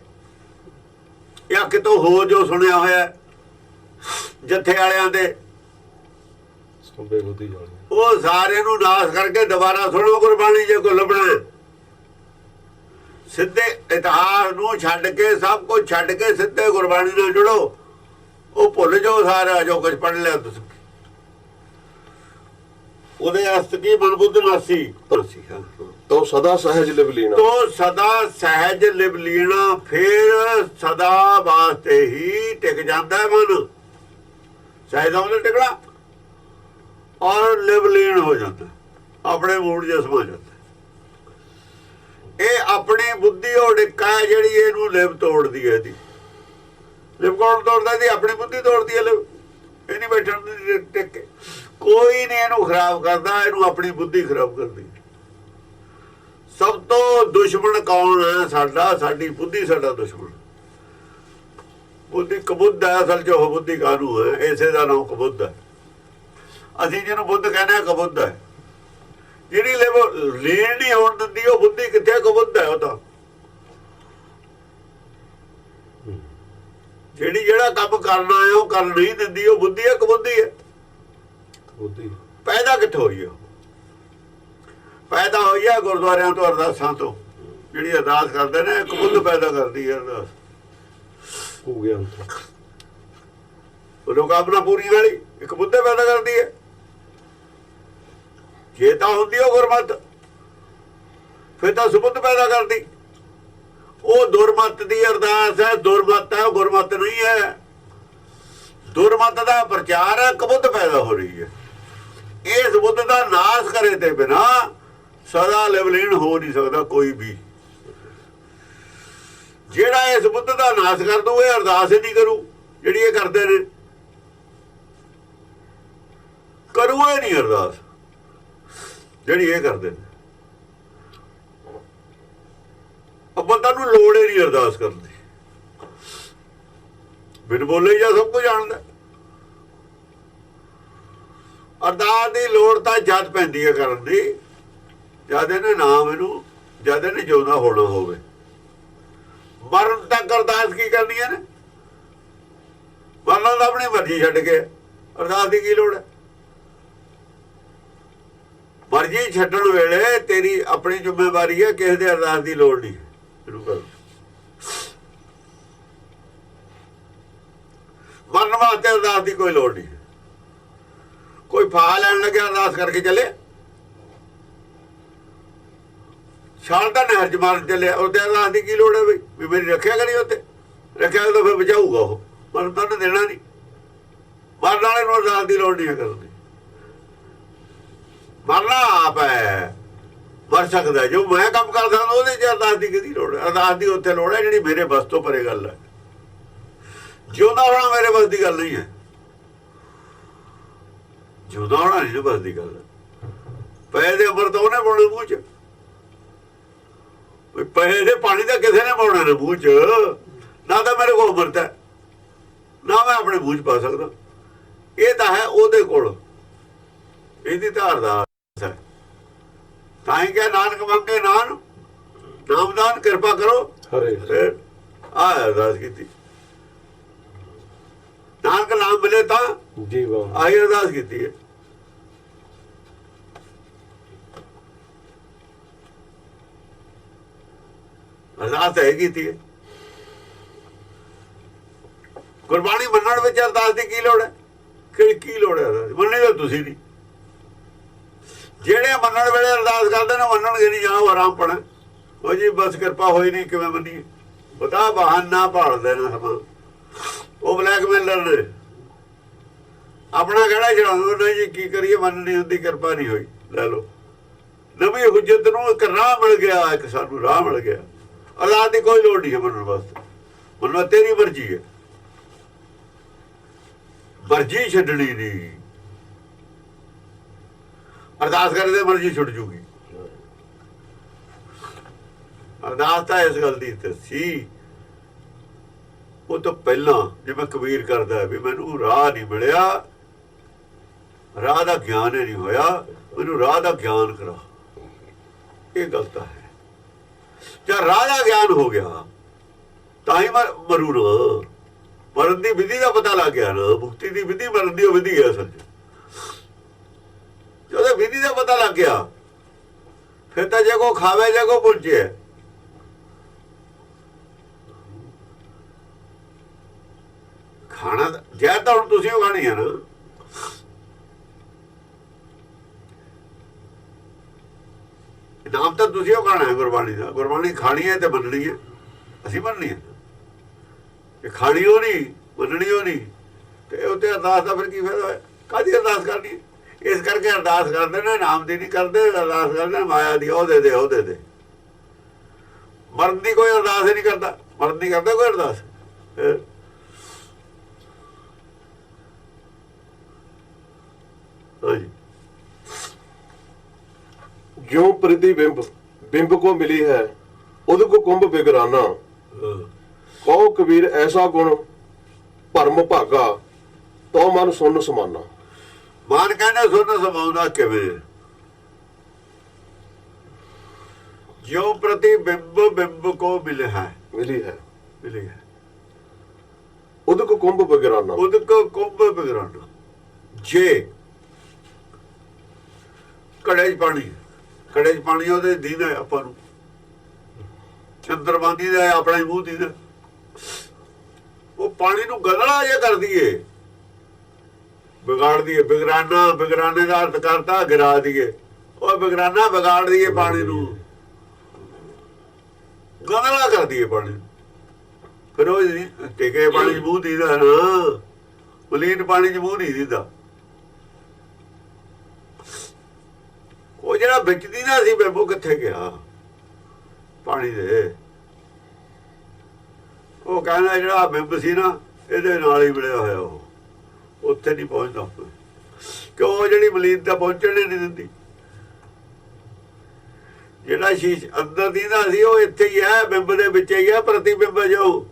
ਜਾਂ ਕਿਤੋਂ ਹੋ ਜੋ ਸੁਣਿਆ ਹੋਇਆ ਜੱਥੇ ਵਾਲਿਆਂ ਦੇ, ਉਹ ਸਾਰੇ ਨੂੰ ਨਾਸ ਕਰਕੇ ਦੁਬਾਰਾ ਸੁਣੋ ਗੁਰਬਾਣੀ ਜੇ ਕੋ ਲੱਭਣਾ। ਸਿੱਧੇ ਇਤਿਹਾਸ ਨੂੰ ਛੱਡ ਕੇ, ਸਭ ਕੁਝ ਛੱਡ ਕੇ ਸਿੱਧੇ ਗੁਰਬਾਣੀ ਨਾਲ ਜੁੜੋ। ਉਹ ਭੁੱਲ ਜਾਓ ਸਾਰਾ ਜੋ ਕੁਝ ਪੜ੍ਹ ਲਿਆ ਤੁਸੀਂ। ਉਹਦੇ ਅਸਤ ਕੀ ਮਨ ਬੁੱਧ ਨਾਸੀ, ਤੋ ਸਦਾ ਸਹਿਜ ਲਿਵ ਲੀਣਾ, ਤੋ ਸਦਾ ਸਹਿਜ ਲਿਵ ਲੀਣਾ। ਫਿਰ ਸਦਾ ਵਾਸਤੇ ਹੀ ਟਿਕ ਜਾਂਦਾ ਮਨ, ਸਹਿਜ ਦਾ ਮਤਲਬ ਟਿਕਣਾ, ਔਰ ਲਿਵ ਲੀਨ ਹੋ ਜਾਂਦਾ, ਆਪਣੇ ਮੂਡ ਜਿਹਾ ਸਮਾ ਜਾਂਦਾ। ਇਹ ਆਪਣੀ ਬੁੱਧੀ ਉਹ ਡਿੱਕਾ ਹੈ ਜਿਹੜੀ ਇਹਨੂੰ ਲਿਵ ਤੋੜਦੀ ਹੈ। ਇਹਦੀ ਲਿਵ ਕੌਣ ਤੋੜਦਾ? ਇਹਦੀ ਆਪਣੀ ਬੁੱਧੀ ਤੋੜਦੀ ਹੈ ਲਿਵ। ਇਹ ਨਹੀਂ ਬੈਠਣ ਦੀ ਟਿਕ ਕੇ, ਕੋਈ ਨਹੀਂ ਇਹਨੂੰ ਖਰਾਬ ਕਰਦਾ, ਇਹਨੂੰ ਆਪਣੀ ਬੁੱਧੀ ਖਰਾਬ ਕਰਦੀ। ਸਭ ਤੋਂ ਦੁਸ਼ਮਣ ਕੌਣ ਹੈ ਸਾਡਾ? ਸਾਡੀ ਬੁੱਧੀ ਸਾਡਾ ਦੁਸ਼ਮਣ। ਬੁੱਧੀ ਕਬੁੱਧ ਹੈ ਅਸਲ 'ਚ। ਉਹ ਬੁੱਧੀ ਕਾਹਨੂੰ ਹੈ? ਇਸੇ ਦਾ ਨਾਮ ਕਬੁੱਧ ਹੈ। ਅਸੀਂ ਜਿਹਨੂੰ ਬੁੱਧ ਕਹਿੰਦੇ ਹਾਂ ਕਬੁੱਧ ਹੈ। ਜਿਹੜੀ ਲੀਨ ਨਹੀਂ ਹੋਣ ਦਿੰਦੀ ਉਹ ਬੁੱਧੀ ਕਿੱਥੇ? ਕਬੁੱਧ ਹੈ ਉਹ ਤਾਂ। ਜਿਹੜੀ ਜਿਹੜਾ ਕੰਮ ਕਰਨਾ ਹੈ ਉਹ ਕਰ ਨਹੀਂ ਦਿੰਦੀ ਉਹ ਬੁੱਧੀ ਹੈ, ਕਬੁੱਧੀ ਹੈ। ਪੈਦਾ ਕਿੱਥੋਂ ਹੋਈ ਹੈ? ਪੈਦਾ ਹੋਈ ਹੈ ਗੁਰਦੁਆਰਿਆਂ ਤੋਂ, ਅਰਦਾਸਾਂ ਤੋਂ। ਜਿਹੜੀ ਅਰਦਾਸ ਕਰਦੇ ਨੇ ਕਬੁੱਧ ਪੈਦਾ ਕਰਦੀ ਹੈ ਅਰਦਾਸ। ਹੋ ਗਿਆ ਉਹ ਕਾਮਨਾ ਪੂਰੀ ਵਾਲੀ ਇੱਕ ਬੁੱਧੇ ਪੈਦਾ ਕਰਦੀ ਹੈ। ਜੇ ਤਾਂ ਹੁੰਦੀ ਉਹ ਗੁਰਮਤਿ, ਫਿਰ ਤਾਂ ਸੁਬੁੱਧ ਪੈਦਾ ਕਰਦੀ। ਉਹ ਦੁਰਮਤ ਦੀ ਅਰਦਾਸ ਹੈ, ਦੁਰਮਤ ਹੈ, ਗੁਰਮਤ ਨਹੀਂ ਹੈ। ਦੁਰਮਤ ਦਾ ਪ੍ਰਚਾਰ ਹੈ, ਕਬੁੱਧ ਪੈਦਾ ਹੋ ਰਹੀ ਹੈ। ਇਸ ਬੁੱਧ ਦਾ ਨਾਸ ਕਰੇ ਤੇ ਬਿਨਾ ਸਦਾ ਲਿਵਲੀਨ ਹੋ ਨਹੀਂ ਸਕਦਾ ਕੋਈ ਵੀ। ਜਿਹੜਾ ਇਸ ਬੁੱਧ ਦਾ ਨਾਸ ਕਰ ਦੂ ਇਹ ਅਰਦਾਸ ਹੀ ਨਹੀਂ ਕਰੂ ਜਿਹੜੀ ਇਹ ਕਰਦੇ ਨੇ। ਕਰੂ ਇਹ ਨਹੀਂ ਅਰਦਾਸ ਜਿਹੜੀ ਇਹ ਕਰਦੇ ਨੇ। ਬੰਦਾ ਨੂੰ ਲੋੜ ਹੀ ਨਹੀਂ ਅਰਦਾਸ ਕਰਨ ਦੀ। ਬਿਨ ਬੋਲੇ ਜਾਂ ਸਭ ਕੁਝ ਜਾਣਦਾ। ਅਰਦਾਸ ਦੀ ਲੋੜ ਤਾਂ ਜਦ ਪੈਂਦੀ ਹੈ ਕਰਨ ਦੀ, ਜਦ ਇਹਨੇ ਨਾਮ ਇਹਨੂੰ, ਜਦ ਇਹਨੇ ਜਿਉਂਦਾ ਹੋਣਾ ਹੋਵੇ। ਮਰਨ ਤੱਕ ਅਰਦਾਸ ਕੀ ਕਰਨੀਆਂ ਨੇ? ਮਰਨਾ ਤਾਂ ਆਪਣੀ ਮਰਜ਼ੀ ਛੱਡ ਕੇ, ਅਰਦਾਸ ਦੀ ਕੀ ਲੋੜ ਹੈ? ਮਰਜ਼ੀ ਛੱਡਣ ਵੇਲੇ ਤੇਰੀ ਆਪਣੀ ਜ਼ਿੰਮੇਵਾਰੀ ਹੈ, ਕਿਸੇ ਦੇ ਅਰਦਾਸ ਦੀ ਲੋੜ ਨਹੀਂ। ਸ਼ੁਰੂ ਕਰ। ਮਰਨ ਵਾਸਤੇ ਅਰਦਾਸ ਦੀ ਕੋਈ ਲੋੜ ਨਹੀਂ। ਕੋਈ ਫਾਹਾ ਲੈਣ ਲੱਗਿਆ ਅਰਦਾਸ ਕਰਕੇ ਚੱਲੇ, ਛਾਲ ਤਾਂ ਨਹਿਰ 'ਚ ਮਾਰਨ ਚੱਲਿਆ, ਉਹਦੇ ਅਰਦਾਸ ਦੀ ਕੀ ਲੋੜ ਹੈ? ਬਈ ਵੀ ਮੇਰੀ ਰੱਖਿਆ ਕਰੀ, ਉੱਥੇ ਰੱਖਿਆ ਤਾਂ ਫਿਰ ਬਚਾਊਗਾ ਉਹ। ਮਰਨ ਤਾਂ ਉਹਨੇ ਦੇਣਾ ਨਹੀਂ। ਮਰਨ ਵਾਲੇ ਨੂੰ ਅਰਦਾਸ ਦੀ ਲੋੜ ਨਹੀਂ ਹੈ ਕਰਨ ਦੀ। ਮਰਨਾ ਆਪ ਹੈ, ਮਰ ਸਕਦਾ। ਜੋ ਮੈਂ ਕੰਮ ਕਰਦਾ ਉਹਦੇ 'ਚ ਅਰਦਾਸ ਦੀ ਕਿਹਦੀ ਲੋੜ ਹੈ? ਅਰਦਾਸ ਦੀ ਉੱਥੇ ਲੋੜ ਹੈ ਜਿਹੜੀ ਮੇਰੇ ਬਸ ਤੋਂ ਪਰੇ ਗੱਲ ਹੈ। ਜਿਉਂਦਾ ਹੋਣਾ ਮੇਰੇ ਬਸ ਦੀ ਗੱਲ ਨਹੀਂ ਹੈ। ਜਿਉਂਦਾ ਹੋਣਾ ਨਹੀਂ ਬਸ ਦੀ ਗੱਲ। ਪਏ ਦੇ ਅੰਮ੍ਰਿਤ ਉਹਨੇ ਪਾਉਣਾ ਮੂੰਹ 'ਚ, ਪਏ ਦੇ ਪਾਣੀ ਤਾਂ ਕਿਸੇ ਨੇ ਪਾਉਣਾ ਨਾ ਮੂੰਹ 'ਚ। ਨਾ ਤਾਂ ਮੇਰੇ ਕੋਲ ਅੰਮ੍ਰਿਤ ਹੈ, ਨਾ ਮੈਂ ਆਪਣੇ ਮੂੰਹ 'ਚ ਪਾ ਸਕਦਾ। ਇਹ ਤਾਂ ਹੈ ਉਹਦੇ ਕੋਲ, ਇਹਦੀ ਤਾਂ ਅਰਦਾਸ ਹੈ। ਤਾਂ ਹੀ ਕਿਹਾ ਨਾਨਕ ਮੰਗੇ ਨਾਮਦਾਨ ਕਿਰਪਾ ਕਰੋ। ਫਿਰ ਆ ਅਰਦਾਸ ਕੀਤੀ, ਨਾਨਕ ਨਾਮ ਮਿਲੇ ਤਾਂ ਜੀ ਵਾਹ, ਆਹੀ ਅਰਦਾਸ ਕੀਤੀ ਹੈ। ਅਰਦਾਸ ਤਾਂ ਇਹ ਕੀਤੀ ਹੈ। ਗੁਰਬਾਣੀ ਮੰਨਣ ਵਿੱਚ ਅਰਦਾਸ ਦੀ ਕੀ ਲੋੜ ਹੈ? ਕੀ ਲੋੜ ਹੈ ਅਰਦਾਸ ਮੰਨਣੀ? ਤਾਂ ਤੁਸੀਂ ਨਹੀਂ, ਜਿਹੜੇ ਮੰਨਣ ਵੇਲੇ ਅਰਦਾਸ ਕਰਦੇ ਨੇ ਮੰਨਣਗੇ ਨਹੀਂ, ਜਾਂ ਉਹ ਆਰਾਮ ਪਣਾ ਉਹ ਜੀ ਬਸ ਕਿਰਪਾ ਹੋਈ ਨਹੀਂ, ਕਿਵੇਂ ਮੰਨੀਏ? ਬਤਾ ਬਹਾਨਾ ਭਾਲਦੇ ਨੇ ਸਮਾਂ, ਉਹ ਬਲੈਕਮੇਲਰ ਨੇ। ਆਪਣਾ ਕਹਿਣਾ ਛਡਾਉਂਦੇ ਨਹੀਂ ਜੀ, ਕੀ ਕਰੀਏ, ਮੰਨਣੀ ਹੁੰਦੀ, ਕਿਰਪਾ ਨਹੀਂ ਹੋਈ, ਲੈ ਲਓ। ਨਵੀਂ ਹੁਜਤ ਨੂੰ ਇੱਕ ਰਾਹ ਮਿਲ ਗਿਆ, ਇੱਕ ਸਾਨੂੰ ਰਾਹ ਮਿਲ ਗਿਆ। ਅਰਦਾਸ ਦੀ ਕੋਈ ਲੋੜ ਨਹੀਂ ਹੈ ਮੰਨਣ ਵਾਸਤੇ। ਮੰਨਣਾ ਤੇਰੀ ਮਰਜ਼ੀ ਹੈ, ਮਰਜ਼ੀ ਛੱਡਣੀ ਨਹੀਂ। ਅਰਦਾਸ ਕਰਦੇ ਮਰਜ਼ੀ ਛੁੱਟ ਜੂਗੀ। ਅਰਦਾਸ ਤਾਂ ਇਸ ਗੱਲ ਦੀ ਸੀ, ਉਹ ਤੋਂ ਪਹਿਲਾਂ ਜਿਵੇਂ ਕਬੀਰ ਕਰਦਾ ਵੀ ਮੈਨੂੰ ਰਾਹ ਨਹੀਂ ਮਿਲਿਆ, ਰਾਹ ਦਾ ਗਿਆਨ ਹੀ ਨਹੀਂ ਹੋਇਆ, ਮੈਨੂੰ ਰਾਹ ਦਾ ਗਿਆਨ ਕਰਾ। ਇਹ ਗਲਤ ਹੈ। ਜਦ ਰਾਹ ਦਾ ਗਿਆਨ ਹੋ ਗਿਆ ਤਾਂ ਹੀ ਮਰੂ ਨਾ। ਮਰਨ ਦੀ ਵਿਧੀ ਦਾ ਪਤਾ ਲੱਗ ਗਿਆ ਨਾ, ਮੁਕਤੀ ਦੀ ਵਿਧੀ, ਮਰਨ ਦੀ ਉਹ ਵਿਧੀ ਹੈ ਅਸਲ 'ਚ। ਜਦੋਂ ਵਿਧੀ ਦਾ ਪਤਾ ਲੱਗ ਗਿਆ ਫਿਰ ਤਾਂ ਜੇ ਕੋ ਖਾਵੇ ਜੇ ਕੋ ਪੁੱਛੇ। ਖਾਣਾ ਜੈ ਤਾਂ ਹੁਣ ਤੁਸੀਂ ਉਹ ਖਾਣੀ ਹੈ ਨਾ। ਨਾਮ ਤਾਂ ਤੁਸੀਂ ਉਹ ਖਾਣਾ ਹੈ ਗੁਰਬਾਣੀ ਦਾ। ਗੁਰਬਾਣੀ ਖਾਣੀ ਹੈ ਤੇ ਮੰਨਣੀ ਹੈ, ਅਸੀਂ ਮੰਨਣੀ ਹੈ। ਇਹ ਖਾਣੀ ਉਹ ਨਹੀਂ, ਮੰਨਣੀ ਉਹ ਨਹੀਂ, ਤੇ ਉੱਤੇ ਅਰਦਾਸ ਦਾ ਫਿਰ ਕੀ ਫਾਇਦਾ ਹੋਇਆ? ਕਾਹਦੀ ਅਰਦਾਸ ਕਰਨੀ? ਇਸ ਕਰਕੇ ਅਰਦਾਸ ਕਰਦੇ ਨੇ, ਨਾਮ ਦੀ ਨਹੀਂ ਕਰਦੇ। ਅਰਦਾਸ ਕਰਦੇ ਨੇ ਮਾਇਆ ਦੀ, ਉਹ ਦੇ ਦੇ, ਉਹ ਦੇ ਦੇ। ਮਰਨ ਦੀ ਕੋਈ ਅਰਦਾਸ ਹੀ ਨਹੀਂ ਕਰਦਾ, ਮਰਨ ਦੀ ਕਰਦਾ ਕੋਈ ਅਰਦਾਸ? ਹਾਂਜੀ। ज्यों प्रतिबिंब बिंब को मिली है उद को कुंभ बिगराना। कहो कबीर ऐसा गुण भरम भागा तो मन सुन समाना। ਮਨ ਕਹਿੰਦਾ ਸੁਣ ਸਮਾਉਂਦਾ ਕਿਵੇਂ? ਜਿਉ ਪ੍ਰਤੀਬਿੰਬ ਬਿੰਬ ਕੋ ਮਿਲੇ ਹੈ, मिली है ਮਿਲੀ ਹੈ। उद को कुंभ बिगराना। ਉਦ ਕੋ ਕੁੰਭ ਬਿਗਰਾਨਾ। ਜੇ ਘੜੇ 'ਚ ਪਾਣੀ, ਘੜੇ 'ਚ ਪਾਣੀ ਉਹਦੇ ਦੀਦਾ ਆਪਾਂ ਨੂੰ, ਚੰਦਰਮਾ ਦੀਦਾ ਆਪਣਾ ਹੀ ਮੂੰਹ ਦੀਦਾ। ਉਹ ਪਾਣੀ ਨੂੰ ਗਦਲਾ ਜੇ ਕਰ ਦਈਏ, ਵਿਗਾੜ ਦਈਏ। ਬਿਗਰਾਨਾ, ਬਿਗਰਾਨੇ ਦਾ ਅਰਥ ਕਰਤਾ ਗਿਰਾ ਦਈਏ। ਉਹ ਬਿਗਰਾਨਾ ਵਿਗਾੜ ਦਈਏ ਪਾਣੀ ਨੂੰ, ਗਦਲਾ ਕਰ ਦਈਏ ਪਾਣੀ ਨੂੰ। ਫਿਰ ਉਹ ਟਿਕੇ ਪਾਣੀ 'ਚ ਮੂੰਹ ਦੀਦਾ ਨਾ, ਮਲੀਨ ਪਾਣੀ 'ਚ ਮੂੰਹ ਨਹੀਂ ਦੀਦਾ। ਉਹ ਜਿਹੜਾ ਵਿੱਚ ਦੀ ਨਾ ਸੀ ਬਿੰਬ, ਉਹ ਕਿੱਥੇ ਗਿਆ ਪਾਣੀ ਦੇ? ਉਹ ਕਹਿੰਦਾ ਜਿਹੜਾ ਬਿੰਬ ਸੀ ਨਾ, ਇਹਦੇ ਨਾਲ ਹੀ ਮਿਲਿਆ ਹੋਇਆ, ਉਹ ਉੱਥੇ ਨਹੀਂ ਪਹੁੰਚਦਾ। ਕਿਉਂ? ਉਹ ਜਿਹੜੀ ਮਲੀਨਤਾ ਪਹੁੰਚਣ ਨਹੀਂ ਦਿੰਦੀ। ਜਿਹੜਾ ਸ਼ੀਸ਼ ਅੰਦਰ ਦੀ ਨਾ ਸੀ, ਉਹ ਇੱਥੇ ਹੀ ਹੈ, ਬਿੰਬ ਦੇ ਵਿੱਚ ਹੀ ਹੈ। ਪ੍ਰਤੀਬਿੰਬ ਜੋ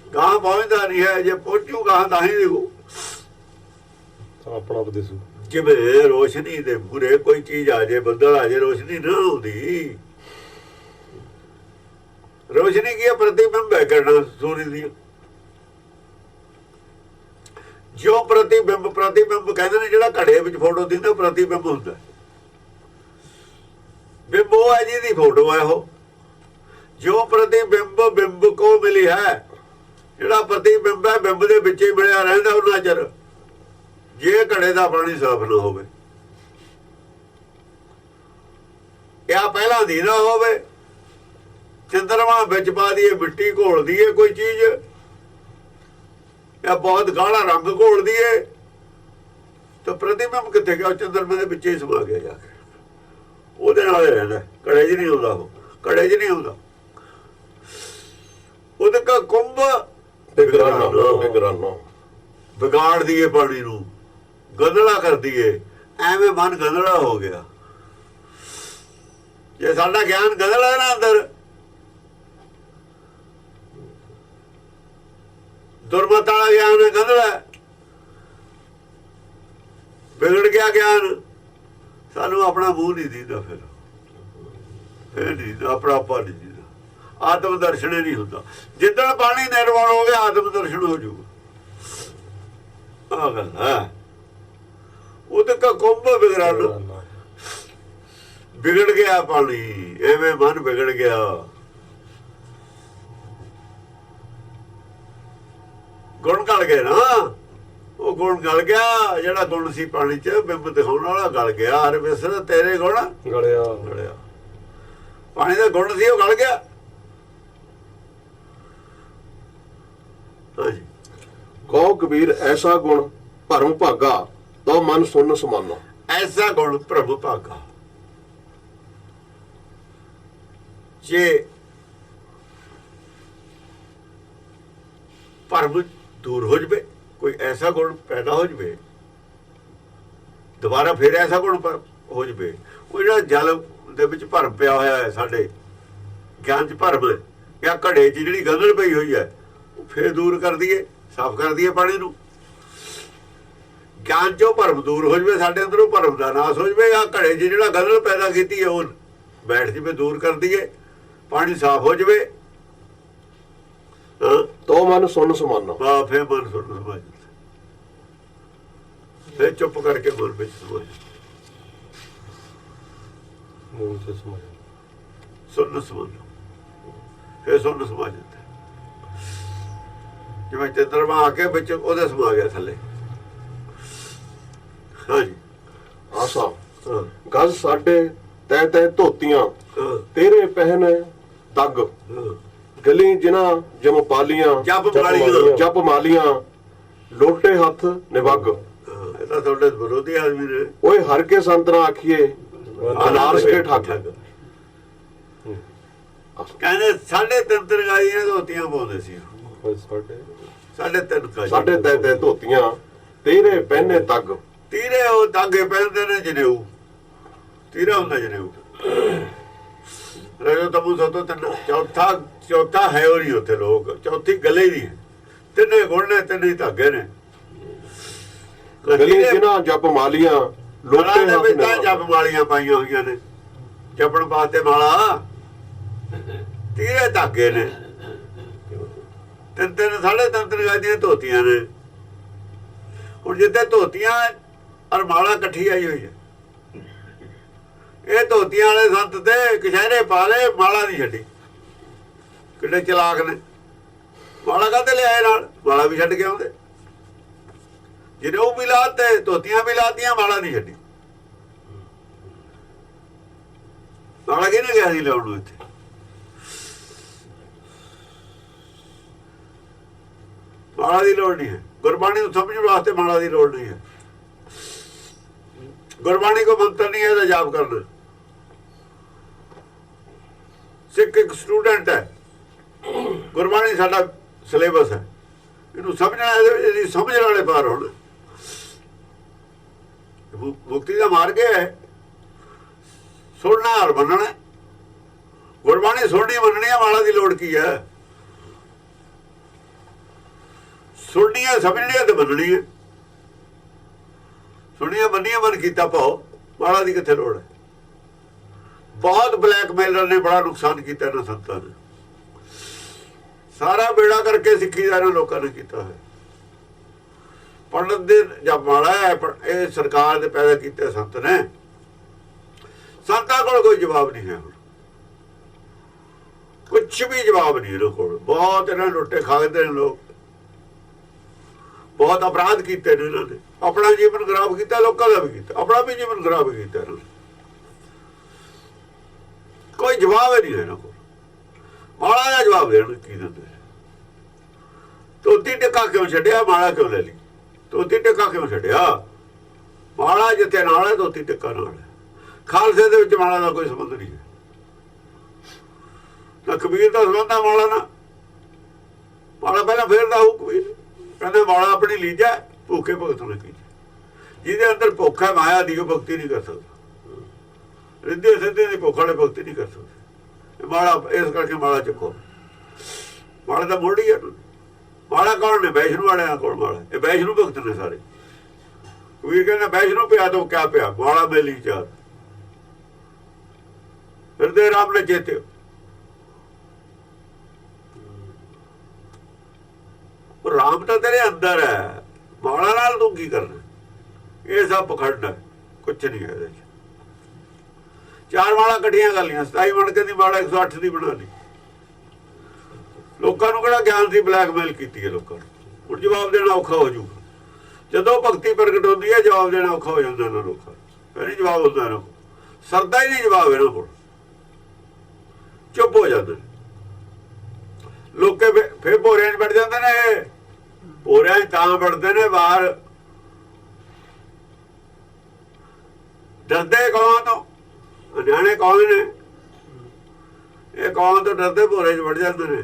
ਗਾਂ ਪਹੁੰਚਦਾ ਨਹੀਂ ਹੈ, ਜੇ ਪਹੁੰਚੂ ਗਾਂ ਤਾਂ ਹੀ ਦੇਖੋ ਆਪਣਾ ਉਪਦੇਸ਼। ਜਿਵੇਂ ਰੋਸ਼ਨੀ ਦੇ ਮੂਹਰੇ ਕੋਈ ਚੀਜ਼ ਆ ਜੇ, ਬੱਦਲ ਆ ਜੇ, ਰੋਸ਼ਨੀ ਨਾ ਆਉਂਦੀ। ਰੋਸ਼ਨੀ ਕੀ ਹੈ? ਪ੍ਰਤੀਬਿੰਬ ਹੈ ਕਿਰਨਾਂ ਸੂਰਜ ਦੀ। ਜੋ ਪ੍ਰਤੀਬਿੰਬ, ਪ੍ਰਤੀਬਿੰਬ ਕਹਿੰਦੇ ਨੇ ਜਿਹੜਾ ਘੜੇ ਵਿੱਚ ਫੋਟੋ ਦਿੰਦਾ, ਪ੍ਰਤੀਬਿੰਬ ਹੁੰਦਾ। ਬਿੰਬ ਉਹ ਹੈ ਜਿਹਦੀ ਫੋਟੋ ਹੈ ਉਹ। ਜੋ ਪ੍ਰਤੀਬਿੰਬ ਬਿੰਬ ਕੋ ਮਿਲੀ ਹੈ, ਜਿਹੜਾ ਪ੍ਰਤੀਬਿੰਬ ਹੈ ਬਿੰਬ ਦੇ ਵਿੱਚ ਹੀ ਮਿਲਿਆ ਰਹਿੰਦਾ ਉਹਨਾਂ ਚਿਰ, ਜੇ ਘੜੇ ਦਾ ਪਾਣੀ ਸਾਫ਼ ਨਾ ਹੋਵੇ, ਜਾਂ ਪਹਿਲਾਂ ਦੀ ਨਾ ਹੋਵੇ। ਚੰਦਰਮਾ ਵਿੱਚ ਪਾ ਦੀਏ, ਮਿੱਟੀ ਘੋਲ ਦੀਏ ਕੋਈ ਚੀਜ਼, ਜਾਂ ਬਹੁਤ ਗਾੜਾ ਰੰਗ ਘੋਲ ਦੀਏ, ਤਾਂ ਪ੍ਰਤੀਬਿੰਬ ਕਿੱਥੇ ਗਿਆ? ਚੰਦਰਮੇ ਦੇ ਵਿੱਚ ਹੀ ਸਮਾ ਗਿਆ ਜਾ ਕੇ, ਉਹਦੇ ਨਾਲ ਹੀ ਰਹਿੰਦਾ। ਘੜੇ 'ਚ ਨਹੀਂ ਆਉਂਦਾ, ਉਹ ਘੜੇ 'ਚ ਨਹੀਂ ਆਉਂਦਾ। ਉਹਦੇ ਕਾ ਕੁੰਭ ਬਿਗਰਾਨਾ। बिगराना ਵਿਗਾੜ ਦੀਏ ਪਾਣੀ ਨੂੰ, ਗੰਧਲਾ ਕਰ ਦਈਏ। ਐਵੇਂ ਮਨ ਗੰਧਲਾ ਹੋ ਗਿਆ। ਜੇ ਸਾਡਾ ਗਿਆਨ ਗੰਧਲਾ ਨਾ ਅੰਦਰ, ਦੁਰਮਤ ਵਾਲਾ ਗਿਆਨ ਗੰਧਲਾ, ਵਿਗੜ ਗਿਆ ਗਿਆਨ। ਸਾਨੂੰ ਆਪਣਾ ਮੂੰਹ ਨਹੀਂ ਦੀਦਾ, ਫਿਰ ਨਹੀਂ ਆਪਣਾ ਆਪਾ ਨਹੀਂ ਦੀਦਾ। ਆਤਮ ਦਰਸ਼ਨ ਨਹੀਂ ਹੁੰਦਾ। ਜਿੱਦਣ ਪਾਣੀ ਨਿਰਵਾਣ ਹੋ ਗਿਆ ਆਤਮ ਦਰਸ਼ਨ ਹੋ ਜਾਊਗਾ। ਆਹ ਗੱਲ ਹੈ। ਉਹਦੇ ਕਾ ਕੁੰਭ ਵਿਗੜਨ, ਵਿਗੜ ਗਿਆ ਪਾਣੀ, ਐਵੇਂ ਮਨ ਵਿਗੜ ਗਿਆ। ਗੁਣ ਗਲ ਗਏ ਨਾ, ਉਹ ਗੁਣ ਗਲ ਗਿਆ। ਜਿਹੜਾ ਗੁਣ ਸੀ ਪਾਣੀ ਚ ਬਿੰਬ ਦਿਖਾਉਣ ਵਾਲਾ ਗਲ ਗਿਆ। ਹਰ ਵਿਸਰ ਤੇਰੇ ਗੁਣ ਗਲਿਆ ਗਲਿਆ। ਪਾਣੀ ਦਾ ਗੁਣ ਸੀ ਉਹ ਗਲ ਗਿਆ। ਹਾਂਜੀ। ਕਹੋ ਕਬੀਰ ਐਸਾ ਗੁਣ ਭਰਮ ਭਾਗਾ, ਤੋ ਮਨ ਸੁਨ ਸਮਾਨੋ। ਐਸਾ ਗੁਣ ਪ੍ਰਭੂ ਭਾਗਾ। ਜੇ ਭਰਮ ਦੂਰ ਹੋ ਜਵੇ, ਕੋਈ ਐਸਾ ਗੁਣ ਪੈਦਾ ਹੋ ਜਵੇ, ਦੁਬਾਰਾ ਫਿਰ ਐਸਾ ਗੁਣ ਹੋ ਜਵੇ। ਉਹ ਜਿਹੜਾ ਜਲ ਦੇ ਵਿੱਚ ਭਰਮ ਪਿਆ ਹੋਇਆ ਹੈ, ਸਾਡੇ ਗਿਆਨ 'ਚ ਭਰਮ ਹੈ, ਜਾਂ ਘੜੇ 'ਚ ਜਿਹੜੀ ਗੰਦਲ ਪਈ ਹੋਈ ਹੈ, ਉਹ ਫਿਰ ਦੂਰ ਕਰ ਦਈਏ, ਸਾਫ਼ ਕਰ ਦਈਏ ਪਾਣੀ ਨੂੰ। ਗਿਆਨ 'ਚੋਂ ਭਰਮ ਦੂਰ ਹੋ ਜਵੇ, ਸਾਡੇ ਅੰਦਰੋਂ ਭਰਮ ਦਾ ਨਾਸ ਹੋ ਜਵੇ। ਜਾਂ ਘੜੇ 'ਚ ਜਿਹੜਾ ਗੰਦਲ ਪੈਦਾ ਕੀਤੀ ਹੈ ਉਹ ਬੈਠ ਜਵੇ, ਦੂਰ ਕਰ ਦਈਏ, ਪਾਣੀ ਸਾਫ਼ ਹੋ ਜਵੇ। ਤੋ ਮਨ ਸੁਨ ਸਮਾਨੋ। ਵਾਹ, ਫਿਰ ਮਨ ਸੁਣ ਸਮਝ, ਫਿਰ ਚੁੱਪ ਕਰਕੇ ਮਨ ਵਿੱਚ ਸਮਝ, ਮੂੰਹ ਤੇ ਸਮਝ, ਸੁਣ ਸਮਝ, ਫਿਰ ਸੁਣ ਸਮਝ ਜਾਂਦਾ। ਜਿਵੇਂ ਚੰਦਰਮਾ ਆ ਕੇ ਵਿੱਚ ਉਹਦੇ ਸਮਾ ਗਿਆ ਥੱਲੇ। ਹਾਂਜੀ। ਆਸਾ ਹਾਂ ਗਜ਼ ਸਾਡੇ ਤੈ ਤੈ ਧੋਤੀਆਂ, ਹਾਂ ਤੇਰੇ ਪਹਿਨ ਤੱਗ। ਹਾਂ। ਗਲੀ ਜਿਨ੍ਹਾਂ ਜਮ ਪਾਲੀਆਂ, ਜਪ ਮਾਲੀਆਂ। ਜਪ ਮਾਲੀਆਂ, ਲੋਟੇ ਹੱਥ ਨਿਵੱਗ। ਇਹ ਤਾਂ ਤੁਹਾਡੇ ਵਿਰੋਧੀ ਆਦਮੀ ਨੇ। ਓਏ ਹਰ ਕੇ ਸੰਤਨਾ ਆਖੀਏ, ਅਨਾਰਸ ਕੇ ਠੱਗ। ਕਹਿੰਦੇ 3.5 ਤਰਗਾਈਆਂ ਧੋਤੀਆਂ ਪਾਉਂਦੇ ਸੀ। ਸਾਡੇ 3.5 ਸਾਡੇ ਤੈ ਤੈ ਧੋਤੀਆਂ, ਤੇਰੇ ਪਹਿਨੇ ਤੱਗ। ਤੀਰੇ ਉਹ ਦਾਗੇ ਪਹਿਨਦੇ ਨੇ ਜਨੇਊ। ਤੀਰਾ ਹੁੰਦਾ ਜਨੇਊ। ਰਜੋ ਤਬੂ ਸਤੋ ਤਿੰਨ, ਚੌਥਾ ਹੈ ਉਹ ਨਹੀਂ ਉੱਥੇ ਲੋਕ, ਚੌਥੀ ਗਲੇ ਹੀ ਨਹੀਂ ਹੈ। ਤਿੰਨੇ ਗੁਣ ਨੇ, ਤਿੰਨੇ ਹੀ ਧਾਗੇ ਨੇ। ਗਲੀ ਜਿਨ੍ਹਾਂ ਜਪ ਮਾਲੀਆਂ, ਲੋਟੇ ਦੇ ਹੱਥ ਵਿੱਚ ਤਾਂ ਨਿਵੱਗ। ਜਪ ਮਾਲੀਆਂ ਪਾਈਆਂ ਹੋਈਆਂ ਨੇ, ਜਪਣ ਵਾਸਤੇ ਮਾਲਾ। ਤੀਰੇ ਧਾਗੇ ਨੇ, ਤਿੰਨ 3.5 ਤਰਗਾਈਆਂ ਧੋਤੀਆਂ ਨੇ। ਹੁਣ ਜਿੱਥੇ ਧੋਤੀਆਂ ਔਰ ਮਾਲਾ ਇਕੱਠੀ ਆਈ ਹੋਈ ਹੈ, ਇਹ ਧੋਤੀਆਂ ਵਾਲੇ ਸੰਤ ਤੇ ਕਸ਼ਹਿਰੇ ਪਾ ਲਏ, ਮਾਲਾ ਨਹੀਂ ਛੱਡੀ। ਕਿੰਨੇ ਚਲਾਕ ਨੇ। ਮਾਲਾ ਕਾਹਤੇ ਲਿਆਏ ਨਾਲ? ਮਾਲਾ ਵੀ ਛੱਡ ਕੇ ਆਉਂਦੇ। ਜਿਹਨੇ ਉਹ ਵੀ ਲਾਤੇ, ਧੋਤੀਆਂ ਵੀ ਲਾਤੀਆਂ, ਮਾਲਾ ਨਹੀਂ ਛੱਡੀ। ਮਾਲਾ ਕਿਹਨੇ ਕਿਹਾ ਸੀ ਲਿਆਉਣ ਨੂੰ? ਇੱਥੇ ਮਾਲਾ ਦੀ ਲੋੜ ਨਹੀਂ ਹੈ। ਗੁਰਬਾਣੀ ਨੂੰ ਸਮਝਣ ਵਾਸਤੇ ਮਾਲਾ ਦੀ ਲੋੜ ਨਹੀਂ ਹੈ। ਗੁਰਬਾਣੀ ਕੋ ਮੰਤਰ ਨਹੀਂ ਹੈ ਇਹਦਾ ਜਾਪ ਕਰਨਾ। ਸਿੱਖ ਇੱਕ ਸਟੂਡੈਂਟ ਹੈ, ਗੁਰਬਾਣੀ ਸਾਡਾ ਸਿਲੇਬਸ ਹੈ, ਇਹਨੂੰ ਸਮਝਣਾ। ਇਹਦੇ ਵਿੱਚ ਸਮਝਣ ਵਾਲੇ ਪਾਰ ਹੋਣ। ਮੁਕਤੀ ਦਾ ਮਾਰਗ ਹੈ ਸੁਣਨਾ ਔਰ ਮੰਨਣਾ। ਗੁਰਬਾਣੀ ਸੁਣਨੀ ਮੰਨਣੀ ਹੈ, ਮਾਲਾ ਦੀ ਲੋੜ ਕੀ ਹੈ? ਸੁਣਨੀ ਹੈ, ਸਮਝਣੀ ਹੈ ਤੇ ਮੰਨਣੀ ਹੈ। ਸੁਣੀਆਂ ਮੰਨੀਆਂ ਮਨ ਕੀਤਾ ਭਾਉ, ਮਾਲਾ ਦੀ ਕਿੱਥੇ ਲੋੜ ਹੈ? ਬਹੁਤ ਬਲੈਕਮੇਲਰ ਨੇ ਬੜਾ ਨੁਕਸਾਨ ਕੀਤਾ ਇਹਨਾਂ ਸੰਤਾਂ ਨੇ। ਸਾਰਾ ਬੇੜਾ ਕਰਕੇ ਸਿੱਖੀ ਦਾ ਇਹਨਾਂ ਲੋਕਾਂ ਨੇ ਕੀਤਾ ਹੈ। ਪੰਡਤ ਦੇ ਜਪ ਮਾਲਾ ਹੈ, ਇਹ ਸਰਕਾਰ ਦੇ ਪੈਦਾ ਕੀਤੇ ਸੰਤ ਨੇ। ਸੰਤਾਂ ਕੋਲ ਕੋਈ ਜਵਾਬ ਨਹੀਂ ਹੈ। ਹੁਣ ਕੁਛ ਵੀ ਜਵਾਬ ਨਹੀਂ ਇਹਨਾਂ ਕੋਲ। ਬਹੁਤ ਇਹਨਾਂ ਲੁੱਟੇ ਖਾਦੇ ਨੇ ਲੋਕ, ਬਹੁਤ ਅਪਰਾਧ ਕੀਤੇ ਨੇ ਇਹਨਾਂ ਨੇ। ਆਪਣਾ ਜੀਵਨ ਖਰਾਬ ਕੀਤਾ, ਲੋਕਾਂ ਦਾ ਵੀ ਕੀਤਾ, ਆਪਣਾ ਵੀ ਜੀਵਨ ਖਰਾਬ ਕੀਤਾ ਇਹਨਾਂ ਨੇ। ਕੋਈ ਜਵਾਬ ਨਹੀਂ ਇਹਨਾਂ ਕੋਲ। ਮਾਲਾ ਦਾ ਜਵਾਬ ਦੇਣ ਕੀ ਦਿੰਦੇ? ਧੋਤੀ ਟਿੱਕਾ ਕਿਉਂ ਛੱਡਿਆ? ਮਾਲਾ ਕਿਉਂ ਲੈ ਲਈ? ਧੋਤੀ ਟਿੱਕਾ ਕਿਉਂ ਛੱਡਿਆ? ਮਾਲਾ ਜਿੱਥੇ ਨਾਲ ਹੈ, ਧੋਤੀ ਟਿੱਕਾ ਨਾਲ ਹੈ। ਖਾਲਸੇ ਦੇ ਵਿੱਚ ਮਾਲਾ ਦਾ ਕੋਈ ਸੰਬੰਧ ਨਹੀਂ ਹੈ। ਨਾ ਕਬੀਰ ਦਾ ਸੰਬੰਧ ਹੈ ਮਾਲਾ ਨਾਲ। ਮਾਲਾ ਪਹਿਲਾਂ ਫੇਰਦਾ ਹੋਊ ਕਬੀਰ। ਕਹਿੰਦੇ ਮਾਲਾ ਆਪਣੀ ਲੀਜਾ, ਭੁੱਖੇ ਭਗਤ ਨੂੰ ਕੀ। ਜਿਹਦੇ ਅੰਦਰ ਭੁੱਖ ਹੈ ਮਾਇਆ ਦੀ, ਉਹ ਭਗਤੀ ਨਹੀਂ ਕਰ ਸਕਦਾ। ਰਿੱਧੇ ਸਿੱਧੇ ਦੀ ਭੁੱਖ ਵਾਲੇ ਭਗਤੀ ਨਹੀਂ ਕਰ ਸਕਦੇ। ਮਾਲਾ ਇਸ ਕਰਕੇ ਮਾਲਾ ਚੱਕੋ। ਮਾਲਾ ਦਾ ਮੋੜ ਹੀ ਹੈ। ਮਾਲਾ ਕੌਣ ਨੇ? ਵੈਸ਼ਨੂੰ ਵਾਲਿਆਂ ਕੋਲ ਮਾਲਾ, ਇਹ ਵੈਸ਼ਨੂੰ ਭਗਤ ਨੇ ਸਾਰੇ। ਕਬੀਰ ਕਹਿੰਦਾ ਵੈਸ਼ਨੂੰ ਪਿਆ ਤਾਂ ਕਿਆ ਪਿਆ, ਮਾਲਾ ਮੇਲੀ ਚਾਰ ਹਿਰਦੇ ਰਾਮ ਨੇ ਚੇਤੇ। ਰਾਮ ਤਾਂ ਤੇਰੇ ਅੰਦਰ ਹੈ, ਮਾਲਾ ਨਾਲ ਤੂੰ ਕੀ ਕਰਨਾ? ਇਹ ਸਭ ਪਖੰਡ ਹੈ, ਕੁਛ ਨਹੀਂ ਹੈ ਇਹਦੇ ਚ। ਚਾਰ ਮਾਲਾ ਇਕੱਠੀਆਂ ਕਰ ਲਈਆਂ, 27 ਮਣਕੇ ਦੀ ਮਾਲਾ 108 ਦੀ ਬਣਾ ਲਈ। ਲੋਕਾਂ ਨੂੰ ਕਿਹੜਾ ਗਿਆਨ ਦੀ ਬਲੈਕਮੇਲ ਕੀਤੀ ਹੈ ਲੋਕਾਂ ਨੂੰ। ਹੁਣ ਜਵਾਬ ਦੇਣਾ ਔਖਾ ਹੋ ਜੂਗਾ ਜਦੋਂ ਭਗਤੀ ਪ੍ਰਗਟ ਹੁੰਦੀ ਹੈ, ਜਵਾਬ ਦੇਣਾ ਔਖਾ ਹੋ ਜਾਂਦਾ ਇਹਨਾਂ ਲੋਕਾਂ ਨੂੰ। ਫਿਰ ਨਹੀਂ ਜਵਾਬ ਹੁੰਦਾ ਇਹਨਾਂ ਕੋਲ, ਸਰਦਾ ਹੀ ਨਹੀਂ ਜਵਾਬ ਇਹਨਾਂ ਕੋਲ, ਚੁੱਪ ਹੋ ਜਾਂਦੇ ਲੋਕੇ। ਫਿਰ ਭੋਰਿਆਂ 'ਚ ਵੜ ਜਾਂਦੇ ਨੇ। ਭੋਰਿਆਂ 'ਚ ਤਾਂ ਵੜਦੇ ਨੇ ਬਾਹਰ, ਡਰਦੇ ਕੌਣ ਤੋਂ? ਨਿਆਣੇ ਕੌਣ ਨੇ? ਇਹ ਕੌਣ ਤੋਂ ਡਰਦੇ ਭੋਰੇ 'ਚ ਵੜ ਜਾਂਦੇ ਨੇ।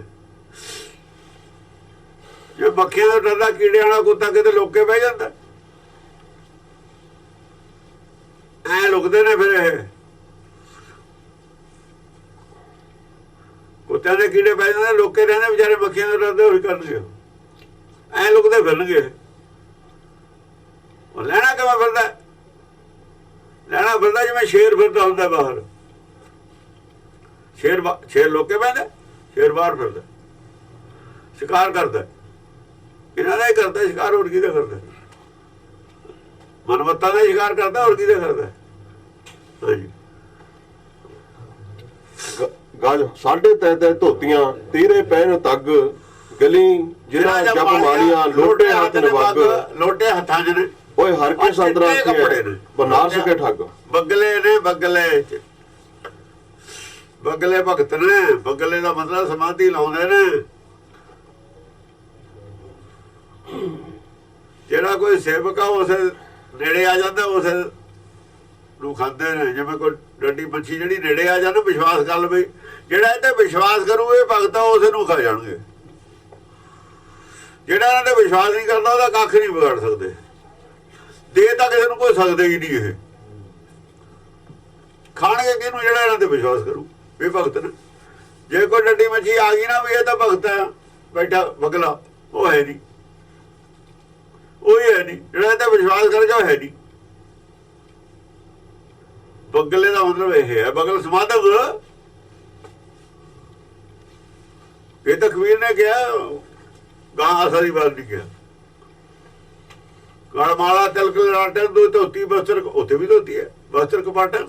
ਜੇ ਮੱਖੀਆਂ ਤੋਂ ਡਰਦਾ ਕੀੜੇ ਵਾਲਾ ਕੁੱਤਾ ਕਿਤੇ ਲੋਕੇ ਬਹਿ ਜਾਂਦਾ, ਐ ਲੁਕਦੇ ਨੇ। ਫਿਰ ਇਹ ਕੁੱਤਿਆਂ ਦੇ ਕੀੜੇ ਬਹਿ ਜਾਂਦੇ, ਲੋਕੇ ਰਹਿੰਦੇ ਵਿਚਾਰੇ, ਮੱਖੀਆਂ ਤੋਂ ਡਰਦੇ ਹੋਈ ਕਰਨਗੇ, ਐ ਲੁਕਦੇ ਫਿਰਨਗੇ। ਉਹ ਲੈਣਾ ਕਿਵੇਂ ਫਿਰਦਾ? ਲੈਣਾ ਫਿਰਦਾ ਜਿਵੇਂ ਸ਼ੇਰ ਫਿਰਦਾ ਹੁੰਦਾ ਬਾਹਰ। ਸ਼ੇਰ ਲੋਕੇ ਬਹਿੰਦਾ, ਸ਼ੇਰ ਬਾਹਰ ਫਿਰਦਾ, ਸ਼ਿਕਾਰ ਕਰਦਾ। ਇਹਨਾਂ ਦਾ ਹੀ ਕਰਦਾ ਸ਼ਿਕਾਰ, ਹੋਰ ਕਿਹਦਾ ਕਰਦਾ? ਮਨਮੱਤਾਂ ਦਾ ਸ਼ਿਕਾਰ ਕਰਦਾ, ਹੋਰ ਕਿਹਦਾ ਕਰਦਾ? ਹਾਂਜੀ। ਗਜ ਸਾਢੇ ਤੈ ਧੋਤੀਆਂ, ਤੀਰੇ ਪੈਣ ਤੱਗ, ਗਲੀ ਜਿਨ੍ਹਾਂ ਜਪ ਮਾਲੀਆਂ, ਲੋਟੇ ਹੱਥ ਨਵੱਗ। ਲੋਟੇ ਹੱਥਾਂ 'ਚ ਨੇ, ਓਏ ਹਰ ਕੇ ਸੰਤਰਾ ਕੱਪੜੇ ਨੇ, ਬਨਾਰਸ ਕੇ ਠੱਗ। ਬਗਲੇ ਨੇ, ਬਗਲੇ 'ਚ ਬਗਲੇ ਭਗਤ ਨੇ। ਬਗਲੇ ਦਾ ਮਤਲਬ ਸਮਾਧੀ ਲਾਉਂਦੇ ਨੇ। ਜਿਹੜਾ ਕੋਈ ਸੇਵਕ ਆ ਉਸੇ ਨੇੜੇ ਆ ਜਾਂਦਾ, ਉਸੇ ਨੂੰ ਖਾਂਦੇ ਨੇ। ਜਿਵੇਂ ਕੋਈ ਡੱਡੀ ਮੱਛੀ ਜਿਹੜੀ ਨੇੜੇ ਆ ਜਾਂਦਾ, ਵਿਸ਼ਵਾਸ ਕਰ ਲਵੇ, ਜਿਹੜਾ ਇਹ ਤੇ ਵਿਸ਼ਵਾਸ ਕਰੂ ਇਹ ਭਗਤ ਆ, ਉਸੇ ਨੂੰ ਖਾ ਜਾਣਗੇ। ਜਿਹੜਾ ਇਹਨਾਂ ਤੇ ਵਿਸ਼ਵਾਸ ਨਹੀਂ ਕਰਦਾ ਉਹਦਾ ਕੱਖ ਨਹੀਂ ਵਿਗਾੜ ਸਕਦੇ। ਦੇ ਤਾਂ ਕਿਸੇ ਨੂੰ ਕੋਈ ਸਕਦੇ ਹੀ ਨਹੀਂ। ਇਹ ਖਾਣਗੇ ਕਿਹਨੂੰ? ਜਿਹੜਾ ਇਹਨਾਂ ਤੇ ਵਿਸ਼ਵਾਸ ਕਰੂ ਇਹ ਭਗਤ ਨੇ। ਜੇ ਕੋਈ ਡੱਡੀ ਮੱਛੀ ਆ ਗਈ ਨਾ ਵੀ ਇਹ ਤਾਂ ਭਗਤ ਆ ਬੈਠਾ ਬਗਲਾ, ਉਹ ਹੈ ਨਹੀਂ, ਉਹੀ ਹੈ ਨਹੀਂ। ਜਿਹੜਾ ਇਹ ਤੇ ਵਿਸ਼ਵਾਸ ਕਰੇਗਾ ਉਹ ਹੈ ਨਹੀਂ। ਬਗਲੇ ਦਾ ਮਤਲਬ ਇਹ ਹੈ, ਬਗਲ ਸਮਾਧਕ। ਇਹ ਤਾਂ ਕਬੀਰ ਨੇ ਕਿਹਾ, ਗਾਂ ਆਸਾ ਦੀ ਬਾਤ ਨਹੀਂ ਕਿਹਾ। ਗਲ ਮਾਲਾ ਤਿਲਕ ਲਲਾਟਣ, ਦੋ ਧੋਤੀ ਬਸਤਰ, ਉੱਥੇ ਵੀ ਧੋਤੀ ਹੈ, ਬਸਤਰ ਕਪਾਟਣ।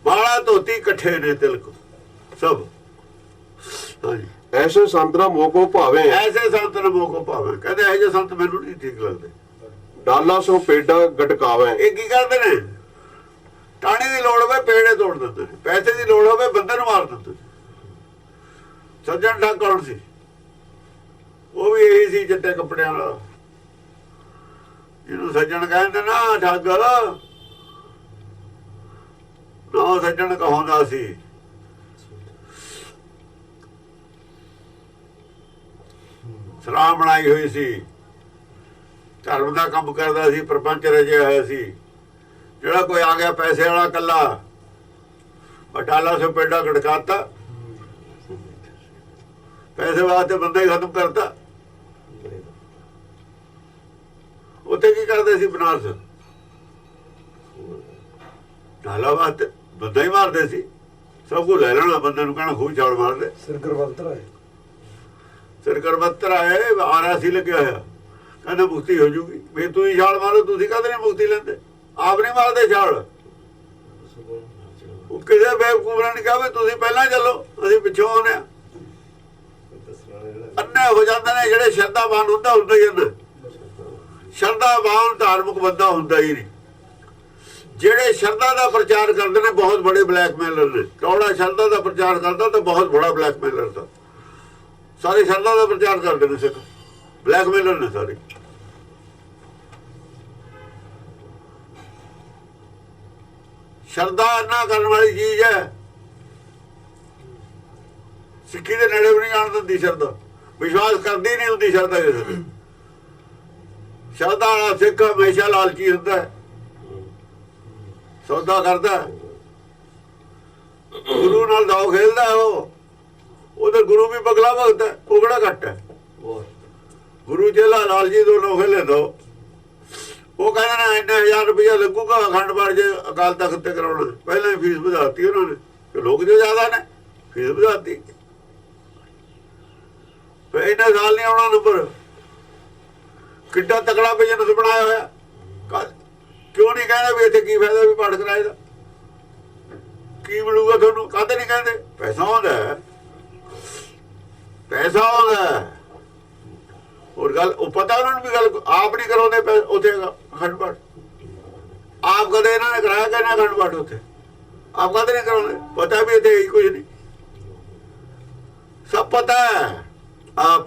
ਮਾਲਾ ਧੋਤੀ ਇਕੱਠੇ ਨੇ, ਤਿਲਕ ਸਭ। ਹਾਂਜੀ। ਐਸੇ ਸੰਤਰਾ ਮੋਕੋ ਭਾਵੇਂ, ਐਸੇ ਸੰਤ ਨੇ ਮੋਕੋ ਭਾਵੇਂ। ਕਹਿੰਦੇ ਇਹੋ ਜਿਹੇ ਸੰਤ ਮੈਨੂੰ ਨਹੀਂ ਠੀਕ ਲੱਗਦੇ। ਡਾਲਾ ਸੋ ਪੇਡਾ ਗਟਕਾਵੇਂ। ਇਹ ਕੀ ਕਰਦੇ ਨੇ? ਟਾਣੀ ਦੀ ਲੋੜ ਹੋਵੇ ਪੇੜੇ ਤੋੜ ਦਿੰਦੇ ਨੇ, ਪੈਸੇ ਦੀ ਲੋੜ ਹੋਵੇ ਬੰਦੇ ਨੂੰ ਮਾਰ ਦਿੰਦੇ। ਸੱਜਣ ਠੱਗ ਕੌਣ ਸੀ? ਉਹ ਵੀ ਇਹੀ ਸੀ, ਚਿੱਟੇ ਕੱਪੜਿਆਂ ਵਾਲਾ, ਜਿਹਨੂੰ ਸੱਜਣ ਕਹਿੰਦੇ ਨਾ। ਠੱਗ ਨਾ ਸੱਜਣ ਕਹਾਉਂਦਾ ਸੀ। ਸਲਾਹ ਬਣਾਈ ਹੋਈ ਸੀ, ਧਰਮ ਦਾ ਕੰਮ ਕਰਦਾ ਸੀ, ਪ੍ਰਪੰਚ ਰਚਿਆ ਹੋਇਆ ਸੀ। ਜਿਹੜਾ ਕੋਈ ਆ ਗਿਆ ਪੈਸੇ ਵਾਲਾ ਕੱਲਾ, ਬਟਾਲਾ ਸੇ ਪੇਡਾ ਗੜਕਾਤਾ, ਪੈਸੇ ਵਾਸਤੇ ਬੰਦਾ ਹੀ ਖਤਮ ਕਰਤਾ। ਉੱਥੇ ਕੀ ਕਰਦੇ ਸੀ? ਬਨਾਰਸ ਢਾਲਾ ਵਾਸਤੇ ਬੰਦਾ ਹੀ ਮਾਰਦੇ ਸੀ। ਸਭ ਕੁਝ ਲੈ ਲੈਣਾ, ਬੰਦੇ ਨੂੰ ਕਹਿਣਾ ਖੂਹ ਛਾਲ ਮਾਰਦੇ। ਸਿਰ ਕਰਵੱਤਰ ਆਏ, ਆਰਾ ਸੀ ਲੱਗਿਆ ਹੋਇਆ, ਕਹਿੰਦਾ ਮੁਕਤੀ ਹੋ ਜੂਗੀ। ਵੀ ਤੂੰ ਹੀ ਛਾਲ ਮਾਰੋ, ਤੁਸੀਂ ਕਾਹਦੇ ਨਹੀਂ ਮੁਕਤੀ ਲੈਂਦੇ? ਆਪ ਨਹੀਂ ਮਾਰਦੇ ਛਾਲ। ਉਹ ਕਿਸੇ ਬੇਵਕੂਫ ਨੇ ਕਿਹਾ ਵੀ ਤੁਸੀਂ ਪਹਿਲਾਂ ਚੱਲੋ, ਅਸੀਂ ਪਿੱਛੋਂ ਆਉਂਦੇ ਹਾਂ। ਅੰਨੇ ਹੋ ਜਾਂਦੇ ਨੇ ਜਿਹੜੇ ਸ਼ਰਧਾਵਾਨ ਹੁੰਦਾ ਹੀ ਅੰਨਾ। ਸ਼ਰਧਾਵਾਨ ਧਾਰਮਿਕ ਬੰਦਾ ਹੁੰਦਾ ਹੀ ਨਹੀਂ। ਜਿਹੜੇ ਸ਼ਰਧਾ ਦਾ ਪ੍ਰਚਾਰ ਕਰਦੇ ਨੇ ਬਹੁਤ ਬੜੇ ਬਲੈਕਮੇਲਰ ਨੇ। ਕੌੜਾ ਸ਼ਰਧਾ ਦਾ ਪ੍ਰਚਾਰ ਕਰਦਾ ਤਾਂ ਬਹੁਤ ਬੜਾ ਬਲੈਕਮੇਲਰ ਦਾ। ਸਾਰੇ ਸ਼ਰਧਾ ਦਾ ਪ੍ਰਚਾਰ ਕਰਦੇ ਨੇ ਸਿੱਖ, ਬਲੈਕਮੇਲਰ ਨੇ ਸਾਰੇ। ਸ਼ਰਧਾ ਨਾ ਕਰਨ ਵਾਲੀ ਚੀਜ਼ ਹੈ। ਸਿੱਖੀ ਦੇ ਨੇੜੇ ਵੀ ਨਹੀਂ ਜਾਣ ਦਿੰਦੀ ਸ਼ਰਧਾ। ਵਿਸ਼ਵਾਸ ਕਰਦੀ ਨਹੀਂ ਹੁੰਦੀ ਸ਼ਰਧਾ ਕਿਸੇ ਤੇ। ਸ਼ਰਧਾ ਵਾਲਾ ਸਿੱਖ ਹਮੇਸ਼ਾ ਲਾਲਚੀ ਹੁੰਦਾ ਹੈ, ਸੌਦਾ ਕਰਦਾ, ਗੁਰੂ ਨਾਲ ਦਾਅ ਖੇਲਦਾ। ਉਹ ਉਧਰ ਗੁਰੂ ਵੀ ਬਗਲਾ ਭਗਤ ਹੈ, ਉਹ ਕਿਹੜਾ ਘੱਟ ਹੈ। ਗੁਰੂ ਚੇਲਾ ਲਾਲ ਜੀ ਦੋਨੋਂ ਖੇਲੇ ਦੋ, ਉਹ ਕਹਿੰਦੇ ਨੇ ਇੰਨੇ 1000 ਰੁਪਇਆ ਲੱਗੂਗਾ ਅਖੰਡ ਪਾਠ ਜੇ ਅਕਾਲ ਤਖਤ ਤੇ ਕਰਾਉਣਾ। ਪਹਿਲਾਂ ਹੀ ਫੀਸ ਵਧਾਤੀ ਉਹਨਾਂ ਨੇ, ਕਿ ਲੋਕ ਜੋ ਜ਼ਿਆਦਾ ਨੇ ਫੀਸ ਵਧਾਤੀ। ਇੰਨੇ ਸਾਲ ਨਹੀਂ ਆਉਣਾ ਨੰਬਰ। ਕਿੱਡਾ ਤਕੜਾ ਬਿਜ਼ਨਸ ਬਣਾਇਆ ਹੋਇਆ। ਕਿਉਂ ਨਹੀਂ ਕਹਿੰਦੇ ਵੀ ਇੱਥੇ ਕੀ ਫਾਇਦਾ ਵੀ ਪਾਠ ਕਰਾਏ ਦਾ, ਕੀ ਮਿਲੂਗਾ ਤੁਹਾਨੂੰ? ਕਾਹਦੇ ਨਹੀਂ ਕਹਿੰਦੇ? ਪੈਸਾ ਆਉਂਦਾ, ਪੈਸਾ ਆਉਂਦਾ। ਹੋਰ ਗੱਲ ਉਹ ਪਤਾ ਉਹਨਾਂ ਨੂੰ ਵੀ ਗੱਲ ਆਪ ਨਹੀਂ ਕਰਾਉਂਦੇ ਉੱਥੇ ਅਖੰਡ ਪਾਠ। ਆਪ ਕਦੇ ਇਹਨਾਂ ਨੇ ਕਰਾਇਆ ਕਿ ਨਾ ਅਖੰਡ ਪਾਠ ਉੱਥੇ? ਆਪ ਕਦੇ ਨਹੀਂ ਕਰਾਉਂਦੇ। ਪਤਾ ਵੀ ਇੱਥੇ ਕੁਝ ਨਹੀਂ, ਸਭ ਪਤਾ ਹੈ। ਆਪ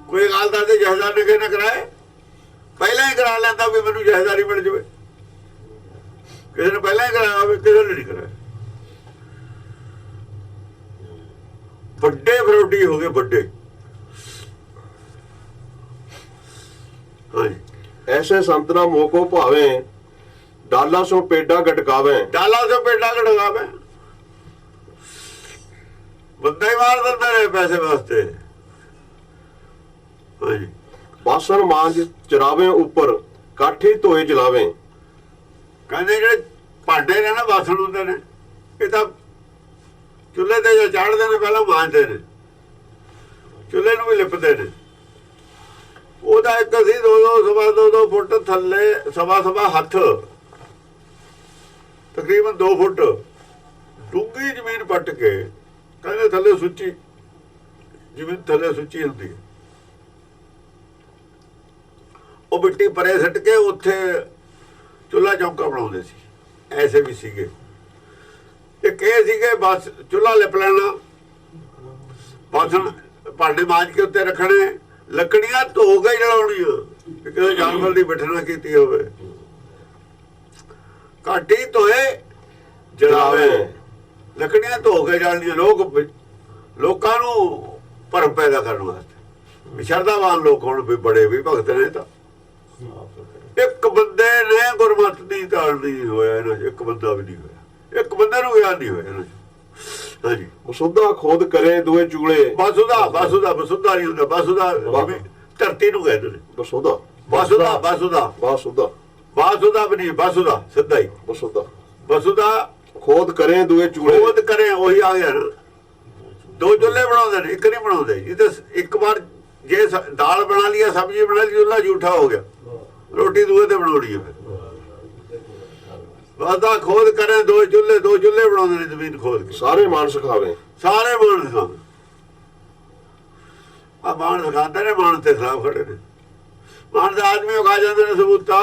ਕੋਈ ਗੱਲ ਦਾ ਤੇ ਜਹੇਦਾਰ ਨੇ ਕਿਹਨੇ ਕਰਾਏ? ਪਹਿਲਾਂ ਹੀ ਕਰਾ ਲੈਂਦਾ ਵੀ ਮੈਨੂੰ ਜਹੇਦਾਰੀ ਮਿਲ ਜਾਵੇ। ਕਿਸੇ ਨੇ ਪਹਿਲਾਂ ਹੀ ਕਰਾਇਆ ਹੋਵੇ, ਕਿਸੇ ਨੇ ਨਹੀਂ ਕਰਾਇਆ। ਵੱਡੇ ਫਰੋਡੀ ਹੋ ਗਏ, ਵੱਡੇ। ਹਾਂਜੀ, ਐਸੇ ਸੰਤਨਾ ਮੋਕੋ ਭਾਵੇਂ ਡਾਲਾ ਸੋ ਪੇਡਾ ਗਟਕਾਵੇਂ। ਡਾਲਾ ਸੋ ਪੇਡਾ ਗਟਕਾਵੇਂ, ਬੰਦਾ ਹੀ ਮਾਰ ਦਿੰਦੇ ਨੇ ਪੈਸੇ ਵਾਸਤੇ। ਹਾਂਜੀ, ਬਾਸਨ ਮਾਂਜ ਚਰਾਵੇਂ ਉੱਪਰ ਕਾਠੀ ਧੋਏ ਜਲਾਵੇਂ। ਕਹਿੰਦੇ ਜਿਹੜੇ ਭਾਂਡੇ ਨੇ ਨਾ ਬਾਸਣ ਹੁੰਦੇ ਨੇ, ਇਹ ਤਾਂ ਚੁੱਲ੍ਹੇ ਤੇ ਜੋ ਚਾੜਦੇ ਨੇ ਪਹਿਲਾਂ ਮਾਂਜਦੇ ਨੇ, ਚੁੱਲ੍ਹੇ ਨੂੰ ਵੀ ਲਿਪਦੇ ਨੇ। ਉਹਦਾ ਇੱਕ ਅਸੀਂ 2 ਫੁੱਟ ਥੱਲੇ, ਸਵਾ ਹੱਥ, ਤਕਰੀਬਨ 2 ਫੁੱਟ ਡੂੰਘੀ ਜ਼ਮੀਨ ਪੱਟ ਕੇ, ਕਹਿੰਦੇ ਥੱਲੇ ਸੁੱਚੀ ਜ਼ਮੀਨ, ਥੱਲੇ ਸੁੱਚੀ ਹੁੰਦੀ ਹੈ। ਉਹ ਮਿੱਟੀ ਪਰੇ ਸੁੱਟ ਕੇ ਉੱਥੇ ਚੁੱਲ੍ਹਾ ਚੌਂਕਾ ਬਣਾਉਂਦੇ ਸੀ। ਐਸੇ ਵੀ ਸੀਗੇ। ਇੱਕ ਇਹ ਸੀਗੇ ਬਸ ਚੁੱਲ੍ਹਾ ਲਿਪ ਲੈਣਾ, ਬਾਸਣ ਭਾਂਡੇ ਮਾਂਜ ਕੇ ਉੱਤੇ ਰੱਖਣੇ, ਲੱਕੜੀਆਂ ਧੋ ਕੇ ਜਲਾਉਣੀਆਂ, ਕਿਸੇ ਜਾਨਵਰ ਦੀ ਬਿਠਣਾ ਕੀਤੀ ਹੋਵੇ। ਕਾਠੀ ਧੋਏ ਜਲਾਵੇ, ਲੱਕੜੀਆਂ ਧੋ ਕੇ ਜਾਣੀਆਂ। ਲੋਕਾਂ ਨੂੰ ਭਰਮ ਪੈਦਾ ਕਰਨ ਵਾਸਤੇ, ਸ਼ਰਧਾਵਾਨ ਲੋਕ ਹੋਣ ਵੀ ਬੜੇ ਵੀ ਭਗਤ ਨੇ। ਤਾਂ ਇੱਕ ਬੰਦੇ ਨੇ ਗੁਰਮਤਿ ਦੀ ਤਾਲ ਨਹੀਂ ਹੋਇਆ ਇਹਨਾਂ 'ਚ, ਇੱਕ ਬੰਦਾ ਵੀ ਨਹੀਂ ਹੋਇਆ, ਇੱਕ ਬੰਦੇ ਨੂੰ ਗਿਆਨ ਨਹੀਂ ਹੋਇਆ ਇਹਨਾਂ 'ਚ। ਹਾਂਜੀ, ਬਸੁੱਧਾ ਖੋਦ ਕਰੇ ਦੋਏ ਚੂਲੇ। ਬਸੁਧਾ ਨਹੀਂ ਹੁੰਦਾ। ਬਸੁਧਾ ਧਰਤੀ ਨੂੰ ਕਹਿੰਦੇ ਨੇ। ਬਸੁੱਧਾ ਵੀ ਨਹੀਂ, ਬਸੁਧਾ ਸਿੱਧਾ ਹੀ ਬਸੁਧਾ ਖੋਦ ਕਰੇ ਦੋਏ ਚੂਲੇ। ਖੋਦ ਕਰੇ, ਉਹੀ ਆ ਗਿਆ ਨਾ। 2 ਚੁੱਲ੍ਹੇ ਬਣਾਉਂਦੇ ਨੇ, ਇੱਕ ਨਹੀਂ ਬਣਾਉਂਦੇ। ਜੀ ਤਾਂ ਇੱਕ ਵਾਰ ਜੇ ਦਾਲ ਬਣਾ ਲਈ, ਸਬਜ਼ੀ ਬਣਾ ਲਈ, ਚੁੱਲ੍ਹਾ ਝੂਠਾ ਹੋ ਗਿਆ। ਰੋਟੀ ਦੂਏ ਤੇ ਬਣਾਉਣੀ ਹੈ। ਬਸਦਾ ਖੋਦ ਕਰੇ 2 ਚੁੱਲ੍ਹੇ ਬਣਾਉਂਦੇ ਨੇ ਜ਼ਮੀਨ ਖੋਦ ਕੇ। ਸਾਰੇ ਮਾਨਸ ਖਾਵੇ, ਸਾਰੇ ਮਾਨਸ ਖਾਵੇ। ਆ ਮਾਨਸ ਖਾਂਦੇ ਨੇ, ਮਾਨਸ ਤੇ ਖਿਲਾਫ ਖੜੇ ਨੇ। ਮਾਨਸ ਆਦਮੀ ਉਹ ਖਾ ਜਾਂਦੇ ਨੇ ਸਬੂਤਾ।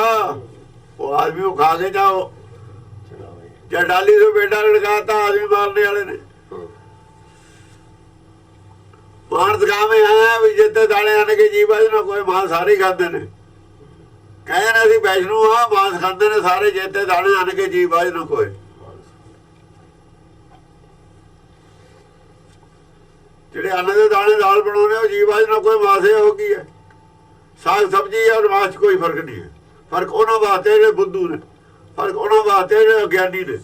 ਉਹ ਆਦਮੀ ਉਹ ਖਾ ਕੇ ਜਾਓ, ਜੇ ਡਾਲੀ ਤੋਂ ਬੇਟਾ ਲੜਕਾਤਾ, ਆਦਮੀ ਮਾਰਨੇ ਵਾਲੇ ਨੇ। ਮਾਨਸ ਖਾਵੇਂ ਹੈ ਵੀ ਜਿੱਤੇ ਦਾਣੇ ਆਣ ਕੇ ਜੀਵਾ ਨਾ ਕੋਈ ਮਾਂ, ਸਾਰੇ ਹੀ ਖਾਂਦੇ ਨੇ। ਕਹਿੰਦੇ ਅਸੀਂ ਵੈਸ਼ਨੂ ਹਾਂ, ਮਾਂਸ ਖਾਂਦੇ ਨੇ ਸਾਰੇ, ਜਿੱਤੇ ਦਾਣੇ ਆਣ ਕੇ ਜੀ ਬਾਜ ਨਾ ਕੋਈ। ਜਿਹੜੇ ਅੰਨ ਦੇ ਦਾਣੇ ਦਾਲ ਬਣਾਉਣੇ, ਉਹ ਜੀ ਬਾਜ ਨਾ ਕੋਈ। ਮਾਸ ਇਹ ਹੋ ਕੀ ਹੈ? ਸਾਗ ਸਬਜ਼ੀ ਔਰ ਮਾਸ 'ਚ ਕੋਈ ਫਰਕ ਨਹੀਂ ਹੈ। ਫਰਕ ਉਹਨਾਂ ਵਾਸਤੇ ਜਿਹੜੇ ਬੁੱਧੂ ਨੇ, ਫਰਕ ਉਹਨਾਂ ਵਾਸਤੇ ਜਿਹੜੇ ਅਗਿਆਨੀ ਨੇ,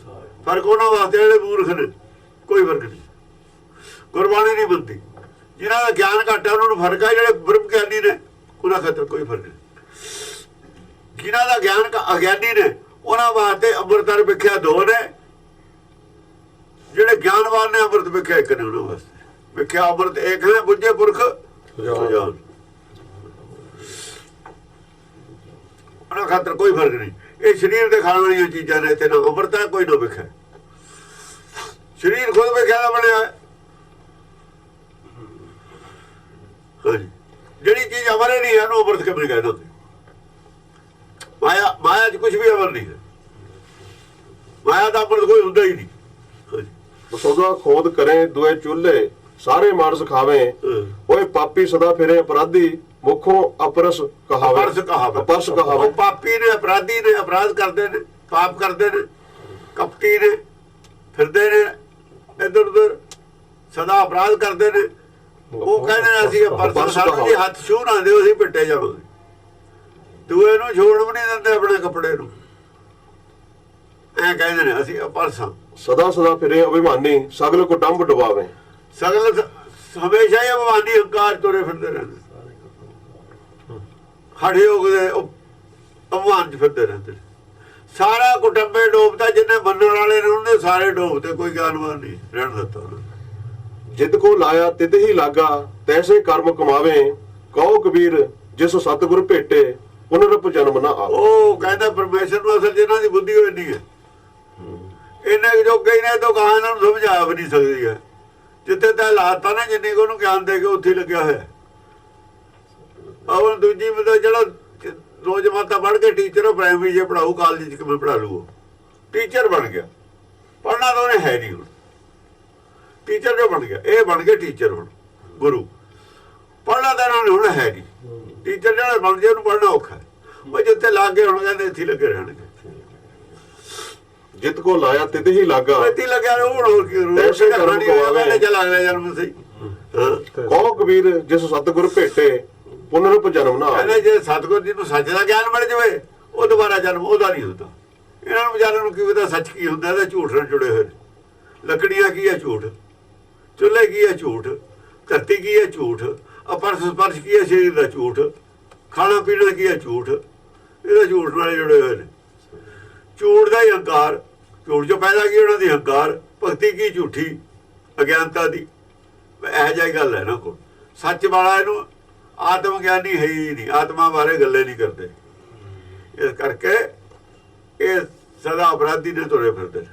ਫਰਕ ਉਹਨਾਂ ਵਾਸਤੇ ਜਿਹੜੇ ਮੂਰਖ ਨੇ। ਕੋਈ ਫਰਕ ਨਹੀਂ। ਗੁਰਬਾਣੀ ਨਹੀਂ ਮੰਨਦੀ। ਜਿਹਨਾਂ ਦਾ ਗਿਆਨ ਘੱਟ ਹੈ ਉਹਨਾਂ ਨੂੰ ਫਰਕ ਹੈ। ਜਿਹੜੇ ਬ੍ਰਹਮ ਗਿਆਨੀ ਨੇ ਉਹਨਾਂ ਖਾਤਰ ਕੋਈ ਫਰਕ ਨਹੀਂ। ਜਿਹਨਾਂ ਦਾ ਗਿਆਨ ਅਗਿਆਨੀ ਨੇ ਉਹਨਾਂ ਵਾਸਤੇ ਅੰਮ੍ਰਿਤਸਰ ਵਿਖਿਆ 2 ਨੇ, ਜਿਹੜੇ ਗਿਆਨਵਾਨ ਨੇ ਅੰਮ੍ਰਿਤ ਵਿਖਿਆ 1 ਨੇ। ਉਹਨਾਂ ਵਾਸਤੇ ਵਿਖਿਆ ਅੰਮ੍ਰਿਤ ਇੱਕ ਹੈ, ਬੁੱਝੇ ਪੁਰਖ ਸੁਜਾਨ। ਉਹਨਾਂ ਖਾਤਰ ਕੋਈ ਫਰਕ ਨਹੀਂ। ਇਹ ਸਰੀਰ ਦੇ ਖਾਣ ਵਾਲੀਆਂ ਚੀਜ਼ਾਂ ਨੇ। ਇੱਥੇ ਨਾ ਅੰਮ੍ਰਿਤ ਹੈ, ਕੋਈ ਨਾ ਵਿਖਿਆ। ਸਰੀਰ ਖੁਦ ਵਿਖਿਆ ਦਾ ਬਣਿਆ ਹੈ। ਹਾਂਜੀ, ਜਿਹੜੀ ਚੀਜ਼ ਅਮਰ ਨਹੀਂ ਹੈ ਉਹਨੂੰ ਅੰਮ੍ਰਿਤ ਕਿਵੇਂ ਕਹਿ ਦਿੰਦੇ? ਮਾਇਆ 'ਚ ਕੁਝ ਵੀ ਅਮਰ ਨਹੀਂ ਹੈ। ਮਾਇਆ ਦਾ ਅੰਮ੍ਰਿਤ ਕੋਈ ਹੁੰਦਾ ਹੀ ਨਹੀਂ। ਬਸੁੱਧਾ ਖੋਦ ਕਰੇ ਦੋਏ ਚੂਲੇ, ਸਾਰੇ ਮਾਨਸ ਖਾਵੇ। ਓਏ ਪਾਪੀ ਸਦਾ ਫਿਰੇ ਅਪਰਾਧੀ, ਮੁਖੋਂ ਅਪਰਸ ਕਹਾਵੇ। ਅਪਰਸ ਕਹਾਵੇ। ਉਹ ਪਾਪੀ ਨੇ, ਅਪਰਾਧੀ ਨੇ, ਅਪਰਾਧ ਕਰਦੇ ਨੇ, ਪਾਪ ਕਰਦੇ ਨੇ, ਕਪਟੀ ਨੇ, ਫਿਰਦੇ ਨੇ ਇੱਧਰ ਉੱਧਰ, ਸਦਾ ਅਪਰਾਧ ਕਰਦੇ ਨੇ। ਉਹ ਕਹਿੰਦੇ ਨੇ ਅਸੀਂ ਅਪਰਸ, ਸਾਨੂੰ ਜੀ ਹੱਥ ਛੂਹ ਨਾ ਦਿਓ, ਅਸੀਂ ਪਿੱਟੇ ਜਾਵਾਂਗੇ। ਦੂਏ ਨੂੰ ਛੋੜ ਵੀ ਨਹੀਂ ਦਿੰਦੇ ਆਪਣੇ ਕੱਪੜੇ ਨੂੰ। ਐਂ ਕਹਿੰਦੇ ਨੇ ਅਸੀਂ ਅਪਰਸ ਹਾਂ। ਸਦਾ ਸਦਾ ਫਿਰੇ ਅਭਿਮਾਨੀ ਸਗਲ ਕੁਟੰਬ ਡੁਬਾਵੇ। ਸਗਲ ਹਮੇਸ਼ਾ ਹੀ ਅਭਿਮਾਨੀ ਹੰਕਾਰ ਤੁਰੇ ਫਿਰਦੇ ਰਹਿੰਦੇ, ਹੜੇ ਹੋ ਗਏ ਅਭਿਮਾਨ ਚ ਫਿਰਦੇ ਰਹਿੰਦੇ। ਸਾਰਾ ਕੁਟੰਬੇ ਡੋਬਦਾ, ਜਿੰਨੇ ਮੰਨਣ ਵਾਲੇ ਨੇ ਉਹਨੇ ਸਾਰੇ ਡੋਬਦੇ, ਕੋਈ ਗਿਆਨਵਾਨ ਨਹੀਂ ਰਹਿਣ ਦਿੱਤਾ ਉਹਨਾਂ ਨੇ। ਜਿਤ ਕੋ ਲਾਇਆ ਤਿਤ ਹੀ ਲਾਗਾ ਤੈਸੇ ਕਰਮ ਕਮਾਵੇ। ਕਹੋ ਕਬੀਰ ਜਿਸ ਸਤਿਗੁਰ ਭੇਟੇ ਪੁਨਰਪ ਜਨਮ ਨਾ ਆਵੇ। ਉਹ ਕਹਿੰਦਾ ਪਰਮੇਸ਼ਰ ਨੂੰ ਅਸਲ ਜਿਹਨਾਂ ਦੀ ਬੁੱਧੀ ਹੋਈ ਨਹੀਂ ਹੈ, ਇਹਨੇ ਜੋ ਕਹੀ ਨੇ ਤੋਂ ਕਹਾਂ ਇਹਨਾਂ ਨੂੰ ਸਮਝਾ ਵੀ ਨਹੀਂ ਸਕਦੀ ਹੈ। ਜਿੱਥੇ ਤਾਂ ਹਾਲਾਤਾਂ ਨੇ ਜਿੰਨੇ ਕੋ ਉਹਨੂੰ ਗਿਆਨ ਦੇ ਕੇ ਉੱਥੇ ਹੀ ਲੱਗਿਆ ਹੋਇਆ। ਔਰ ਦੂਜੀ ਮਤਲਬ ਜਿਹੜਾ 2 ਜਮਾਤਾਂ ਪੜ੍ਹ ਕੇ ਟੀਚਰ ਪ੍ਰਾਇਮਰੀ ਜੇ ਪੜਾਊ, ਕਾਲਜ 'ਚ ਕਿਵੇਂ ਪੜ੍ਹਾ ਲੂ? ਟੀਚਰ ਬਣ ਗਿਆ, ਪੜ੍ਹਨਾ ਤਾਂ ਉਹਨੇ ਹੈ ਨਹੀਂ। ਹੁਣ ਟੀਚਰ ਜੋ ਬਣ ਗਿਆ, ਇਹ ਬਣ ਗਏ ਟੀਚਰ। ਹੁਣ ਗੁਰੂ ਪੜ੍ਹਨਾ ਤਾਂ ਇਹਨਾਂ ਨੇ ਹੁਣ ਹੈ ਨਹੀਂ। ਟੀਚਰ ਜਿਹੜਾ ਬਣ ਗਿਆ ਉਹਨੂੰ ਪੜ੍ਹਨਾ ਔਖਾ ਹੈ। ਉਹ ਜਿੱਥੇ ਲੱਗ ਗਏ ਹੁਣ ਕਹਿੰਦੇ ਇੱਥੇ ਲੱਗੇ ਰਹਿਣਗੇ। ਜਿਤ ਕੋ ਲਾਇਆ ਤਿਤ ਹੀ ਲਾਗਾ ਇੱਥੇ ਲੱਗਿਆ ਹੁਣ ਹੋਰ ਕੀ ਤੈਸੇ ਕਰਮ ਕਮਾਵੇ। ਚੱਲ ਅਗਲਾ ਜਨਮ ਸਹੀ। ਕਹੋ ਕਬੀਰ ਜਿਸ ਸਤਿਗੁਰ ਭੇਟੇ ਪੁਨਰਪ ਜਨਮ ਨਾ ਆਵੇ। ਕਹਿੰਦੇ ਜੇ ਸਤਿਗੁਰ ਜੀ ਨੂੰ ਸੱਚ ਦਾ ਗਿਆਨ ਮਿਲ ਜਾਵੇ, ਉਹ ਦੁਬਾਰਾ ਜਨਮ ਉਹਦਾ ਨਹੀਂ ਹੁੰਦਾ। ਇਹਨਾਂ ਨੂੰ ਵਿਚਾਰਿਆਂ ਨੂੰ ਕੀ ਪਤਾ ਸੱਚ ਕੀ ਹੁੰਦਾ, ਇਹਦਾ ਝੂਠ ਨਾਲ ਜੁੜੇ ਹੋਏ ਨੇ। ਲੱਕੜੀਆਂ ਕੀ ਹੈ? ਝੂਠ। ਚੁੱਲ੍ਹੇ ਕੀ ਹੈ? ਝੂਠ। ਧਰਤੀ ਕੀ ਹੈ? ਝੂਠ। ਅਪਰਸ ਸਪਰਸ਼ ਕੀ ਹੈ? ਸਰੀਰ ਦਾ ਝੂਠ। ਖਾਣਾ ਪੀਣਾ ਕੀ ਹੈ? ਝੂਠ। ਇਹਦਾ ਝੂਠ ਨਾਲ ਜੁੜੇ ਹੋਏ ਨੇ। ਝੂਠ ਦਾ ਹੀ ਹੰਕਾਰ, ਝੂਠ ਚੋਂ ਪੈਦਾ ਕੀ ਉਹਨਾਂ ਦੀ ਹੰਕਾਰ। ਭਗਤੀ ਕੀ? ਝੂਠੀ ਅਗਿਆਨਤਾ ਦੀ। ਇਹੋ ਜਿਹੀ ਗੱਲ ਹੈ ਨਾ। ਕੋਲ ਸੱਚ ਵਾਲਾ ਇਹਨੂੰ ਆਤਮ ਗਿਆਨੀ ਹੈ ਹੀ ਨਹੀਂ, ਆਤਮਾ ਬਾਰੇ ਗੱਲੇ ਨਹੀਂ ਕਰਦੇ। ਇਸ ਕਰਕੇ ਇਹ ਸਦਾ ਅਪਰਾਧੀ ਨੇ ਤੁਰੇ ਫਿਰਦੇ ਨੇ।